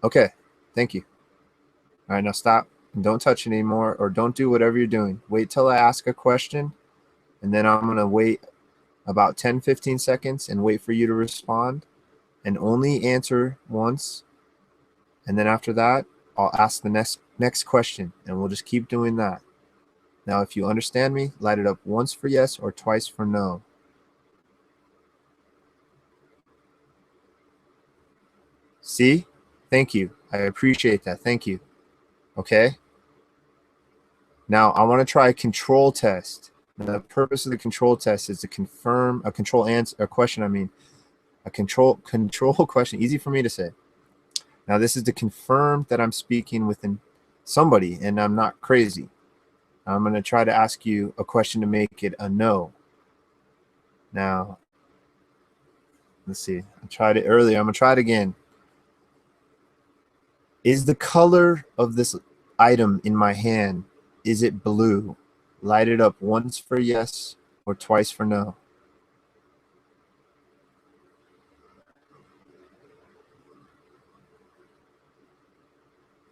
Okay, thank you. All right, now stop. And don't touch it anymore, or don't do whatever you're doing. Wait till I ask a question, and then I'm going to wait about 10-15 seconds and wait for you to respond, and only answer once. And then after that, I'll ask the next question, and we'll just keep doing that. Now, if you understand me, light it up once for yes or twice for no. See? Thank you. I appreciate that. Thank you. Okay? Now, I want to try a control test. And the purpose of the control test is to confirm a control answer, a question, I mean. A control question, easy for me to say. Now, this is to confirm that I'm speaking with somebody and I'm not crazy. I'm going to try to ask you a question to make it a no. Now, Let's see. I tried it earlier. I'm going to try it again. Is the color of this item in my hand, is it blue? Light it up once for yes or twice for no.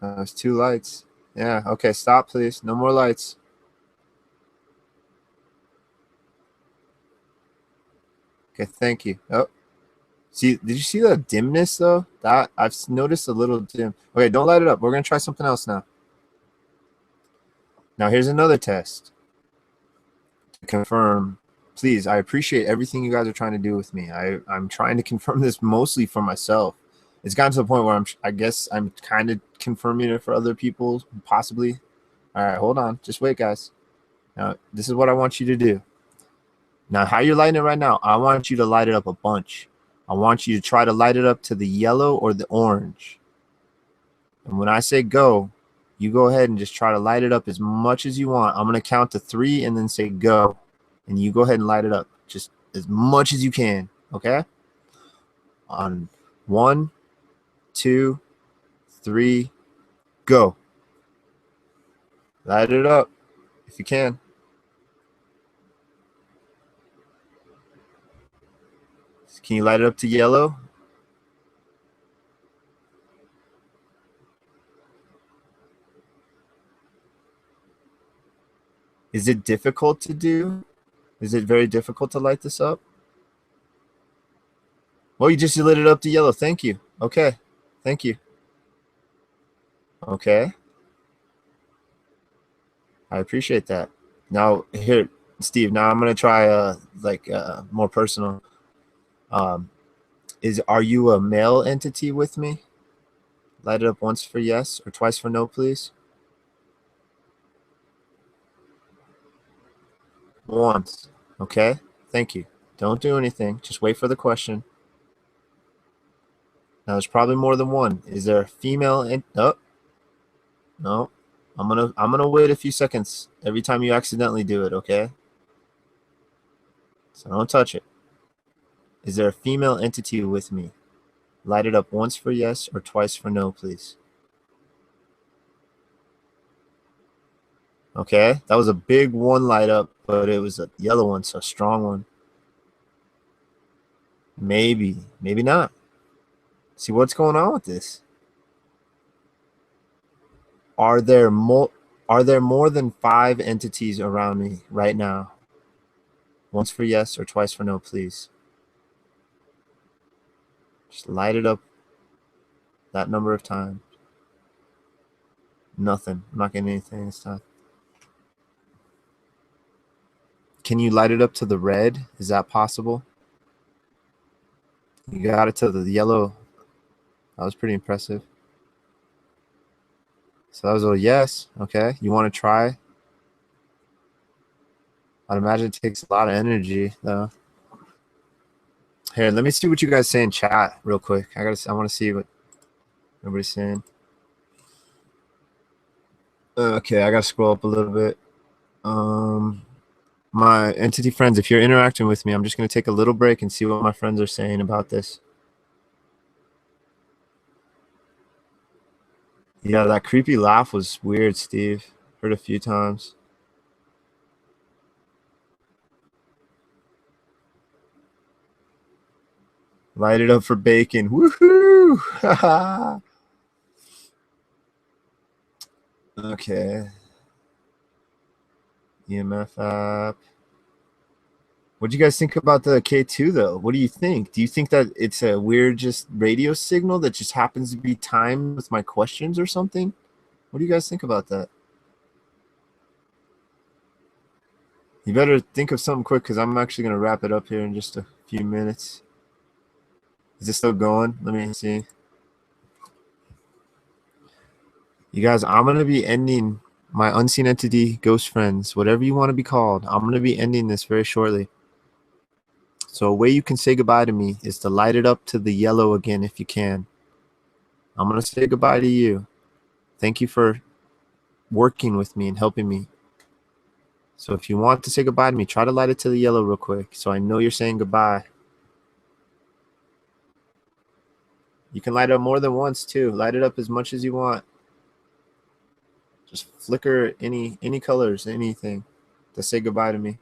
It's 2 lights. Yeah, okay, stop, please. No more lights. Okay, thank you. Oh, see, did you see the dimness, though? That I've noticed a little dim. Okay, don't light it up. We're going to try something else now. Now, here's another test to confirm. Please, I appreciate everything you guys are trying to do with me. I'm trying to confirm this mostly for myself. It's gotten to the point where I guess I'm kind of confirming it for other people, possibly. All right, hold on. Just wait, guys. Now, this is what I want you to do. Now, how you're lighting it right now, I want you to light it up a bunch. I want you to try to light it up to the yellow or the orange. And when I say go, you go ahead and just try to light it up as much as you want. I'm going to count to 3 and then say go. And you go ahead and light it up just as much as you can, okay? On 1, 2, 3, go. Light it up if you can. Can you light it up to yellow? Is it difficult to do? Is it very difficult to light this up? Well, you just lit it up to yellow. Thank you. Okay. Thank you. Okay. I appreciate that. Now, here, Steve, now I'm going to try more personal. Are you a male entity with me? Light it up once for yes or twice for no, please. Once. Okay. Thank you. Don't do anything. Just wait for the question. Now, there's probably more than one. Is there a female? Oh, no. I'm gonna wait a few seconds every time you accidentally do it. Okay. So don't touch it. Is there a female entity with me? Light it up once for yes or twice for no, please. Okay, that was a big one light up, but it was a yellow one, so a strong one. Maybe, maybe not. See what's going on with this? Are there more than 5 entities around me right now? Once for yes or twice for no, please. Just light it up that number of times. Nothing. I'm not getting anything this time. Can you light it up to the red? Is that possible? You got it to the yellow. That was pretty impressive. So that was a yes. Okay. You want to try? I'd imagine it takes a lot of energy, though. Here, let me see what you guys say in chat real quick. I want to see what everybody's saying. Okay, I got to scroll up a little bit. My entity friends, if you're interacting with me, I'm just going to take a little break and see what my friends are saying about this. Yeah, that creepy laugh was weird, Steve. Heard a few times. Light it up for bacon. Woohoo! Okay. EMF app. What do you guys think about the K2, though? What do you think? Do you think that it's a weird just radio signal that just happens to be timed with my questions or something? What do you guys think about that? You better think of something quick because I'm actually going to wrap it up here in just a few minutes. Is it still going? Let me see. You guys, I'm going to be ending my unseen entity ghost friends, whatever you want to be called. I'm going to be ending this very shortly. So a way you can say goodbye to me is to light it up to the yellow again if you can. I'm going to say goodbye to you. Thank you for working with me and helping me. So if you want to say goodbye to me, try to light it to the yellow real quick so I know you're saying goodbye. You can light it up more than once too. Light it up as much as you want. Just flicker any colors, anything to say goodbye to me.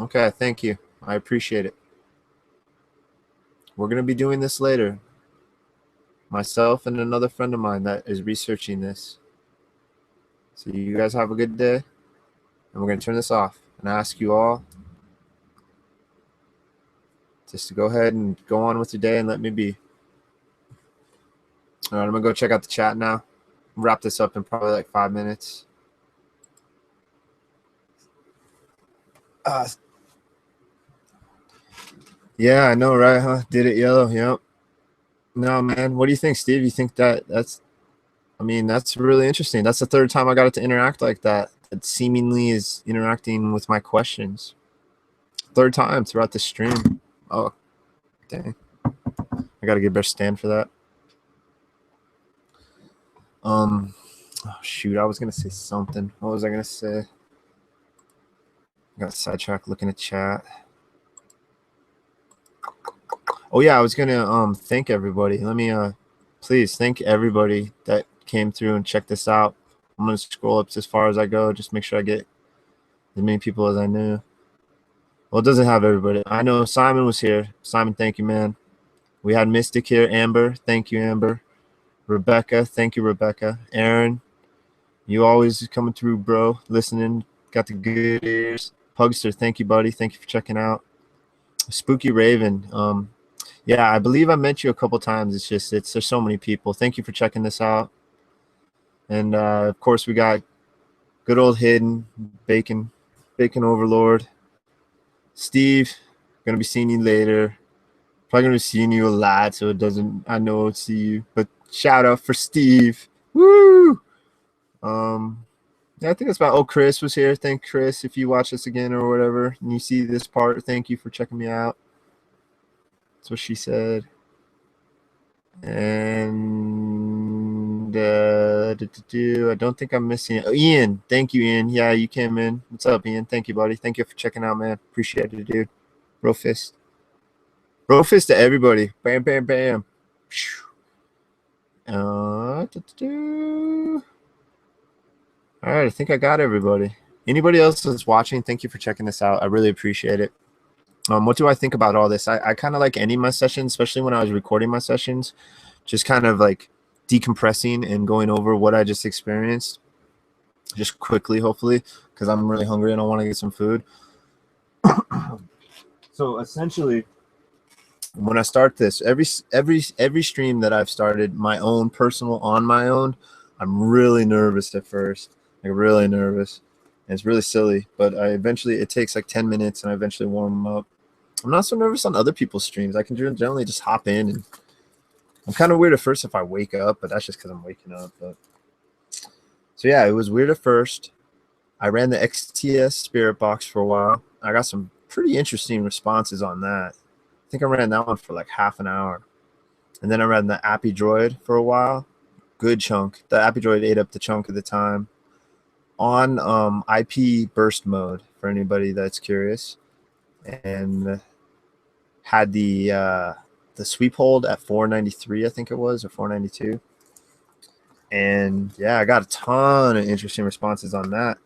Okay, thank you. I appreciate it. We're going to be doing this later. Myself and another friend of mine that is researching this. So you guys have a good day. And we're going to turn this off and ask you all just to go ahead and go on with your day and let me be. All right, I'm going to go check out the chat now. Wrap this up in probably like 5 minutes. Yeah, I know, right? Huh? Did it yellow? Yep. No, man. What do you think, Steve? You think that's really interesting. That's the third time I got it to interact like that. It seemingly is interacting with my questions. Third time throughout the stream. Oh, dang. I got to get a better stand for that. Oh, shoot. I was going to say something. What was I going to say? I got sidetracked looking at chat. Oh, yeah. I was going to thank everybody. Let me please thank everybody that came through and checked this out. I'm going to scroll up as far as I go. Just make sure I get as many people as I knew. Well, it doesn't have everybody. I know Simon was here. Simon, thank you, man. We had Mystic here. Amber, thank you, Amber. Rebecca, thank you, Rebecca. Aaron, you always coming through, bro. Listening, got the good ears. Pugster, thank you, buddy. Thank you for checking out. Spooky Raven, yeah, I believe I met you a couple times. It's just there's so many people. Thank you for checking this out. And of course, we got good old Hidden Bacon Overlord. Steve, gonna be seeing you later. Probably gonna be seeing you a lot, so it doesn't. I know I'll see you, but shout out for Steve. Woo! Yeah, I think that's about. Oh, Chris was here. Thank Chris if you watch this again or whatever, and you see this part. Thank you for checking me out. That's what she said. And I don't think I'm missing. Oh, Ian, thank you, Ian. Yeah, you came in. What's up, Ian? Thank you, buddy. Thank you for checking out, man. Appreciate it, dude. Bro fist. Bro fist to everybody. Bam, bam, bam. All right, I think I got everybody. Anybody else that's watching, thank you for checking this out. I really appreciate it. What do I think about all this? I kind of like ending my sessions, especially when I was recording my sessions, just kind of like decompressing and going over what I just experienced just quickly, hopefully, because I'm really hungry and I want to get some food. So essentially, when I start this, every stream that I've started, my own personal on my own, I'm really nervous at first, like really nervous. And it's really silly, but it takes like 10 minutes and I eventually warm them up. I'm not so nervous on other people's streams. I can generally just hop in, and I'm kind of weird at first if I wake up, but that's just because I'm waking up. But so yeah, it was weird at first. I ran the XTS Spirit Box for a while. I got some pretty interesting responses on that. I think I ran that one for like half an hour. And then I ran the Appy Droid for a while. Good chunk. The Appy Droid ate up the chunk of the time. On IP burst mode, for anybody that's curious. And had the sweep hold at 493, I think it was, or 492. And yeah, I got a ton of interesting responses on that.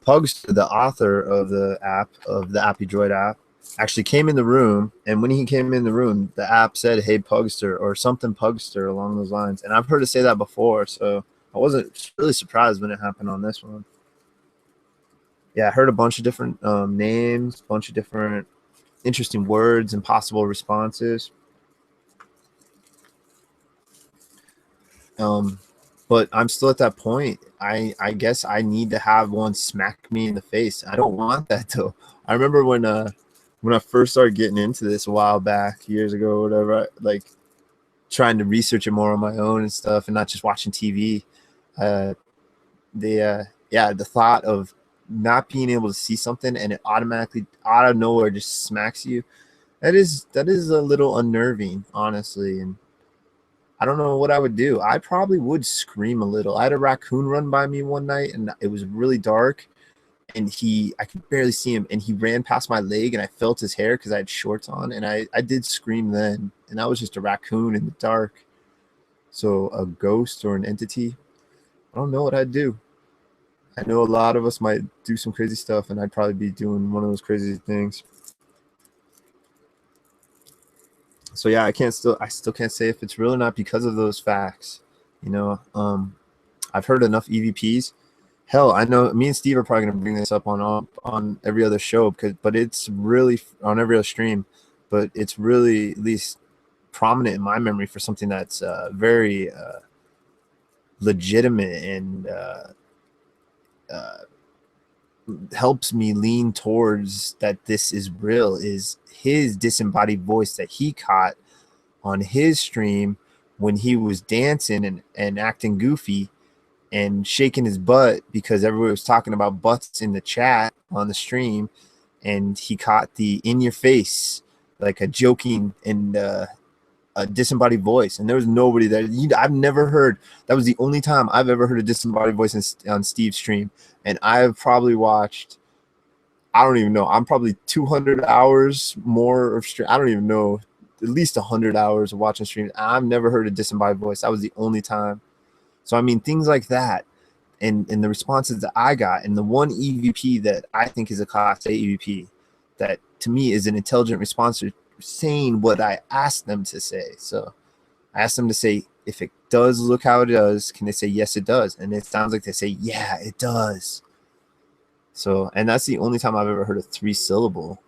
Pugs, the author of the Appy Droid app, actually came in the room, and when he came in the room, the app said, "Hey Pugster," or something Pugster along those lines. And I've heard it say that before, so I wasn't really surprised when it happened on this one. Yeah, I heard a bunch of different names, a bunch of different interesting words and possible responses. But I'm still at that point. I guess I need to have one smack me in the face. I don't want that though. I remember when I first started getting into this a while back, years ago or whatever, like trying to research it more on my own and stuff, and not just watching TV. The thought of not being able to see something and it automatically out of nowhere just smacks you, that is a little unnerving, honestly. And I don't know what I would do. I probably would scream a little. I had a raccoon run by me one night, and it was really dark, and I could barely see him, and he ran past my leg, and I felt his hair because I had shorts on, and I did scream then, and I was just a raccoon in the dark. So a ghost or an entity, I don't know what I'd do. I know a lot of us might do some crazy stuff, and I'd probably be doing one of those crazy things. So yeah, I still can't say if it's real or not because of those facts. You know, I've heard enough EVPs. Hell, I know me and Steve are probably gonna bring this up on every other show but it's really on every other stream, but it's really at least prominent in my memory for something that's very legitimate and helps me lean towards that this is real, is his disembodied voice that he caught on his stream when he was dancing and acting goofy and shaking his butt because everybody was talking about butts in the chat on the stream, and he caught the in your face, like a joking and a disembodied voice, and there was nobody there. I've never heard. That was the only time I've ever heard a disembodied voice on Steve's stream, and I've probably watched, I don't even know, I'm probably 200 hours more of stream. I don't even know, at least 100 hours of watching streams. I've never heard a disembodied voice. That was the only time. So I mean, things like that, and the responses that I got, and the one EVP that I think is a Class A EVP, that to me is an intelligent response saying what I asked them to say. So I asked them to say, if it does look how it does, can they say yes it does? And it sounds like they say, yeah, it does. So, and that's the only time I've ever heard a 3-syllable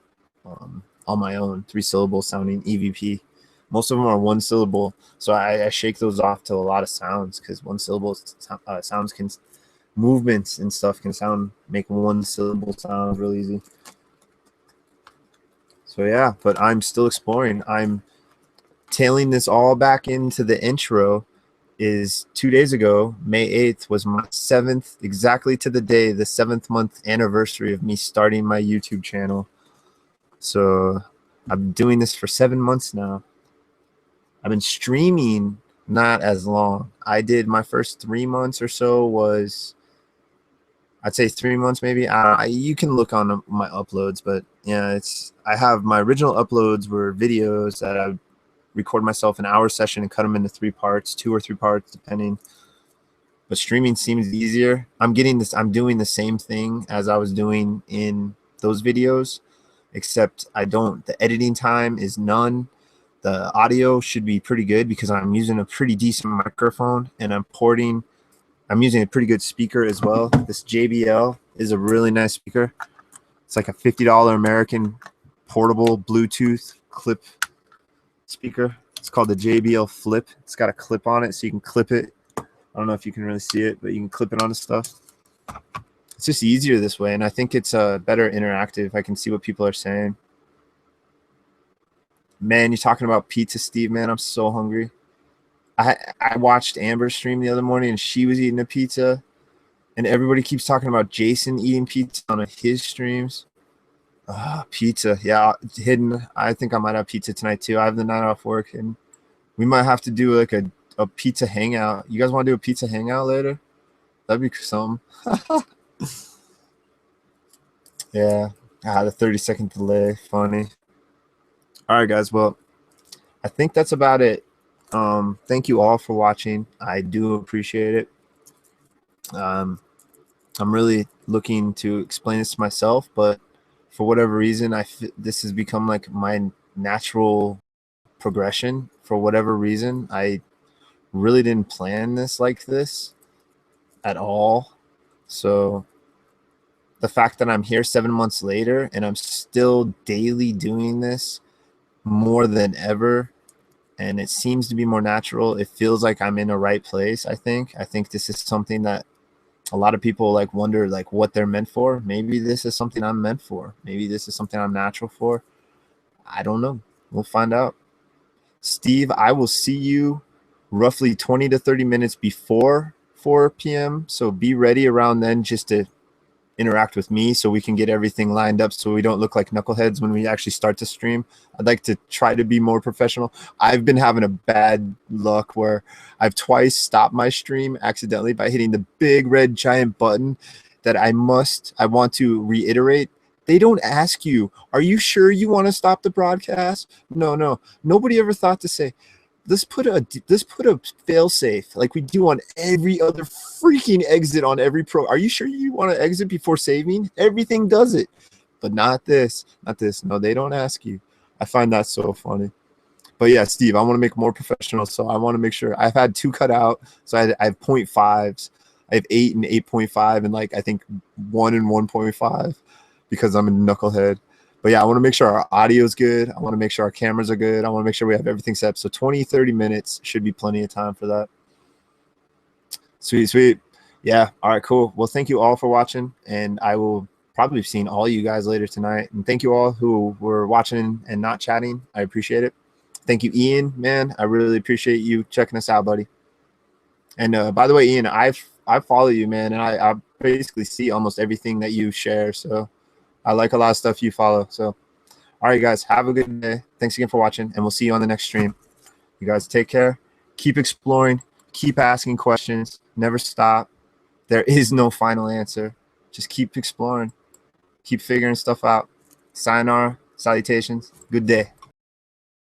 on my own, 3-syllable sounding EVP. Most of them are 1-syllable, so I shake those off to a lot of sounds, because 1-syllable sounds can, movements and stuff can make 1-syllable sound real easy. So yeah, but I'm still exploring. I'm tailing this all back into the intro. Is 2 days ago, May 8th, was my 7th, exactly to the day, the 7th month anniversary of me starting my YouTube channel. So I'm doing this for 7 months now. I've been streaming not as long. I did my first 3 months or so was, I'd say 3 months maybe. You can look on my uploads, but yeah, I have my original uploads were videos that I record myself an hour session and cut them into 3 parts, 2 or 3 parts depending. But streaming seems easier. I'm doing the same thing as I was doing in those videos, except the editing time is none. The audio should be pretty good because I'm using a pretty decent microphone, and I'm using a pretty good speaker as well. This JBL is a really nice speaker. It's like a $50 American portable Bluetooth clip speaker. It's called the JBL Flip. It's got a clip on it, so you can clip it. I don't know if you can really see it, but you can clip it onto stuff. It's just easier this way, and I think it's better interactive. I can see what people are saying. Man, you're talking about pizza, Steve, man. I'm so hungry. I watched Amber's stream the other morning, and she was eating a pizza, and everybody keeps talking about Jason eating pizza on his streams. Pizza. Yeah, hidden. I think I might have pizza tonight, too. I have the night off work, and we might have to do like a pizza hangout. You guys want to do a pizza hangout later? That'd be something. Yeah. The 30-second delay. Funny. All right, guys. Well, I think that's about it. Thank you all for watching. I do appreciate it. I'm really looking to explain this to myself, but for whatever reason, this has become like my natural progression. For whatever reason, I really didn't plan this like this at all. So the fact that I'm here 7 months later and I'm still daily doing this more than ever, and it seems to be more natural, it feels like I'm in the right place. I think this is something that a lot of people like wonder like what they're meant for. Maybe this is something I'm meant for. Maybe this is something I'm natural for. I don't know. We'll find out. Steve, I will see you roughly 20 to 30 minutes before 4 p.m. So be ready around then just to interact with me so we can get everything lined up so we don't look like knuckleheads when we actually start to stream. I'd like to try to be more professional. I've been having a bad luck where I've twice stopped my stream accidentally by hitting the big red giant button, that I want to reiterate. They don't ask you, are you sure you want to stop the broadcast? No. Nobody ever thought to say, let's put a fail safe like we do on every other freaking exit on every pro. Are you sure you want to exit before saving? Everything does it, but not this. No, they don't ask you. I find that so funny. But yeah, Steve, I want to make it more professional, so I want to make sure. I've had 2 cut out, so I have 0.5s. I have 8 and 8.5, and like I think 1 and 1.5 because I'm a knucklehead. But yeah, I want to make sure our audio is good. I want to make sure our cameras are good. I want to make sure we have everything set up. So 20, 30 minutes should be plenty of time for that. Sweet. Yeah. All right, cool. Well, thank you all for watching, and I will probably be seeing all you guys later tonight. And thank you all who were watching and not chatting. I appreciate it. Thank you, Ian, man. I really appreciate you checking us out, buddy. And by the way, Ian, I follow you, man, and I basically see almost everything that you share. So I like a lot of stuff you follow. So, all right, guys, have a good day. Thanks again for watching, and we'll see you on the next stream. You guys take care. Keep exploring. Keep asking questions. Never stop. There is no final answer. Just keep exploring. Keep figuring stuff out. Sayonara. Salutations. Good day.